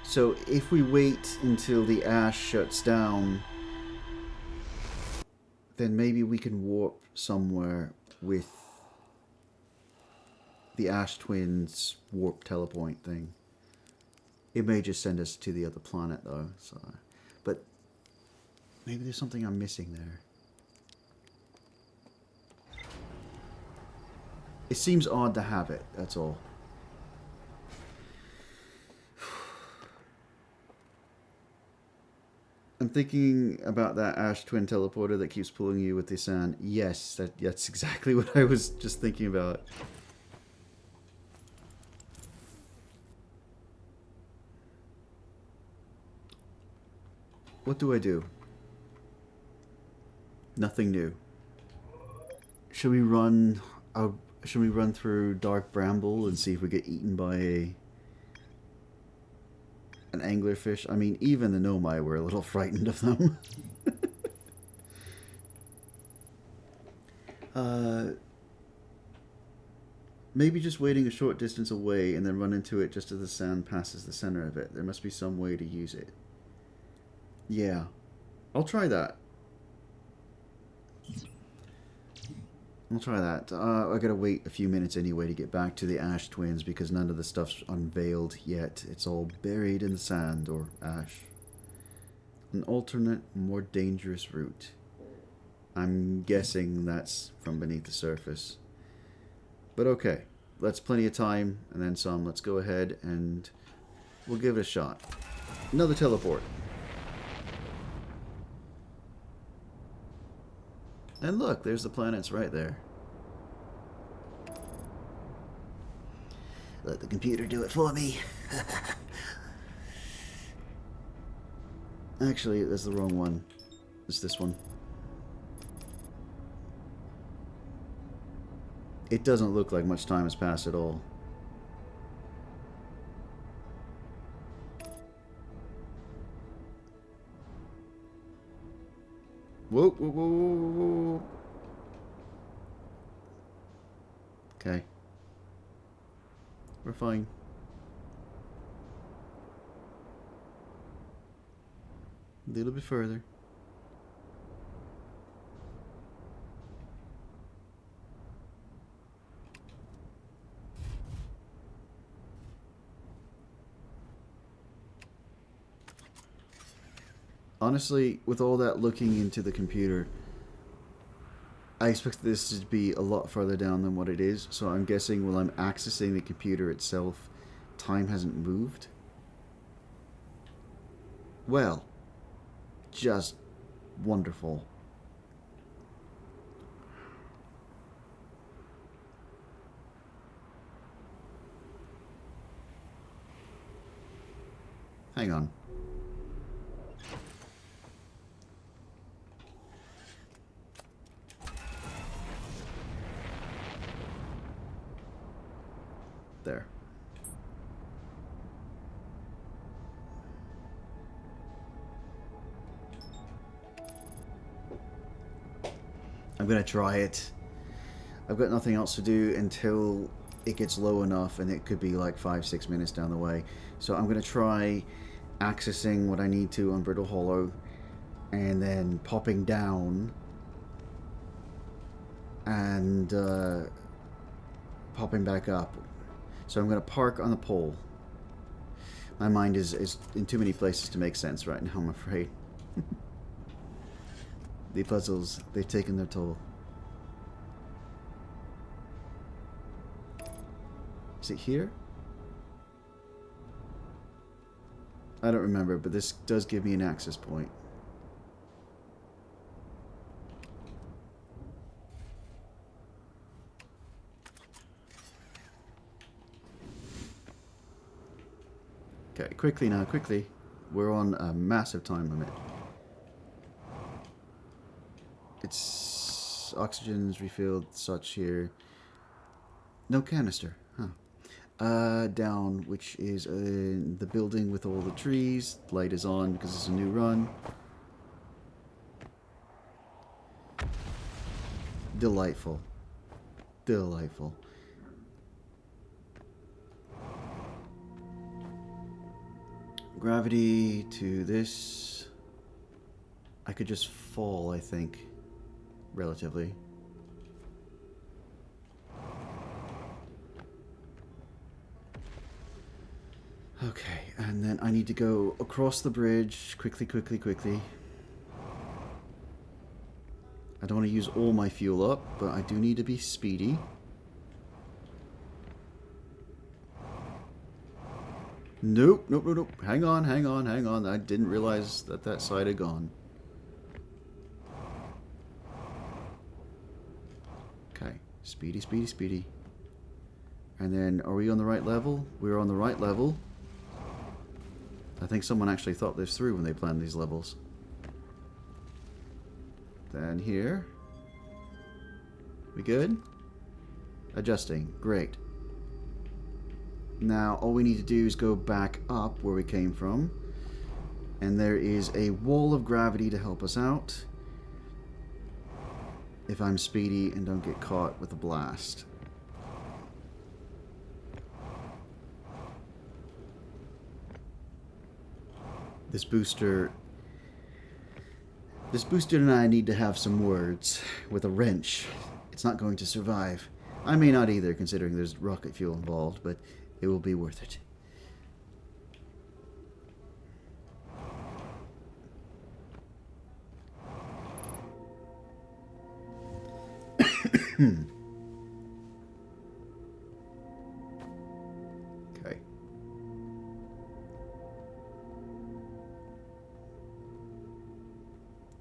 So if we wait until the ash shuts down, then maybe we can warp somewhere with the Ash Twins warp telepoint thing. It may just send us to the other planet though, so... But maybe there's something I'm missing there. It seems odd to have it, that's all. I'm thinking about that Ash Twin teleporter that keeps pulling you with the sand. Yes, that's exactly what I was just thinking about. What do I do? Nothing new. Should we run through Dark Bramble and see if we get eaten by an anglerfish? I mean, even the Nomai were a little frightened of them. Maybe just waiting a short distance away and then run into it just as the sand passes the center of it. There must be some way to use it. Yeah, I'll try that. I'll try that. I gotta wait a few minutes anyway to get back to the Ash Twins because none of the stuff's unveiled yet. It's all buried in the sand or ash. An alternate, more dangerous route. I'm guessing that's from beneath the surface. But okay. That's plenty of time, and then some. Let's go ahead and we'll give it a shot. Another teleport. And look, there's the planets right there. Let the computer do it for me. Actually, that's the wrong one. It's this one. It doesn't look like much time has passed at all. Whoa, whoa, whoa, whoa, whoa. Okay. We're fine. A little bit further. Honestly, with all that looking into the computer, I expect this to be a lot further down than what it is. So I'm guessing while I'm accessing the computer itself, time hasn't moved. Well, just wonderful. Hang on. There. I'm gonna try it. I've got nothing else to do until it gets low enough, and it could be like 5-6 minutes down the way. So I'm gonna try accessing what I need to on Brittle Hollow, and then popping down and popping back up. So I'm gonna park on the pole. My mind is in too many places to make sense right now, I'm afraid. The puzzles, they've taken their toll. Is it here? I don't remember, but this does give me an access point. Okay, quickly now, quickly. We're on a massive time limit. It's oxygen's refilled, such here. No canister, huh? Down, which is in the building with all the trees. Light is on because it's a new run. Delightful. Delightful. Gravity to this. I could just fall, I think. Relatively. Okay, and then I need to go across the bridge. Quickly, quickly, quickly. I don't want to use all my fuel up, but I do need to be speedy. Nope, nope, nope, nope. Hang on, hang on, hang on. I didn't realize that that side had gone. Okay, speedy, speedy, speedy. And then, are we on the right level? We're on the right level. I think someone actually thought this through when they planned these levels. Then here. We good? Adjusting. Great. Now, all we need to do is go back up where we came from. And there is a wall of gravity to help us out. If I'm speedy and don't get caught with a blast. This booster and I need to have some words. With a wrench, it's not going to survive. I may not either, considering there's rocket fuel involved, but it will be worth it.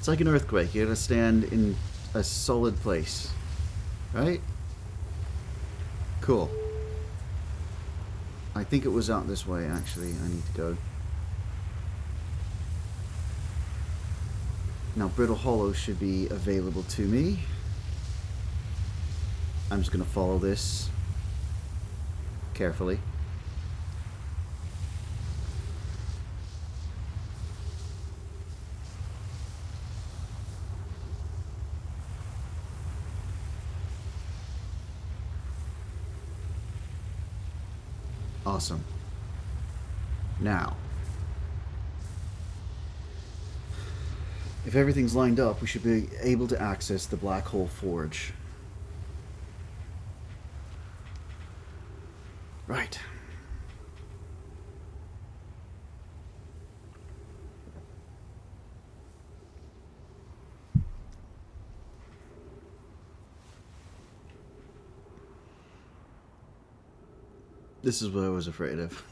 It's like an earthquake. You gotta stand in a solid place. Right? Cool. I think it was out this way, actually. I need to go. Now, Brittle Hollow should be available to me. I'm just going to follow this carefully. Awesome. Now, if everything's lined up, we should be able to access the Black Hole Forge. Right. This is what I was afraid of.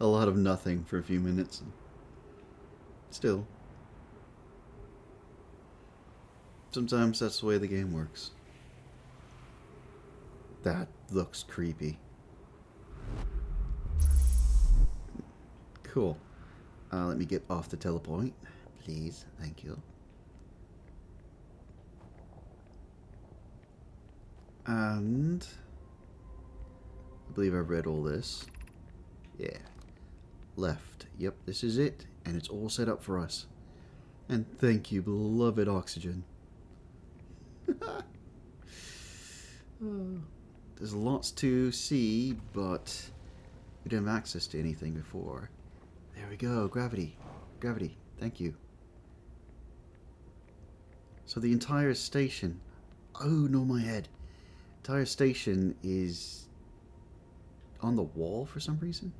A lot of nothing for a few minutes. Still. Sometimes that's the way the game works. That looks creepy. Cool. Let me get off the telepoint, please. Thank you. And I believe I've read all this. Yeah. Left. Yep, this is it. And it's all set up for us. And thank you, beloved oxygen. There's lots to see, but we didn't have access to anything before. There we go. Gravity. Gravity. Thank you. So the entire station... Oh, no, my head. Entire station is on the wall for some reason?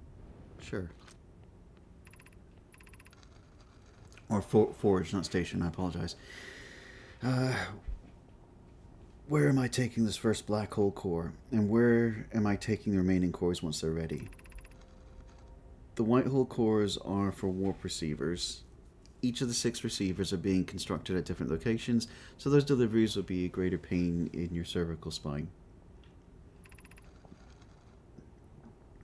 Sure. Or forge, not station. I apologize. Where am I taking this first black hole core? And where am I taking the remaining cores once they're ready? The white hole cores are for warp receivers. Each of the 6 receivers are being constructed at different locations, so those deliveries will be a greater pain in your cervical spine.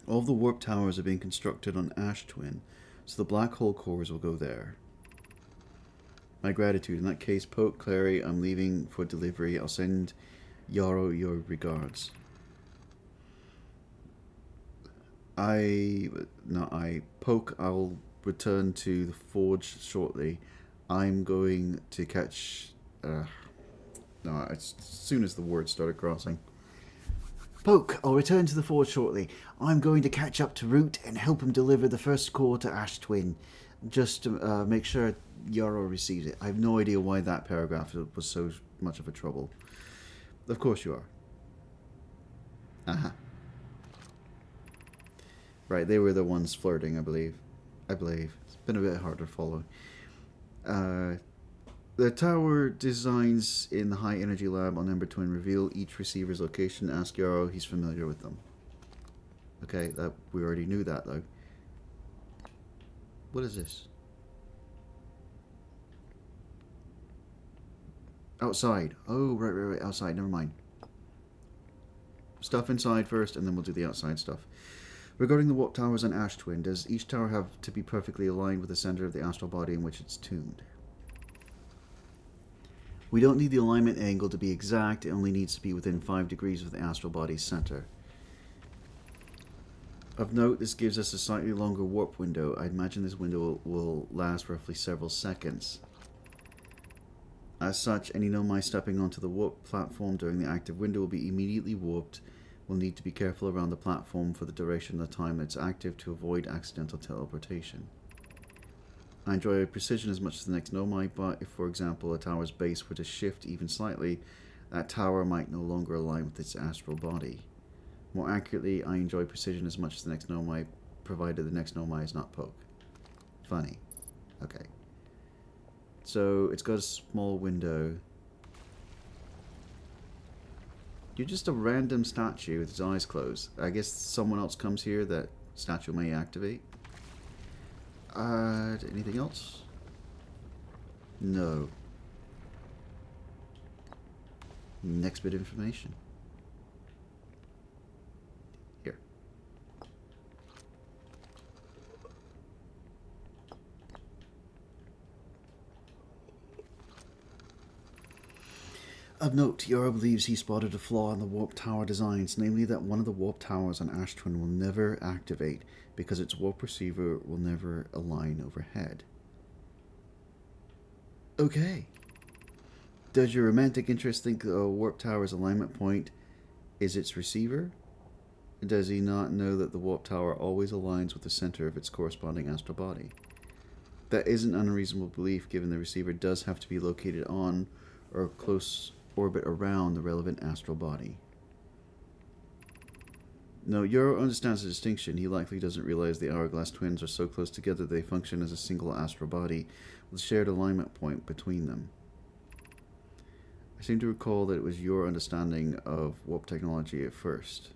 All of the warp towers are being constructed on Ash Twin, so the black hole cores will go there. My gratitude. In that case, Poke, Clary, I'm leaving for delivery. I'll send Yarrow your regards. Poke, I'll return to the forge shortly. I'm going to catch... as soon as the words started crossing. Poke, I'll return to the forge shortly. I'm going to catch up to Root and help him deliver the first core to Ash Twin. Just to make sure Yarrow receives it. I have no idea why that paragraph was so much of a trouble. Of course you are. Right, they were the ones flirting, I believe. It's been a bit hard to follow. The tower designs in the high energy lab on Ember Twin reveal each receiver's location. Ask Yarrow, he's familiar with them. Okay, we already knew that though. What is this? Outside. Oh, right, outside, never mind. Stuff inside first, and then we'll do the outside stuff. Regarding the warp towers on Ash Twin, does each tower have to be perfectly aligned with the center of the astral body in which it's tuned? We don't need the alignment angle to be exact, it only needs to be within 5 degrees of the astral body's center. Of note, this gives us a slightly longer warp window. I imagine this window will last roughly several seconds. As such, any Nomai stepping onto the warp platform during the active window will be immediately warped. We'll need to be careful around the platform for the duration of the time it's active to avoid accidental teleportation. I enjoy precision as much as the next Nomai, but if, for example, a tower's base were to shift even slightly, that tower might no longer align with its astral body. More accurately, I enjoy precision as much as the next Nomai, provided the next Nomai is not Poke. Funny. Okay. So, it's got a small window. You're just a random statue with its eyes closed. I guess someone else comes here, that statue may activate. Anything else? No. Next bit of information. Here. Of note, Yara believes he spotted a flaw in the warp tower designs, namely that one of the warp towers on Ash Twin will never activate because its warp receiver will never align overhead. Okay. Does your romantic interest think the warp tower's alignment point is its receiver? Does he not know that the warp tower always aligns with the center of its corresponding astral body? That isn't an unreasonable belief, given the receiver does have to be located on or close orbit around the relevant astral body. No, Yoro understands the distinction. He likely doesn't realize the hourglass twins are so close together they function as a single astral body with a shared alignment point between them. I seem to recall that it was your understanding of warp technology at first.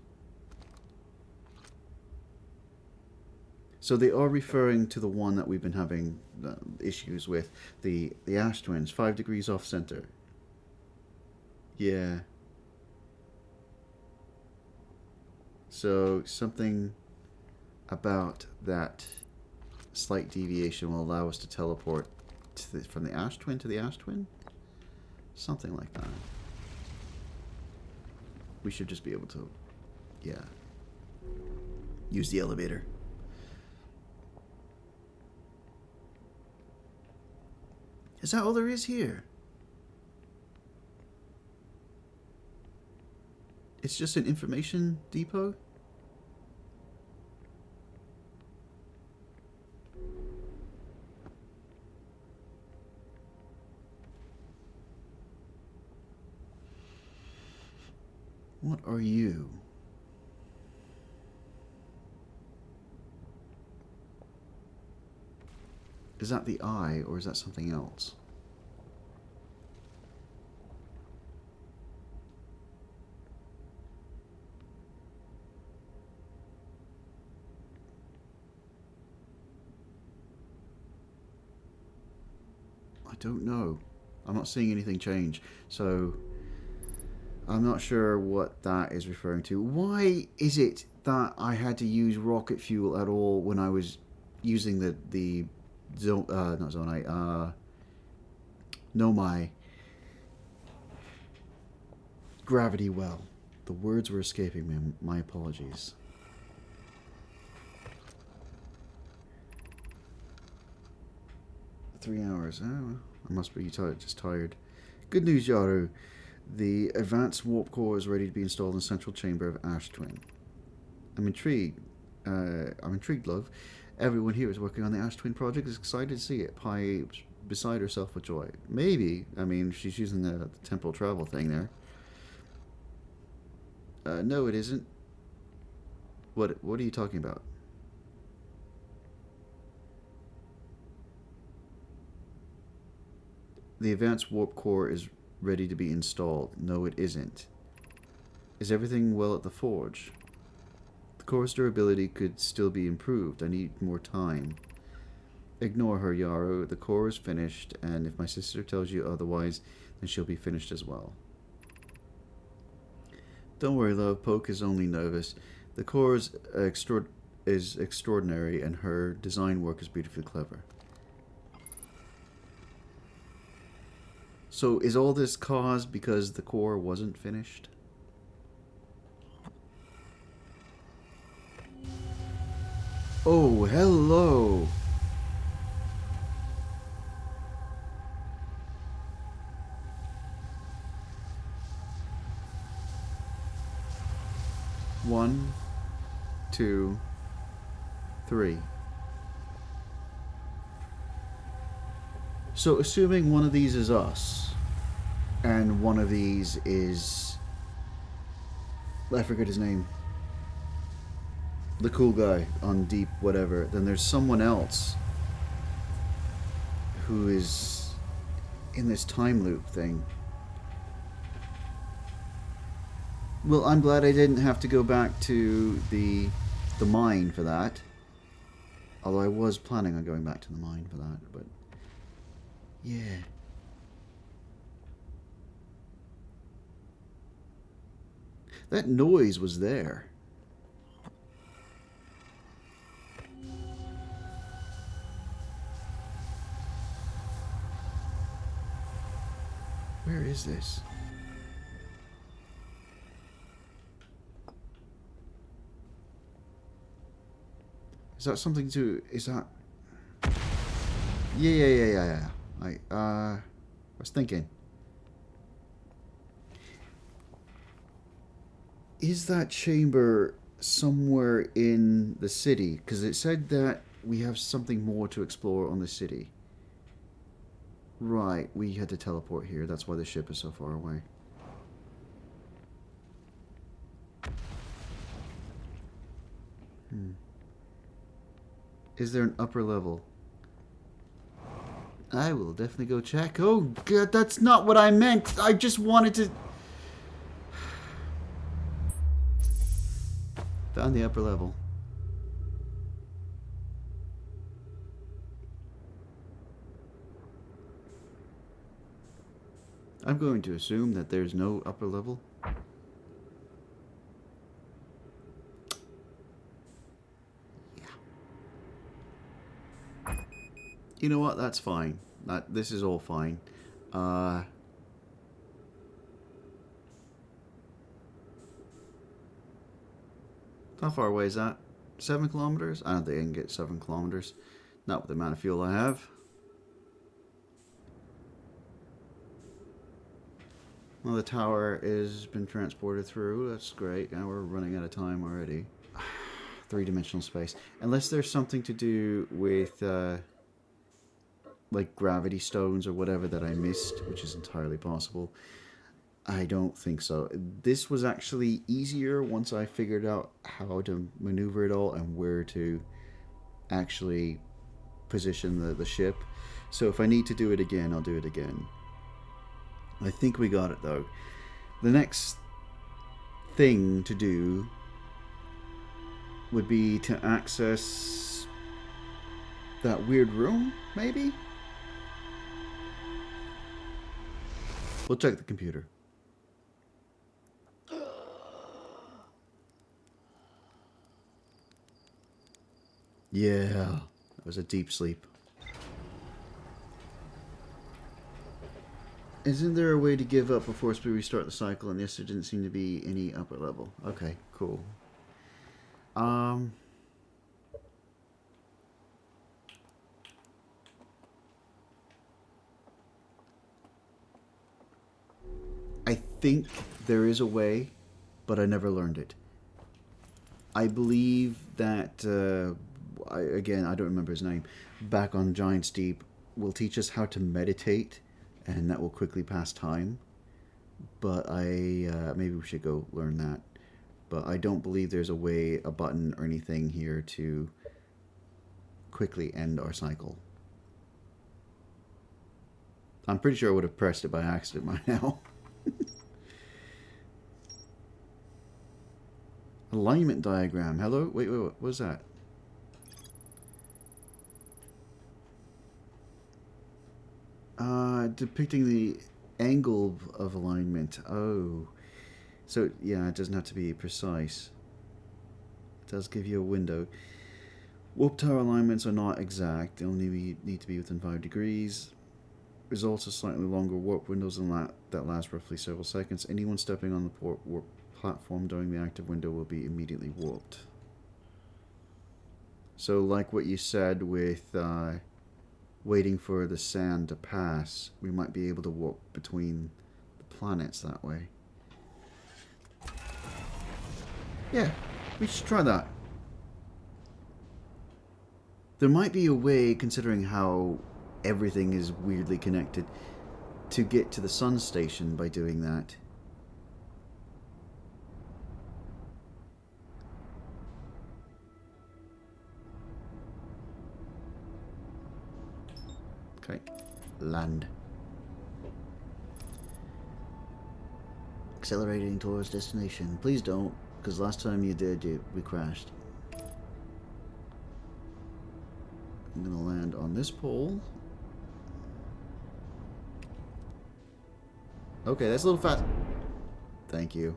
So they are referring to the one that we've been having issues with, the Ash Twins, 5 degrees off center. Yeah. So something about that slight deviation will allow us to teleport to from the Ash Twin to the Ash Twin? Something like that. We should just be able to, yeah, use the elevator. Is that all there is here? It's just an information depot? What are you? Is that the eye, or is that something else? I don't know. I'm not seeing anything change, so I'm not sure what that is referring to. Why is it that I had to use rocket fuel at all when I was using the not Zonite, Nomai gravity well? The words were escaping me. My apologies. Three hours. Oh, I must be just tired. Good news, Yaru. The advanced warp core is ready to be installed in the central chamber of Ash Twin. I'm intrigued. Love. Everyone here is working on the Ash Twin project. Is excited to see it. Pi beside herself with joy. Maybe. I mean, she's using the temporal travel thing there. No, it isn't. What are you talking about? The advanced warp core is ready to be installed. No, it isn't. Is everything well at the forge? The core's durability could still be improved. I need more time. Ignore her, Yaro. The core is finished, and if my sister tells you otherwise, then she'll be finished as well. Don't worry, love. Poke is only nervous. The core is extraordinary, and her design work is beautifully clever. So is all this caused because the core wasn't finished? Oh, hello! One, two, three. So assuming one of these is us, and one of these is... I forget his name. The cool guy on Deep whatever, then there's someone else who is in this time loop thing. Well, I'm glad I didn't have to go back to the mine for that. Although I was planning on going back to the mine for that, but... Yeah. That noise was there. Where is this? Is that something to... Is that... Yeah. I was thinking. Is that chamber somewhere in the city? Because it said that we have something more to explore on the city. Right, we had to teleport here. That's why the ship is so far away. Is there an upper level? I will definitely go check. Oh, God, that's not what I meant. I just wanted to... Found the upper level. I'm going to assume that there's no upper level. You know what? That's fine. This is all fine. How far away is that? 7 kilometers? I don't think I can get 7 kilometers. Not with the amount of fuel I have. Well, the tower has been transported through. That's great. Now we're running out of time already. 3-dimensional space. Unless there's something to do with... like gravity stones or whatever that I missed, which is entirely possible. I don't think so. This was actually easier once I figured out how to maneuver it all and where to actually position the ship. So if I need to do it again, I'll do it again. I think we got it though. The next thing to do would be to access that weird room, maybe? We'll check the computer. Yeah, that was a deep sleep. Isn't there a way to give up before we restart the cycle? And yes, there didn't seem to be any upper level. Okay, cool. I think there is a way, but I never learned it. I believe that, again, I don't remember his name, back on Giant's Deep, will teach us how to meditate, and that will quickly pass time. But maybe we should go learn that. But I don't believe there's a way, a button or anything here to quickly end our cycle. I'm pretty sure I would have pressed it by accident by now. Alignment diagram. Hello? Wait, what was that? Depicting the angle of alignment. Oh. So, yeah, it doesn't have to be precise. It does give you a window. Warp tower alignments are not exact. They only need to be within 5 degrees. Results are slightly longer warp windows than that last roughly several seconds. Anyone stepping on the warp platform during the active window will be immediately warped. So like what you said with waiting for the sand to pass, we might be able to warp between the planets that way. Yeah, we should try that. There might be a way, considering how everything is weirdly connected, to get to the sun station by doing that. Okay, land. Accelerating towards destination. Please don't, because last time you did, we crashed. I'm gonna land on this pole. Okay, that's a little fast. Thank you.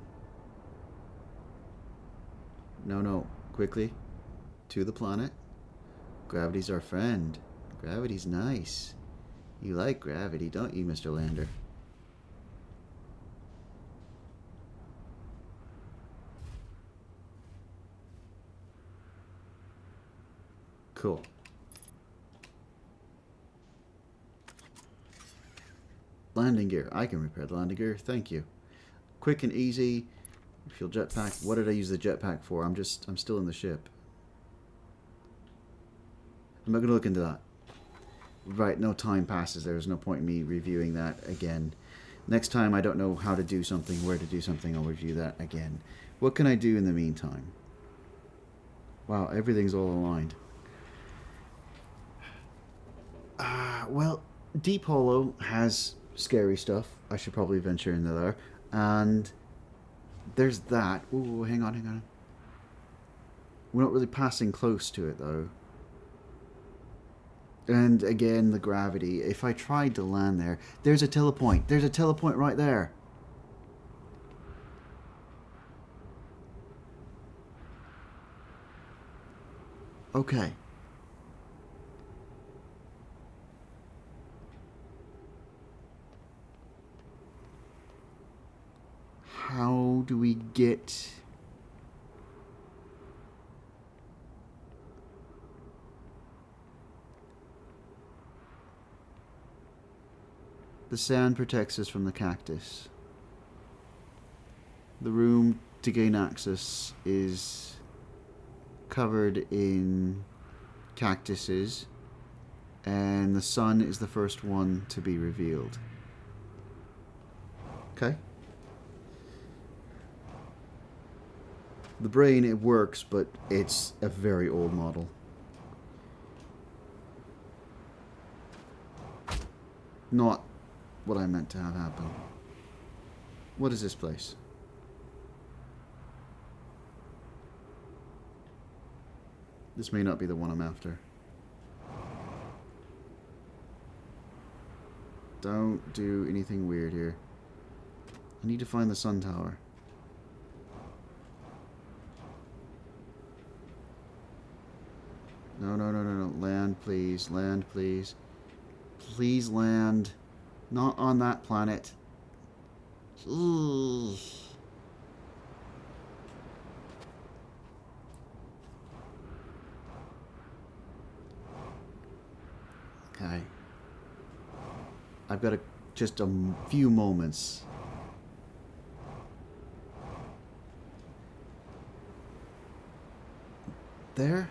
No, no. Quickly. To the planet. Gravity's our friend. Gravity's nice. You like gravity, don't you, Mr. Lander? Cool. Landing gear. I can repair the landing gear. Thank you. Quick and easy. Fuel jetpack. What did I use the jetpack for? I'm still in the ship. I'm not going to look into that. Right, no time passes. There's no point in me reviewing that again. Next time I don't know how to do something, where to do something, I'll review that again. What can I do in the meantime? Wow, everything's all aligned. Well, Deep Hollow has scary stuff. I should probably venture into there. And there's that. Ooh, hang on, hang on. We're not really passing close to it, though. And again, the gravity. If I tried to land there... There's a telepoint. There's a telepoint right there. Okay. How do we get... The sand protects us from the cactus. The room to gain access is covered in cactuses, and the sun is the first one to be revealed. Okay. The brain, it works, but it's a very old model. Not what I meant to have happen. What is this place? This may not be the one I'm after. Don't do anything weird here. I need to find the sun tower. No, no, no, no, no. Land, please. Land, please. Please land. Not on that planet. Ugh. Okay. I've got just a few moments. There?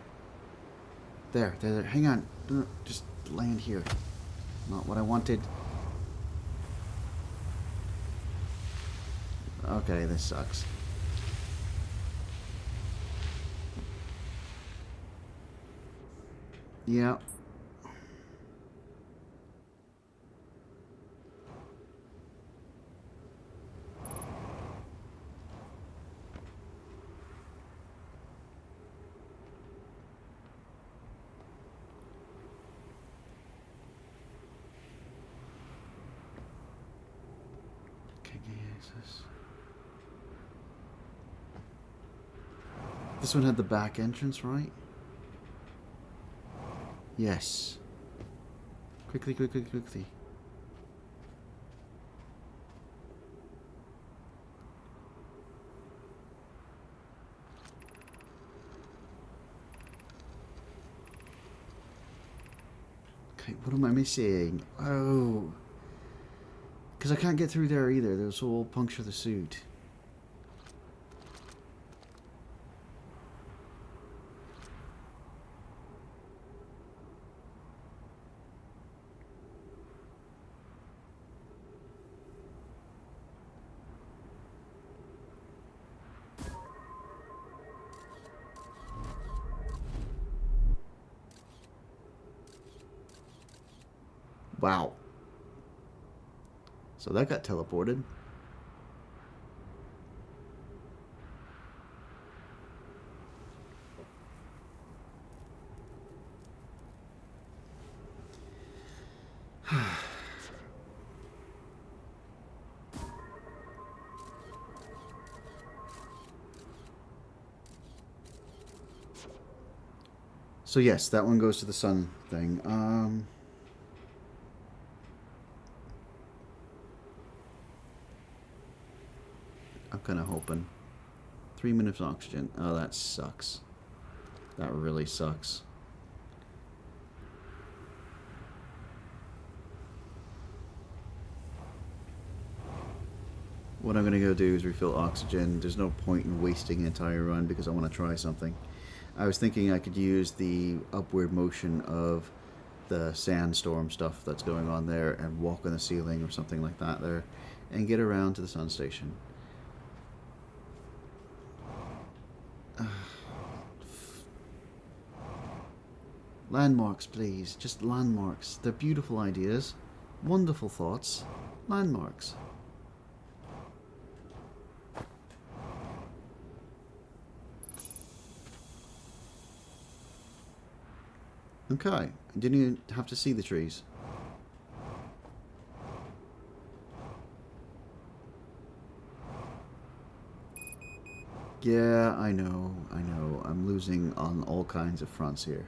There. Hang on. Just land here. Not what I wanted. Okay, this sucks. Yeah. This one had the back entrance, right? Yes. Quickly, quickly, quickly. Okay, what am I missing? Oh. Because I can't get through there either. This will puncture the suit. Wow. So that got teleported. So yes, that one goes to the sun thing. I'm kind of hoping. 3 minutes oxygen. Oh, that sucks. That really sucks. What I'm going to go do is refill oxygen. There's no point in wasting an entire run because I want to try something. I was thinking I could use the upward motion of the sandstorm stuff that's going on there and walk on the ceiling or something like that there and get around to the sun station. Landmarks, please. Just landmarks. They're beautiful ideas. Wonderful thoughts. Landmarks. Okay. I didn't even have to see the trees. Yeah, I know. I'm losing on all kinds of fronts here.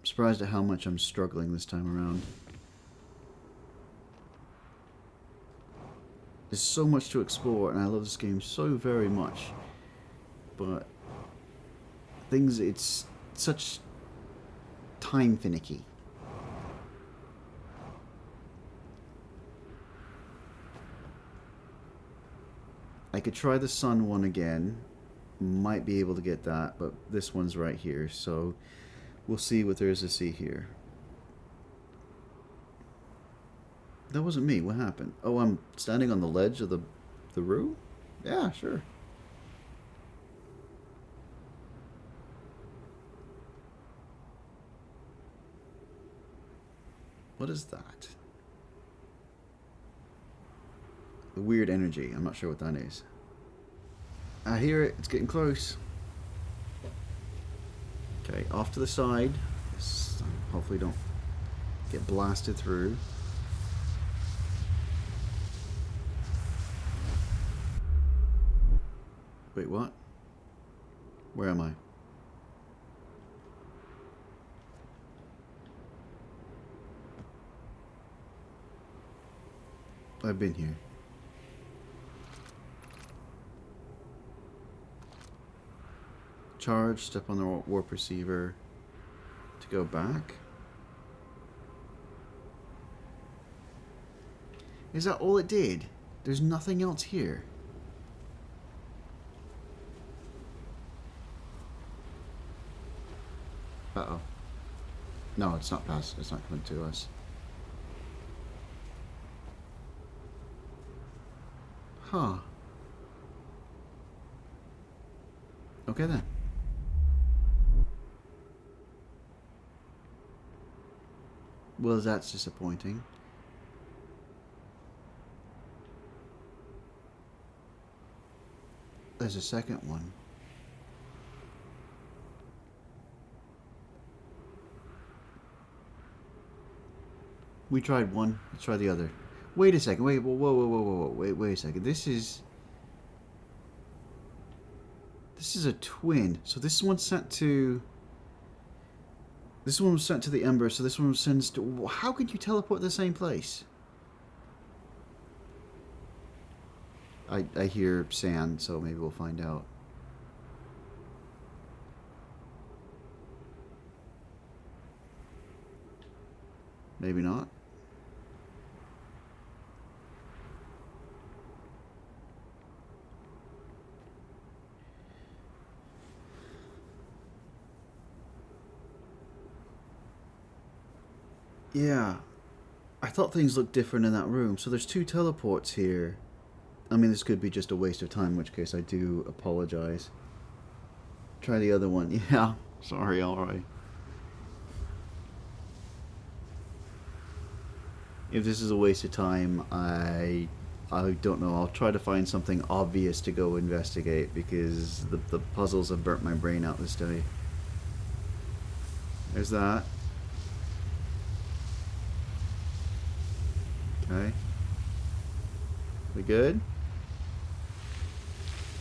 Surprised at how much I'm struggling this time around. There's so much to explore, and I love this game so very much. But it's such time finicky. I could try the sun one again. Might be able to get that, but this one's right here, so we'll see what there is to see here. That wasn't me. What happened? Oh, I'm standing on the ledge of the roof? Yeah, sure. What is that? The weird energy. I'm not sure what that is. I hear it. It's getting close. Okay, off to the side. Hopefully don't get blasted through. Wait, what? Where am I? I've been here. Charge, step on the warp receiver to go back. Is that all it did? There's nothing else here. Uh-oh. No, it's not past. It's not coming to us. Huh. Okay then. Well, that's disappointing. There's a second one. We tried one. Let's try the other. Wait a second. Wait. Whoa. Wait a second. This is a twin. So this one's sent to. This one was sent to the Ember. So this one was sent to. How could you teleport to the same place? I hear sand, so maybe we'll find out. Maybe not. Yeah. I thought things looked different in that room. So there's two teleports here. I mean, this could be just a waste of time, in which case I do apologize. Try the other one. Yeah. Sorry, alright. If this is a waste of time, I don't know. I'll try to find something obvious to go investigate because the puzzles have burnt my brain out this day. There's that. Okay. We good?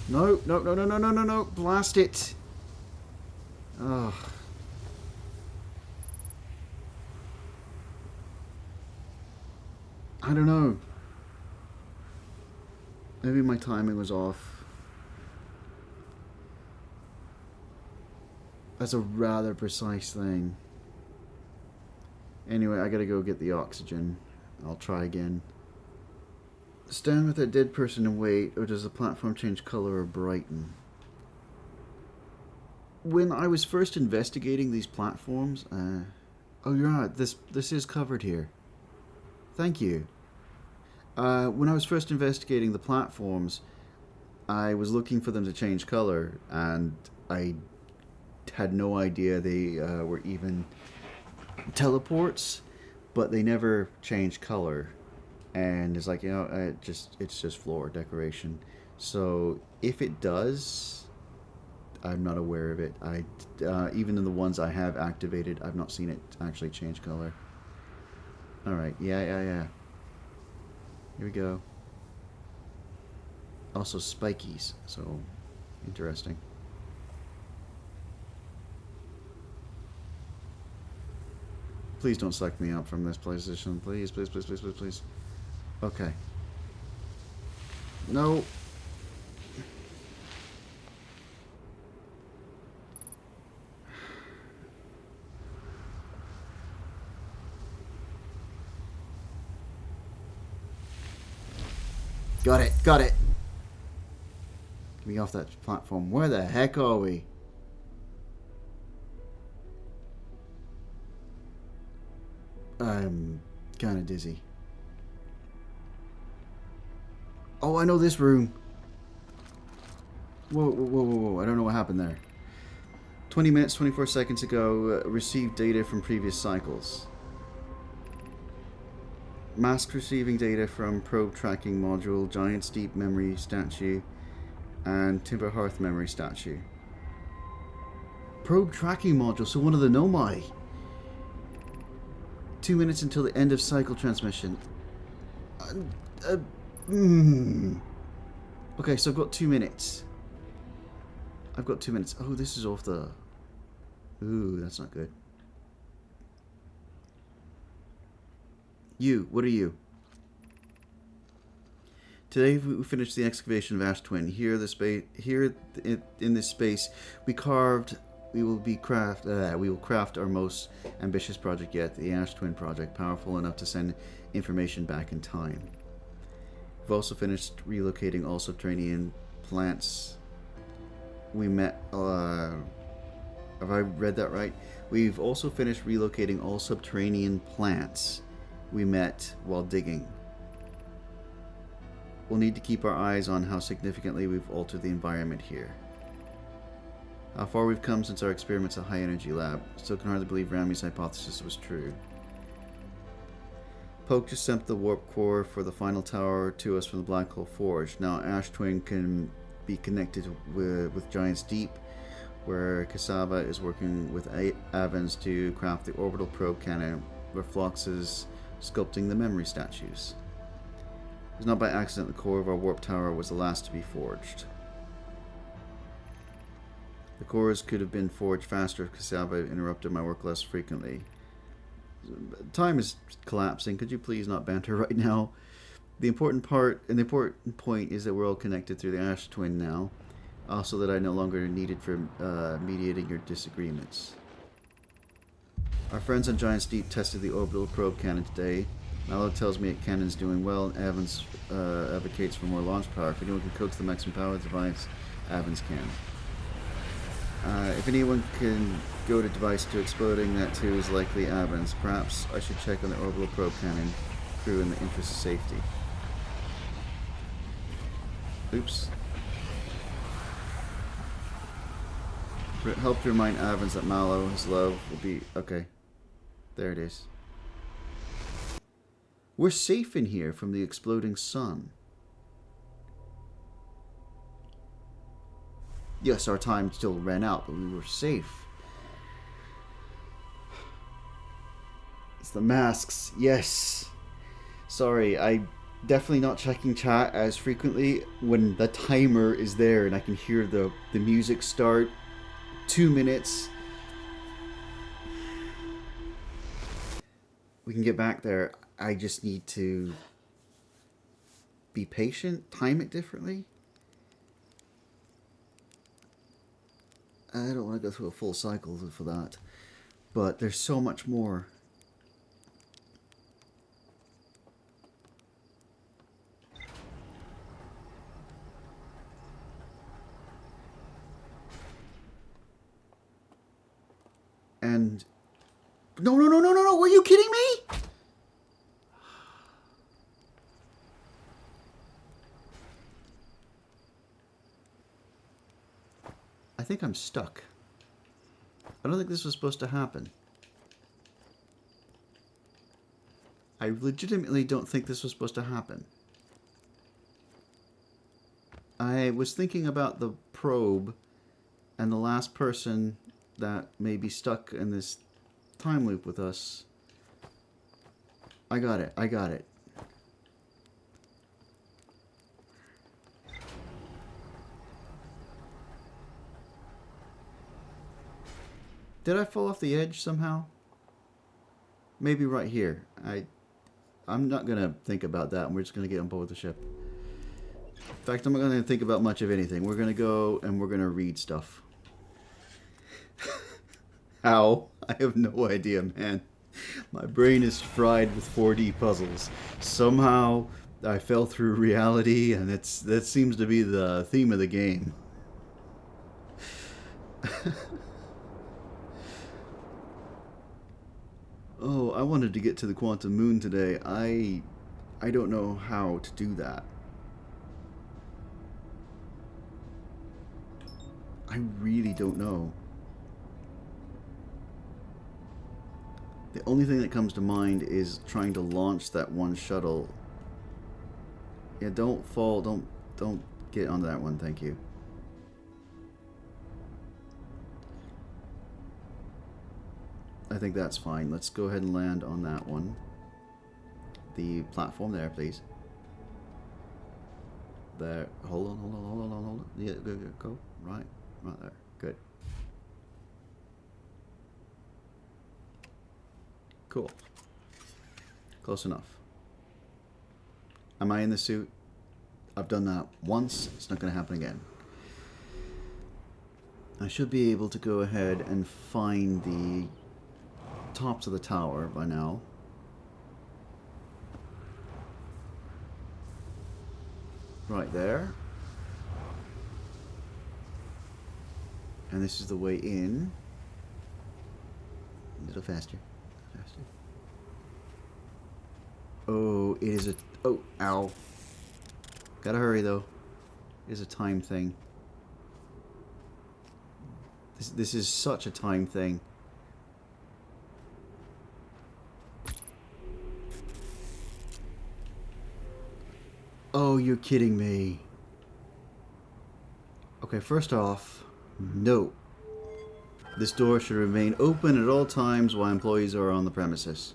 No, no, no, no, no, no, no, no. Blast it. Oh. I don't know. Maybe my timing was off. That's a rather precise thing. Anyway, I gotta go get the oxygen. I'll try again. Stand with a dead person and wait, or does the platform change color or brighten? When I was first investigating these platforms, oh, you're right. This is covered here. Thank you. When I was first investigating the platforms, I was looking for them to change color, and I had no idea they were even teleports, but they never changed color. And it's like, it's just floor decoration. So if it does, I'm not aware of it. Even in the ones I have activated, I've not seen it actually change color. All right, yeah. Here we go. Also spikies, so interesting. Please don't suck me up from this position. Please, please, please, please, please, please. Okay. No. Got it, got it. Get me off that platform. Where the heck are we? I'm kind of dizzy. Oh, I know this room. Whoa, whoa, whoa, whoa, whoa. I don't know what happened there. 20 minutes, 24 seconds ago, received data from previous cycles. Mask receiving data from probe tracking module, Giant's Deep memory statue, and Timber Hearth memory statue. Probe tracking module, so one of the Nomai. 2 minutes until the end of cycle transmission. Okay, so I've got 2 minutes. I've got 2 minutes. Oh, this is off the... Ooh, that's not good. You, what are you? Today we finished the excavation of Ash Twin. Here in this space we will craft our most ambitious project yet, the Ash Twin project, powerful enough to send information back in time. We've also finished relocating all subterranean plants. We met have I read that right? We've also finished relocating all subterranean plants we met while digging. We'll need to keep our eyes on how significantly we've altered the environment here. How far we've come since our experiments at High Energy Lab. Still can hardly believe Rami's hypothesis was true. Poke just sent the warp core for the final tower to us from the Black Hole Forge. Now Ash Twin can be connected with Giant's Deep, where Cassava is working with Avens to craft the orbital probe cannon, where Phlox is sculpting the memory statues. It was not by accident the core of our warp tower was the last to be forged. The cores could have been forged faster if Cassava interrupted my work less frequently. Time is collapsing. Could you please not banter right now? The important point is that we're all connected through the Ash Twin now. Also that I no longer needed for mediating your disagreements. Our friends on Giant's Deep tested the orbital probe cannon today. Mallow tells me that cannon's doing well, and Evans advocates for more launch power. If anyone can coax the maximum power device, Evans can. If anyone can go to device to exploding, that too is likely Evans. Perhaps I should check on the orbital probe cannon crew in the interest of safety. Oops. Help to remind Evans that Mallow, his love, will be... Okay. There it is. We're safe in here from the exploding sun. Yes, our time still ran out, but we were safe. It's the masks. Yes. Sorry, I definitely not checking chat as frequently when the timer is there and I can hear the music start. 2 minutes. We can get back there. I just need to be patient, time it differently. I don't want to go through a full cycle for that, but there's so much more. And no, were you kidding me? I think I'm stuck. I don't think this was supposed to happen. I legitimately don't think this was supposed to happen. I was thinking about the probe and the last person that may be stuck in this time loop with us. I got it. Did I fall off the edge somehow? Maybe right here. I'm not going to think about that. We're just going to get on board the ship. In fact, I'm not going to think about much of anything. We're going to go and we're going to read stuff. How? I have no idea, man. My brain is fried with 4D puzzles. Somehow I fell through reality, and that seems to be the theme of the game. Oh, I wanted to get to the quantum moon today. I don't know how to do that. I really don't know. The only thing that comes to mind is trying to launch that one shuttle. Yeah, don't fall. Don't get onto that one. Thank you. I think that's fine. Let's go ahead and land on that one. The platform there, please. There. Hold on. Yeah, go. Right there. Good. Cool. Close enough. Am I in the suit? I've done that once. It's not going to happen again. I should be able to go ahead and find the tops of the tower by now. Right there. And this is the way in. A little faster. Oh, it is a... Oh, ow. Gotta hurry, though. It is a time thing. This is such a time thing. Oh, you're kidding me. Okay, first off, no. This door should remain open at all times while employees are on the premises.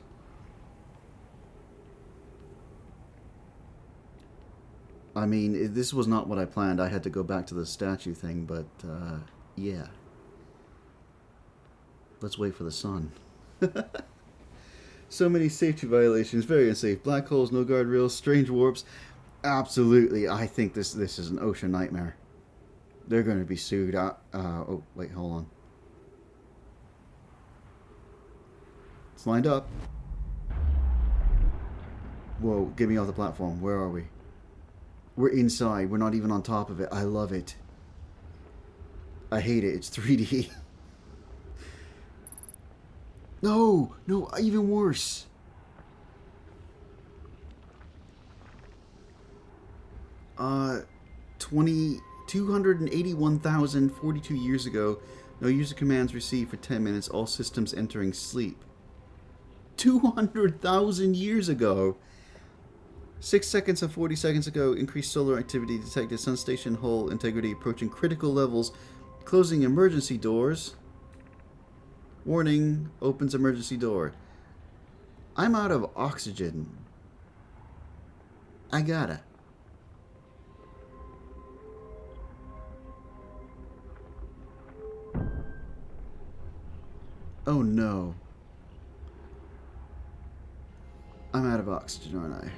I mean, this was not what I planned. I had to go back to the statue thing, but, yeah. Let's wait for the sun. So many safety violations, very unsafe. Black holes, no guardrails, strange warps. Absolutely, I think this is an ocean nightmare. They're going to be sued. Oh, wait, hold on. It's lined up. Whoa, get me off the platform. Where are we? We're inside. We're not even on top of it. I love it. I hate it. It's 3D. No, even worse. 281,042 years ago, no user commands received for 10 minutes, all systems entering sleep. 200,000 years ago. 6 seconds and 40 seconds ago, increased solar activity detected. Sun station hull integrity approaching critical levels. Closing emergency doors. Warning, opens emergency door. I'm out of oxygen. I gotta. Oh no. I'm out of oxygen, aren't I?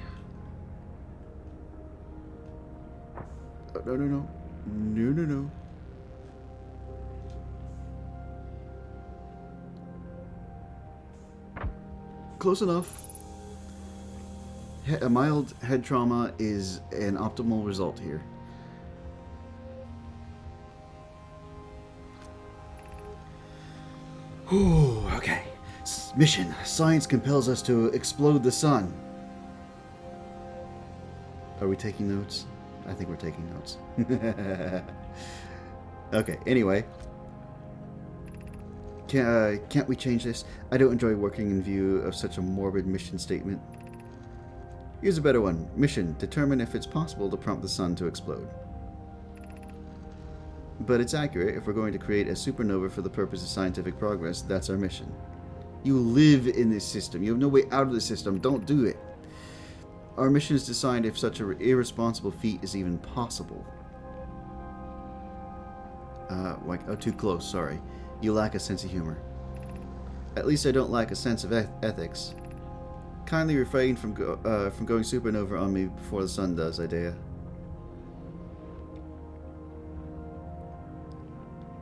Oh, no, no, no. No, no, no. Close enough. A mild head trauma is an optimal result here. Ooh, okay. Mission. Science compels us to explode the sun. Are we taking notes? I think we're taking notes. Okay, anyway. Can't we change this? I don't enjoy working in view of such a morbid mission statement. Here's a better one. Mission. Determine if it's possible to prompt the sun to explode. But it's accurate. If we're going to create a supernova for the purpose of scientific progress, that's our mission. You live in this system. You have no way out of the system. Don't do it. Our mission is to decide if such an irresponsible feat is even possible. Too close, sorry. You lack a sense of humor. At least I don't lack a sense of ethics. Kindly refrain from going supernova on me before the sun does, Idea.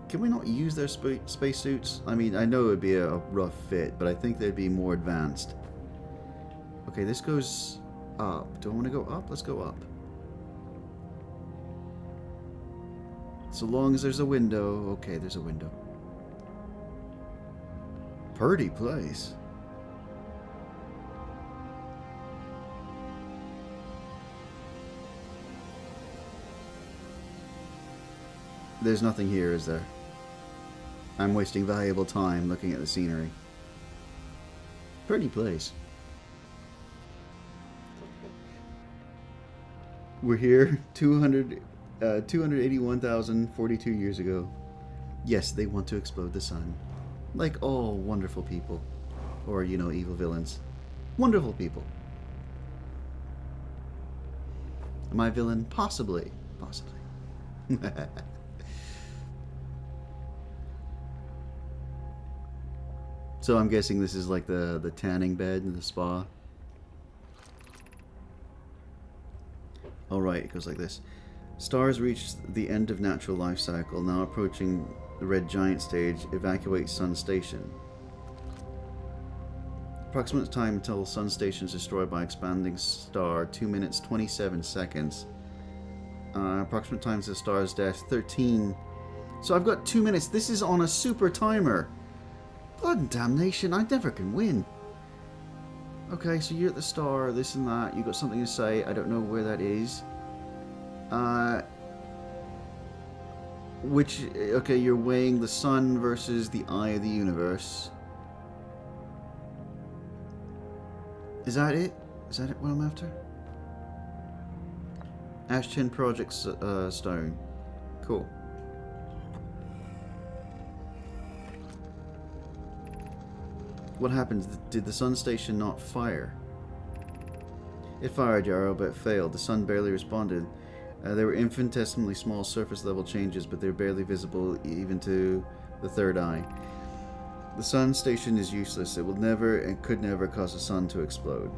Can we not use their spacesuits? I mean, I know it would be a rough fit, but I think they'd be more advanced. Okay, this goes up. Do I want to go up? Let's go up. So long as there's a window. Okay, there's a window. Pretty place. There's nothing here, is there? I'm wasting valuable time looking at the scenery. Pretty place. We're here 281,042 years ago. Yes, they want to explode the sun. Like all wonderful people. Or, you know, evil villains. Wonderful people. Am I a villain? Possibly. Possibly. So I'm guessing this is like the tanning bed in the spa. Alright, it goes like this. Stars reach the end of natural life cycle, now approaching the red giant stage. Evacuate Sun Station. Approximate time until Sun Station is destroyed by expanding star, 2 minutes 27 seconds. Approximate time to the star's death, 13. So I've got 2 minutes. This is on a super timer. Blood and damnation, I never can win. Okay, so you're at the star, this and that. You got something to say. I don't know where that is. Okay, you're weighing the sun versus the eye of the universe. Is that it? Is that it, what I'm after? Ashton Project Stone. Cool. What happened? Did the sun station not fire? It fired, Yarrow, but it failed. The sun barely responded. There were infinitesimally small surface level changes, but they're barely visible even to the third eye. The sun station is useless. It will never and could never cause the sun to explode.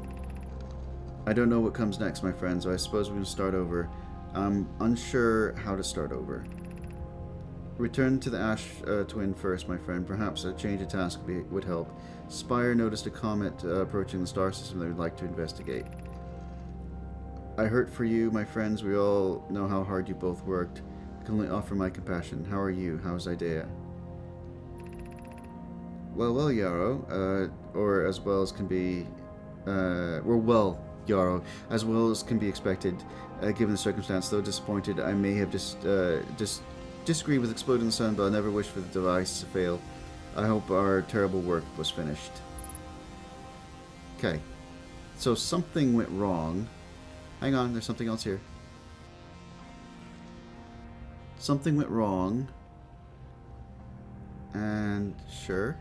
I don't know what comes next, my friend, so I suppose we will start over. I'm unsure how to start over. Return to the Ash Twin first, my friend. Perhaps a change of task would help. Spire noticed a comet approaching the star system they would like to investigate. I hurt for you, my friends. We all know how hard you both worked. I can only offer my compassion. How are you? How's Idea? Well, Yarrow. Or as well as can be... Yarrow. As well as can be expected, given the circumstance. Though disappointed, I may have just disagreed with exploding the sun, but I never wish for the device to fail. I hope our terrible work was finished. Okay. So something went wrong. Hang on, there's something else here. Something went wrong. And sure.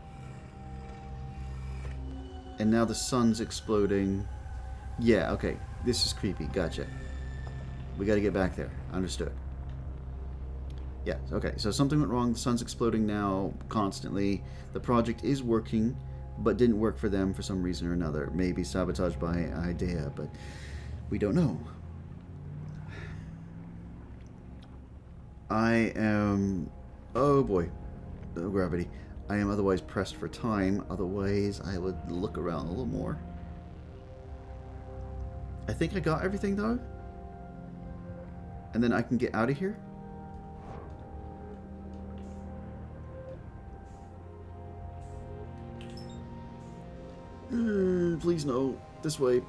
And now the sun's exploding. Yeah, okay. This is creepy. Gotcha. We gotta get back there. Understood. Yeah, okay. So something went wrong. The sun's exploding now constantly. The project is working, but didn't work for them for some reason or another. Maybe sabotaged by Idea, but we don't know. I am... Oh boy. Oh, gravity. I am otherwise pressed for time. Otherwise, I would look around a little more. I think I got everything though. And then I can get out of here. Please no. This way.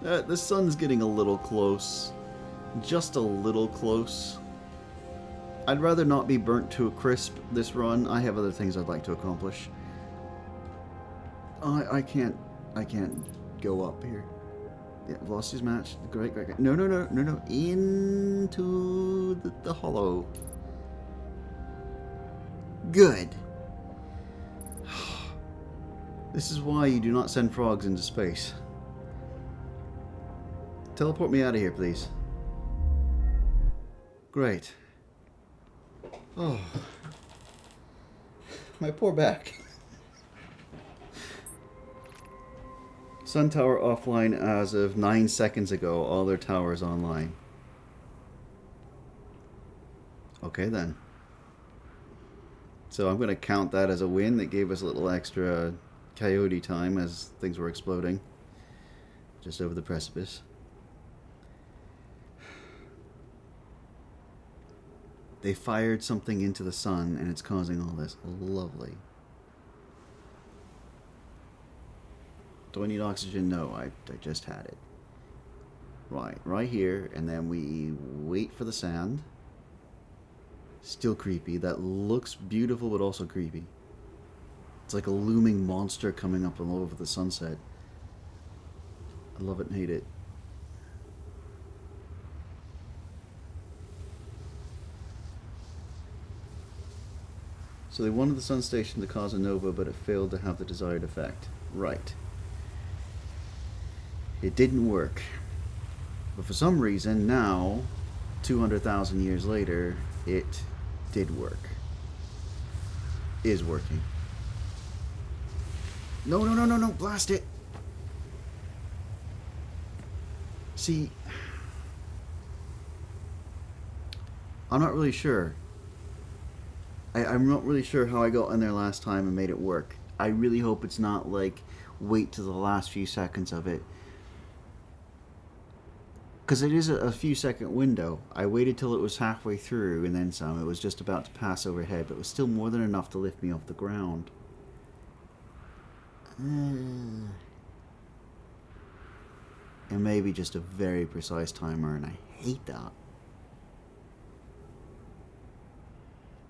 The sun's getting a little close. Just a little close. I'd rather not be burnt to a crisp this run. I have other things I'd like to accomplish. I can't go up here. Yeah, velocity's matched. Great. No. Into the hollow. Good. This is why you do not send frogs into space. Teleport me out of here, please. Great. Oh. My poor back. Sun tower offline as of 9 seconds ago. All their towers online. Okay then. So I'm going to count that as a win. That gave us a little extra coyote time as things were exploding. Just over the precipice. They fired something into the sun and it's causing all this. Lovely. Do I need oxygen? No, I just had it. Right here, and then we wait for the sand. Still creepy. That looks beautiful, but also creepy. It's like a looming monster coming up all over the sunset. I love it and hate it. So they wanted the sun station to cause a nova, but it failed to have the desired effect. Right. It didn't work. But for some reason, now, 200,000 years later, it did work. Is working. No, blast it! See, I'm not really sure. I'm not really sure how I got in there last time and made it work. I really hope it's not like wait to the last few seconds of it. Because it is a few second window. I waited till it was halfway through and then some. It was just about to pass overhead, but it was still more than enough to lift me off the ground. And maybe just a very precise timer, and I hate that.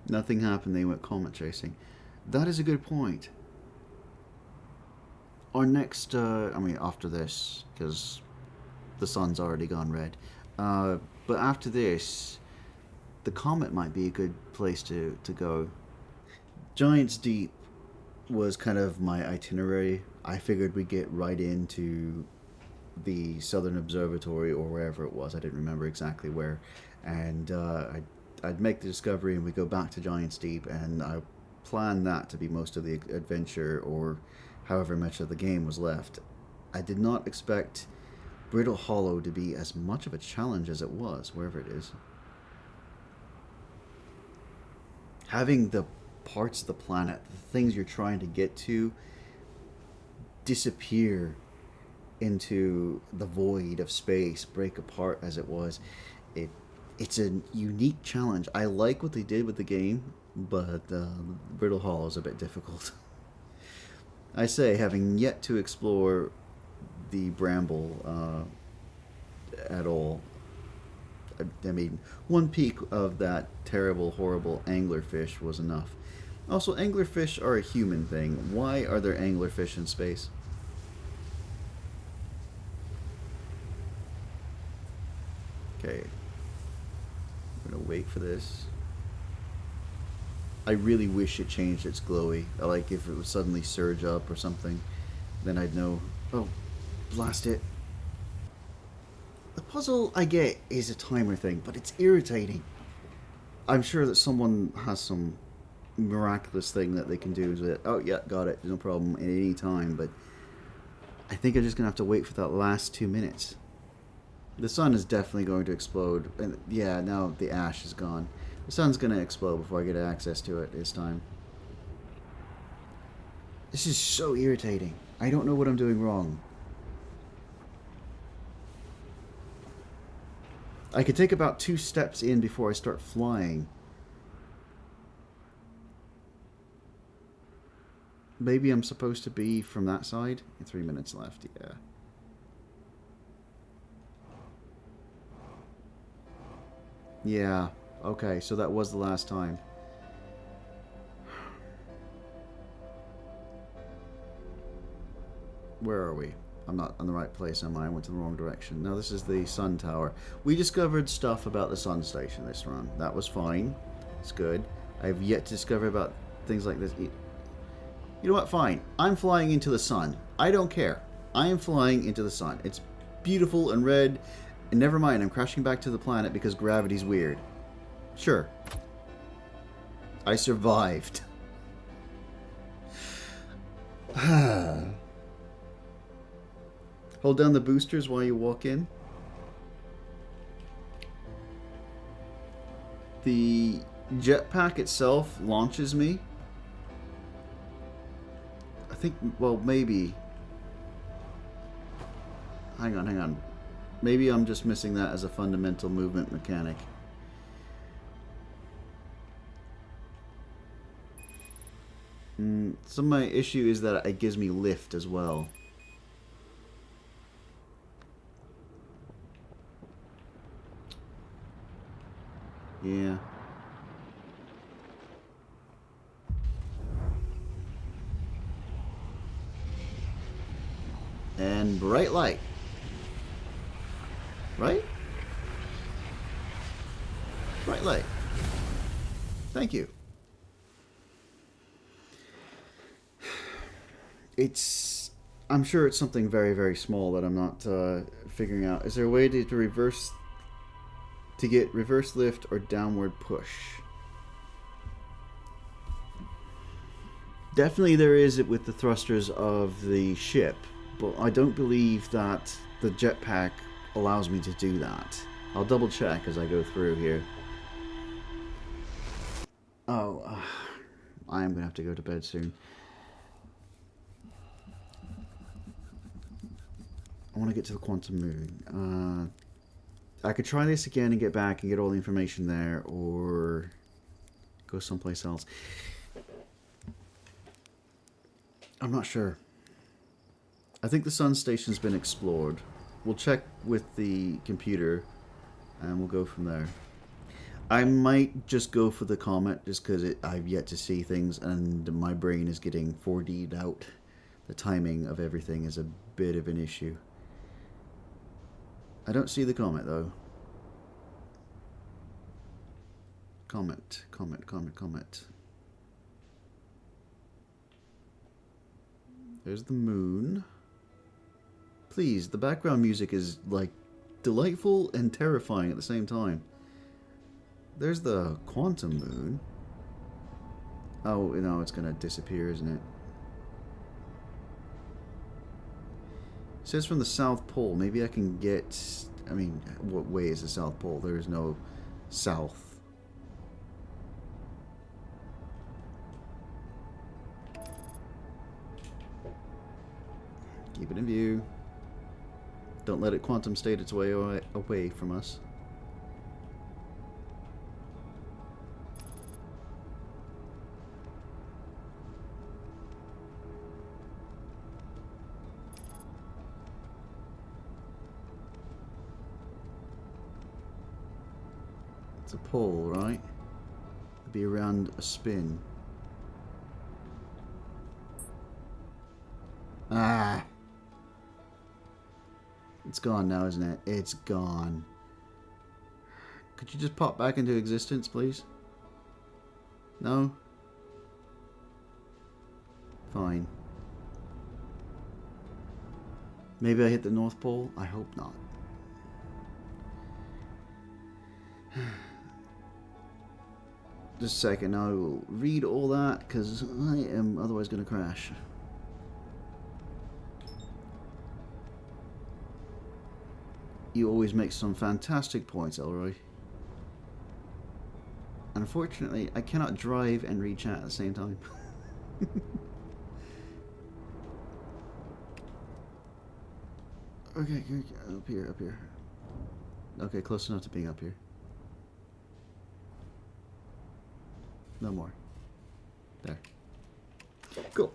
Nothing happened, they went comet chasing. That is a good point. Our next, after this, because the sun's already gone red. But after this, the comet might be a good place to go. Giant's Deep was kind of my itinerary. I figured we'd get right into the Southern Observatory or wherever it was. I didn't remember exactly where. And I'd make the discovery and we go back to Giant's Deep, and I planned that to be most of the adventure, or however much of the game was left. I did not expect Brittle Hollow to be as much of a challenge as it was, wherever it is. Having the parts of the planet, the things you're trying to get to, disappear into the void of space, break apart as it was, it's a unique challenge. I like what they did with the game, but Brittle Hollow is a bit difficult. I say, having yet to explore the bramble at all. I mean, one peek of that terrible, horrible anglerfish was enough. Also, anglerfish are a human thing. Why are there anglerfish in space? Okay. I'm gonna wait for this. I really wish it changed its glowy. Like if it would suddenly surge up or something, then I'd know. Oh, blast it. The puzzle I get is a timer thing, but it's irritating. I'm sure that someone has some miraculous thing that they can do. That, oh yeah, got it, no problem at any time. But I think I'm just gonna have to wait for that last 2 minutes. The sun is definitely going to explode, and yeah, now the ash is gone. The sun's gonna explode before I get access to it this time. This is so irritating. I don't know what I'm doing wrong. I could take about 2 steps in before I start flying. Maybe I'm supposed to be from that side? 3 minutes left, yeah. Yeah, okay, so that was the last time. Where are we? I'm not in the right place, am I? I went to the wrong direction. No, this is the sun tower. We discovered stuff about the sun station this run. That was fine. It's good. I've yet to discover about things like this. You know what? Fine. I'm flying into the sun. I don't care. I am flying into the sun. It's beautiful and red. And never mind, I'm crashing back to the planet because gravity's weird. Sure. I survived. Hold down the boosters while you walk in. The jetpack itself launches me. I think, well, maybe. Hang on. Maybe I'm just missing that as a fundamental movement mechanic. Some of my issue is that it gives me lift as well. Yeah. And bright light. Right? Bright light. Thank you. I'm sure it's something very, very small that I'm not figuring out. Is there a way to reverse... to get reverse lift or downward push? Definitely there is it with the thrusters of the ship, but I don't believe that the jetpack allows me to do that. I'll double check as I go through here. Oh, I am going to have to go to bed soon. I want to get to the quantum moon. I could try this again and get back and get all the information there, or go someplace else. I'm not sure. I think the sun station's been explored. We'll check with the computer and we'll go from there. I might just go for the comet just because I've yet to see things and my brain is getting 4D'd out. The timing of everything is a bit of an issue. I don't see the comet though. Comet. There's the moon. Please, the background music is like delightful and terrifying at the same time. There's the quantum moon. Oh, no, it's gonna disappear, isn't it? It says from the South Pole. Maybe I can get... I mean, what way is the South Pole? There is no south. Keep it in view. Don't let it quantum state its way away from us. It's a pole, right? It'd be around a spin. Ah! It's gone now, isn't it? It's gone. Could you just pop back into existence, please? No? Fine. Maybe I hit the North Pole? I hope not. Just a second, I will read all that because I am otherwise going to crash. You always make some fantastic points, Elroy. Unfortunately, I cannot drive and read chat at the same time. Okay, up here, up here. Okay, close enough to being up here. No more. There. Cool.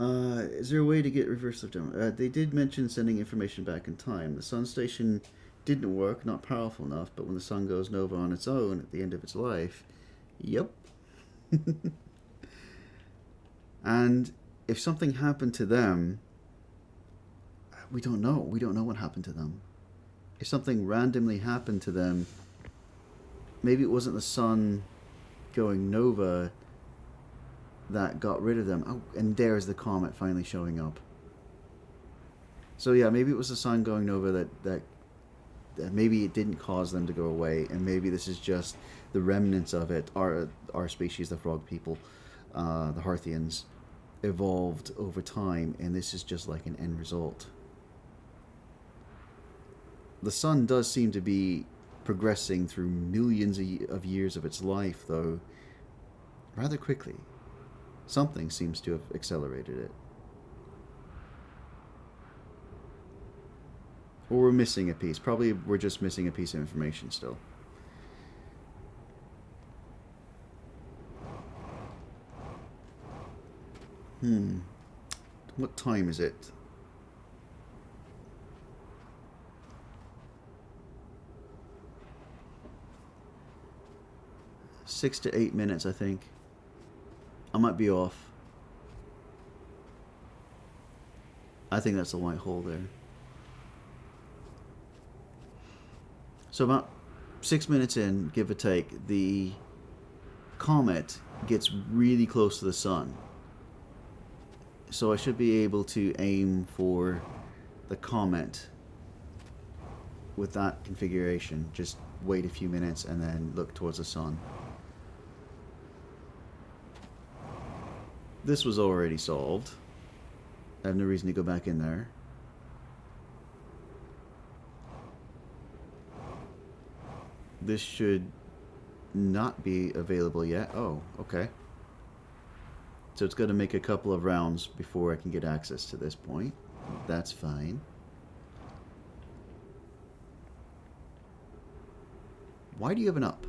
Is there a way to get reverse lift down? They did mention sending information back in time. The sun station didn't work, not powerful enough, but when the sun goes nova on its own at the end of its life, yep. And if something happened to them, we don't know. We don't know what happened to them. If something randomly happened to them, maybe it wasn't the sun going nova that got rid of them. Oh, and there's the comet finally showing up. So yeah, maybe it was the sun going nova that maybe it didn't cause them to go away, and maybe this is just the remnants of it. Our species, the frog people, the Harthians, evolved over time, and this is just like an end result. The sun does seem to be progressing through millions of years of its life, though, rather quickly. Something seems to have accelerated it. Or we're missing a piece. Probably we're just missing a piece of information still. What time is it? Six to 8 minutes, I think. I might be off. I think that's a white hole there. So about 6 minutes in, give or take, the comet gets really close to the sun. So I should be able to aim for the comet with that configuration. Just wait a few minutes and then look towards the sun. This was already solved. I have no reason to go back in there. This should not be available yet. Oh, okay. So it's going to make a couple of rounds before I can get access to this point. That's fine. Why do you have an up?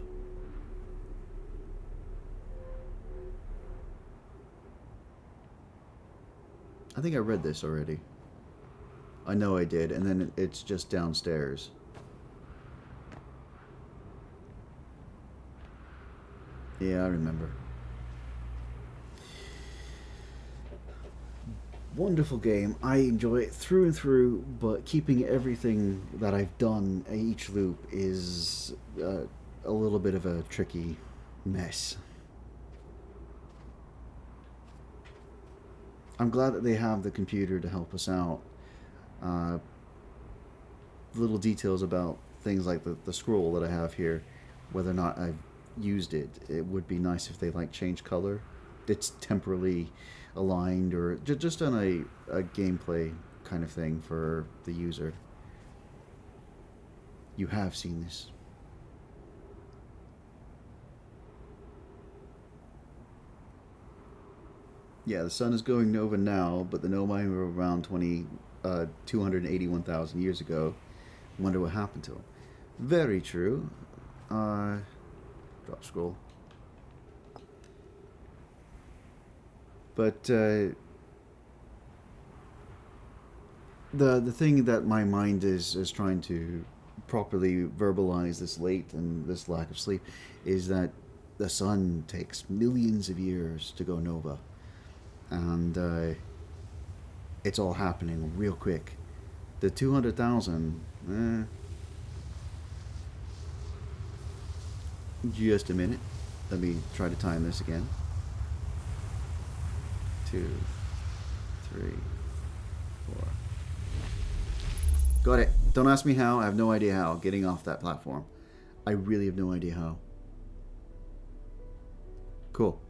I think I read this already. I know I did, and then it's just downstairs. Yeah, I remember. Wonderful game. I enjoy it through and through, but keeping everything that I've done each loop is a little bit of a tricky mess. I'm glad that they have the computer to help us out. Little details about things like the scroll that I have here, whether or not I've used it, it would be nice if they like change color. It's temporarily aligned, or just on a gameplay kind of thing for the user. You have seen this. Yeah, the sun is going nova now, but the Nomai were around 281,000 years ago. Wonder what happened to them. Very true. Drop scroll. But the thing that my mind is trying to properly verbalize this late and this lack of sleep is that the sun takes millions of years to go nova. And it's all happening real quick. The 200,000, just a minute. Let me try to time this again. 2, 3, 4. Got it. Don't ask me how. I have no idea how. Getting off that platform. I really have no idea how. Cool.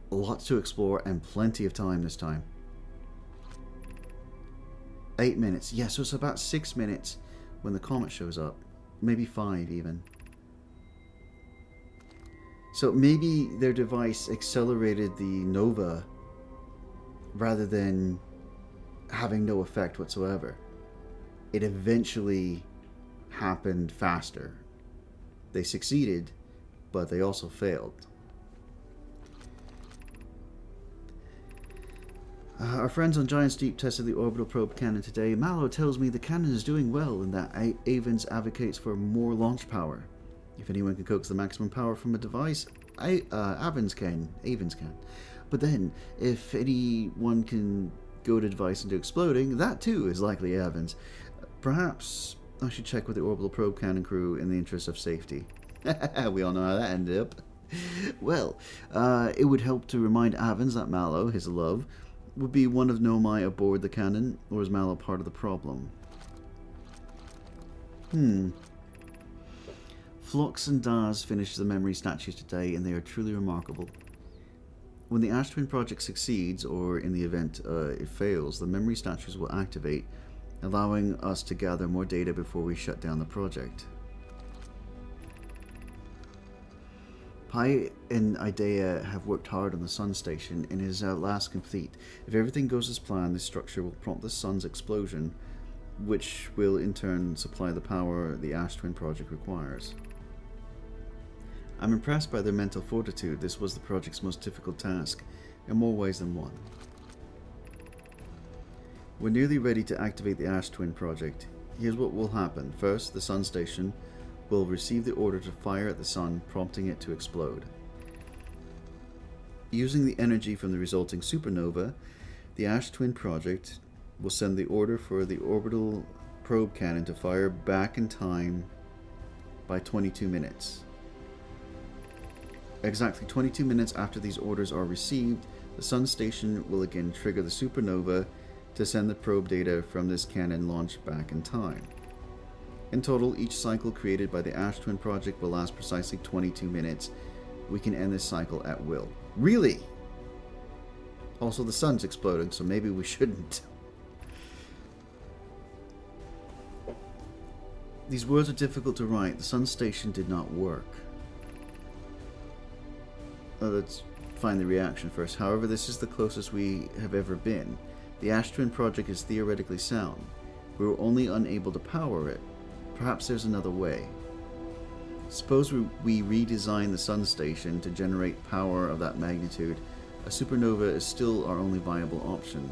Lots to explore and plenty of time this time. 8 minutes. Yeah, so it's about 6 minutes when the comet shows up. Maybe 5 even. So maybe their device accelerated the nova rather than having no effect whatsoever. It eventually happened faster. They succeeded, but they also failed. Our friends on Giant's Deep tested the orbital probe cannon today. Mallow tells me the cannon is doing well and that Avens advocates for more launch power. If anyone can coax the maximum power from a device, Avens can. But then, if anyone can go to device into exploding, that too is likely Avens. Perhaps I should check with the orbital probe cannon crew in the interest of safety. We all know how that ended up. Well, it would help to remind Avens that Mallow, his love, would be one of Nomai aboard the cannon, or is Mallow part of the problem? Phlox and Daz finished the memory statues today, and they are truly remarkable. When the Ash Twin project succeeds, or in the event it fails, the memory statues will activate, allowing us to gather more data before we shut down the project. Pi and Idea have worked hard on the Sun Station and is at last complete. If everything goes as planned, this structure will prompt the Sun's explosion, which will in turn supply the power the Ash Twin project requires. I'm impressed by their mental fortitude. This was the project's most difficult task, in more ways than one. We're nearly ready to activate the Ash Twin project. Here's what will happen. First, the Sun Station will receive the order to fire at the Sun, prompting it to explode. Using the energy from the resulting supernova, the Ash Twin project will send the order for the orbital probe cannon to fire back in time by 22 minutes. Exactly 22 minutes after these orders are received, the Sun Station will again trigger the supernova to send the probe data from this cannon launched back in time. In total, each cycle created by the Ash Twin project will last precisely 22 minutes. We can end this cycle at will. Really? Also, the sun's exploding, so maybe we shouldn't. These words are difficult to write. The Sun Station did not work. Let's find the reaction first. However, this is the closest we have ever been. The Ash Twin project is theoretically sound. We were only unable to power it. Perhaps there's another way. Suppose we redesign the Sun Station to generate power of that magnitude. A supernova is still our only viable option.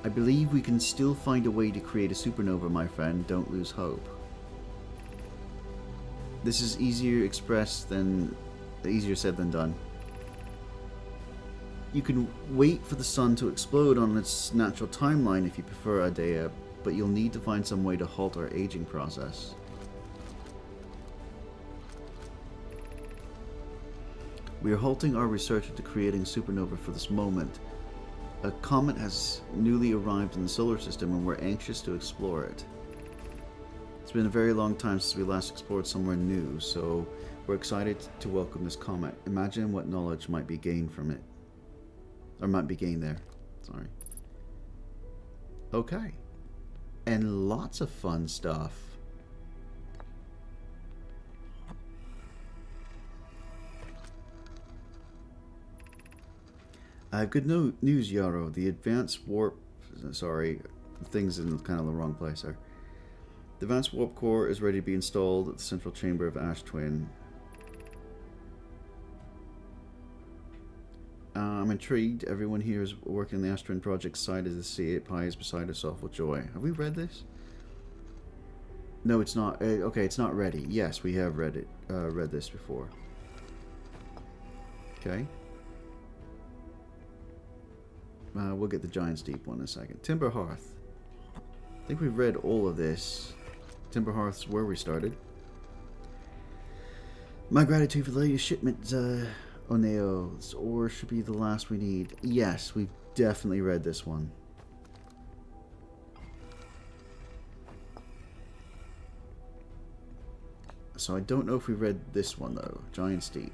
I believe we can still find a way to create a supernova, my friend. Don't lose hope. This is easier said than done. You can wait for the sun to explode on its natural timeline if you prefer, Idea, but you'll need to find some way to halt our aging process. We are halting our research into creating a supernova for this moment. A comet has newly arrived in the solar system and we're anxious to explore it. It's been a very long time since we last explored somewhere new, so we're excited to welcome this comet. Imagine what knowledge might be gained from it. Or might be gained there. Sorry. Okay. And lots of fun stuff. Good news, Yarrow. The advanced warp... Sorry, things in kind of the wrong place there. The advanced warp core is ready to be installed at the central chamber of Ash Twin. I'm intrigued. Everyone here is working on the Ash Twin project side as to see it. Pi is beside herself with joy. Have we read this? No, it's not. Okay, it's not ready. Yes, we have read it. Read this before. Okay. We'll get the Giant's Deep one in a second. Timber Hearth. I think we've read all of this. Timber Hearth's where we started. My gratitude for the latest shipment Oneo, this ore should be the last we need. Yes, we've definitely read this one. So I don't know if we read this one though. Giant Steep.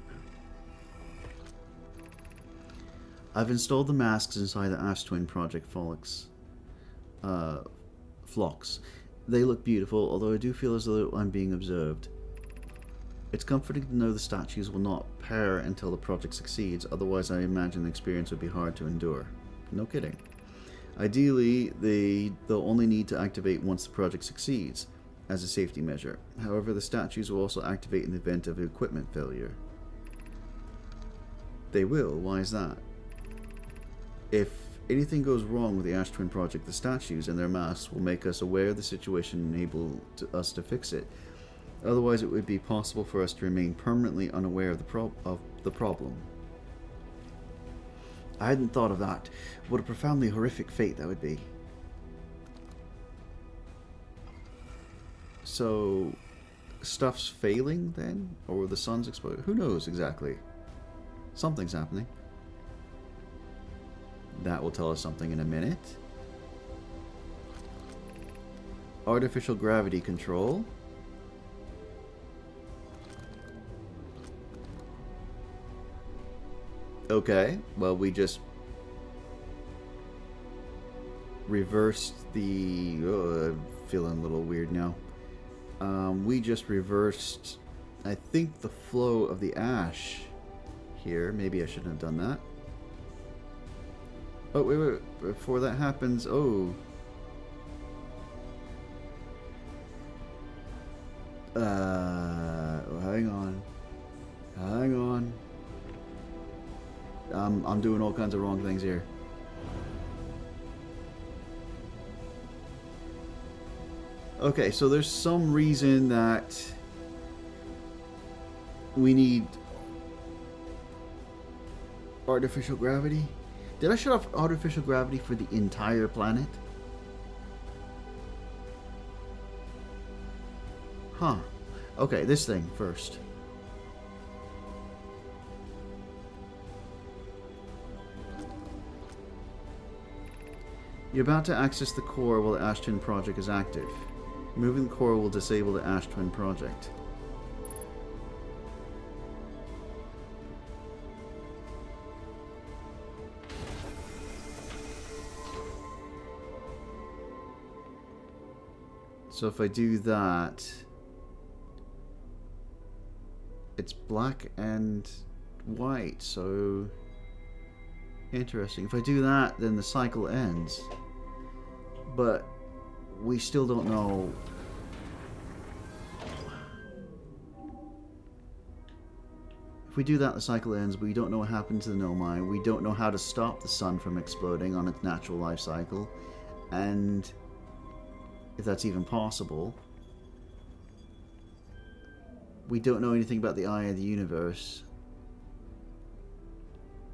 I've installed the masks inside the Ash Twin Project flocks. They look beautiful, although I do feel as though I'm being observed. It's comforting to know the statues will not pair until the project succeeds, otherwise I imagine the experience would be hard to endure. No kidding. Ideally, they'll only need to activate once the project succeeds, as a safety measure. However, the statues will also activate in the event of equipment failure. They will? Why is that? If anything goes wrong with the Ash Twin Project, the statues and their masks will make us aware of the situation and enable us to fix it. Otherwise, it would be possible for us to remain permanently unaware of the problem. I hadn't thought of that. What a profoundly horrific fate that would be. So, stuff's failing then? Or the sun's exploding? Who knows exactly? Something's happening. That will tell us something in a minute. Artificial gravity control. Okay, well we reversed the... Oh, I'm feeling a little weird now. We just reversed, I think, the flow of the ash here. Maybe I shouldn't have done that. Oh, wait. Before that happens, oh. Hang on. I'm doing all kinds of wrong things here. Okay, so there's some reason that we need artificial gravity. Did I shut off artificial gravity for the entire planet? Huh. Okay, this thing first. You're about to access the core while the Ash Twin Project is active. Moving the core will disable the Ash Twin Project. So if I do that, it's black and white, so interesting. If I do that, then the cycle ends. But we still don't know. If we do that, the cycle ends. We don't know what happened to the Nomai. We don't know how to stop the sun from exploding on its natural life cycle. And if that's even possible. We don't know anything about the Eye of the Universe.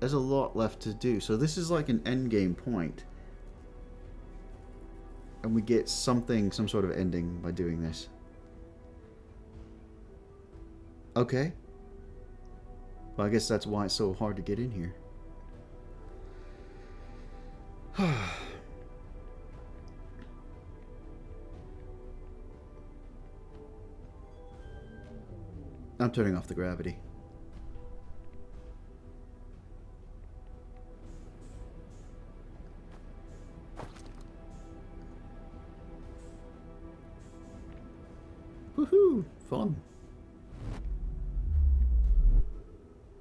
There's a lot left to do. So this is like an endgame point. And we get something, some sort of ending by doing this. Okay. Well, I guess that's why it's so hard to get in here. I'm turning off the gravity. Woohoo! Fun.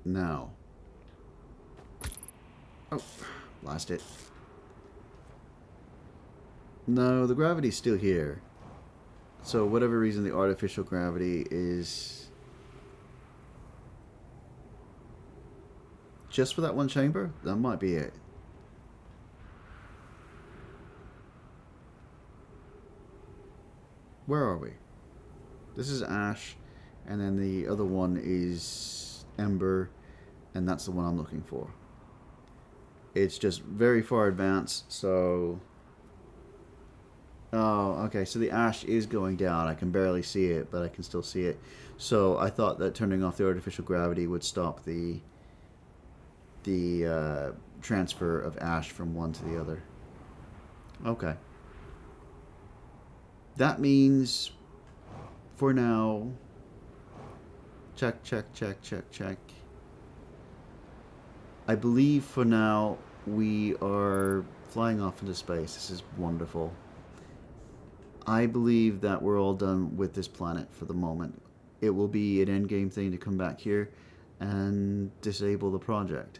Now. Oh, blast it. No, the gravity's still here. So whatever reason the artificial gravity is just for that one chamber, that might be it. Where are we? This is Ash, and then the other one is Ember, and that's the one I'm looking for. It's just very far advanced, so... Oh, okay, so the Ash is going down. I can barely see it, but I can still see it. So I thought that turning off the artificial gravity would stop the the transfer of ash from one to the other. Okay. That means, for now, check, check, check, check, check. I believe for now we are flying off into space. This is wonderful. I believe that we're all done with this planet for the moment. It will be an endgame thing to come back here and disable the project.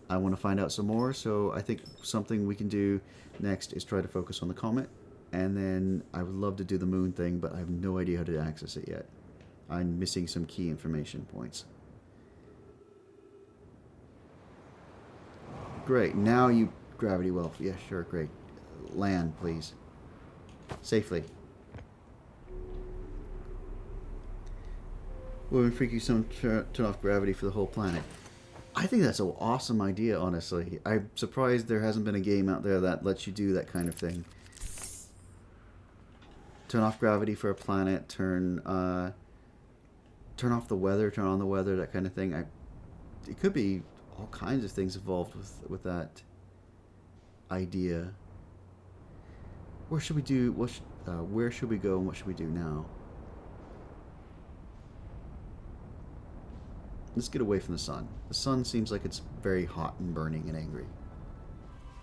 I want to find out some more, so I think something we can do next is try to focus on the comet, and then I would love to do the moon thing, but I have no idea how to access it yet. I'm missing some key information points. Great, now you gravity well. Yeah, sure, great. Land, please. Safely. Well, freaky some turn off gravity for the whole planet. I think that's an awesome idea, honestly. I'm surprised there hasn't been a game out there that lets you do that kind of thing. Turn off gravity for a planet, turn off the weather, turn on the weather, that kind of thing. It could be all kinds of things involved with that idea. Where should we do? Where should we go, and what should we do now? Let's get away from the sun. The sun seems like it's very hot and burning and angry.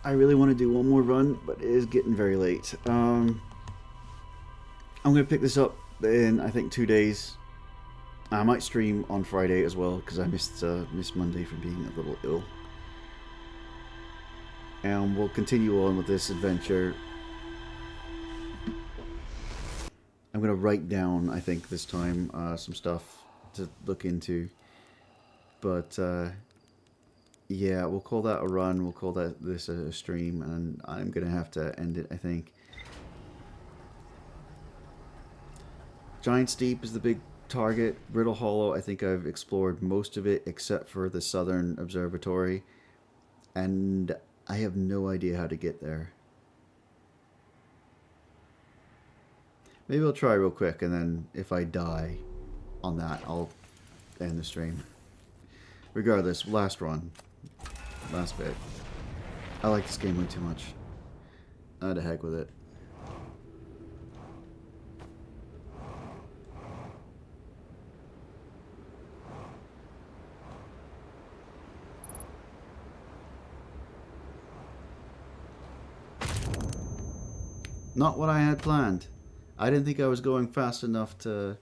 I really want to do one more run, but it is getting very late. I'm going to pick this up in, I think, 2 days. I might stream on Friday as well, because I missed Monday from being a little ill. And we'll continue on with this adventure. I'm going to write down, I think, this time, some stuff to look into. But, yeah, we'll call that a run. We'll call this a stream. And I'm going to have to end it, I think. Giant Steep is the big target. Brittle Hollow, I think I've explored most of it except for the southern observatory. And I have no idea how to get there. Maybe I'll try real quick, and then if I die on that, I'll end the stream. Regardless, last run. Last bit. I like this game way too much. To heck with it. Not what I had planned. I didn't think I was going fast enough to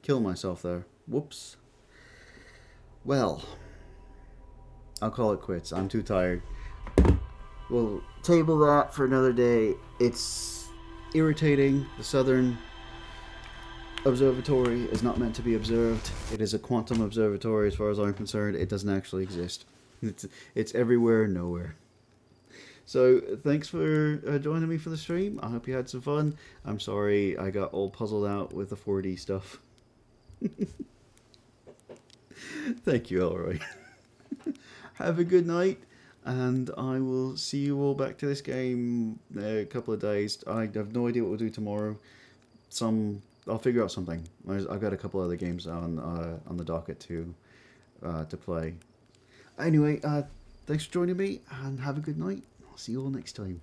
kill myself there. Whoops. Well, I'll call it quits. I'm too tired. We'll table that for another day. It's irritating. The southern observatory is not meant to be observed. It is a quantum observatory as far as I'm concerned. It doesn't actually exist. It's everywhere, nowhere. So, thanks for joining me for the stream. I hope you had some fun. I'm sorry I got all puzzled out with the 4D stuff. Thank you, Elroy. Have a good night, and I will see you all back to this game in a couple of days. I have no idea what we'll do tomorrow. I'll figure out something. I've got a couple other games on the docket to play. Anyway, thanks for joining me, and have a good night. I'll see you all next time.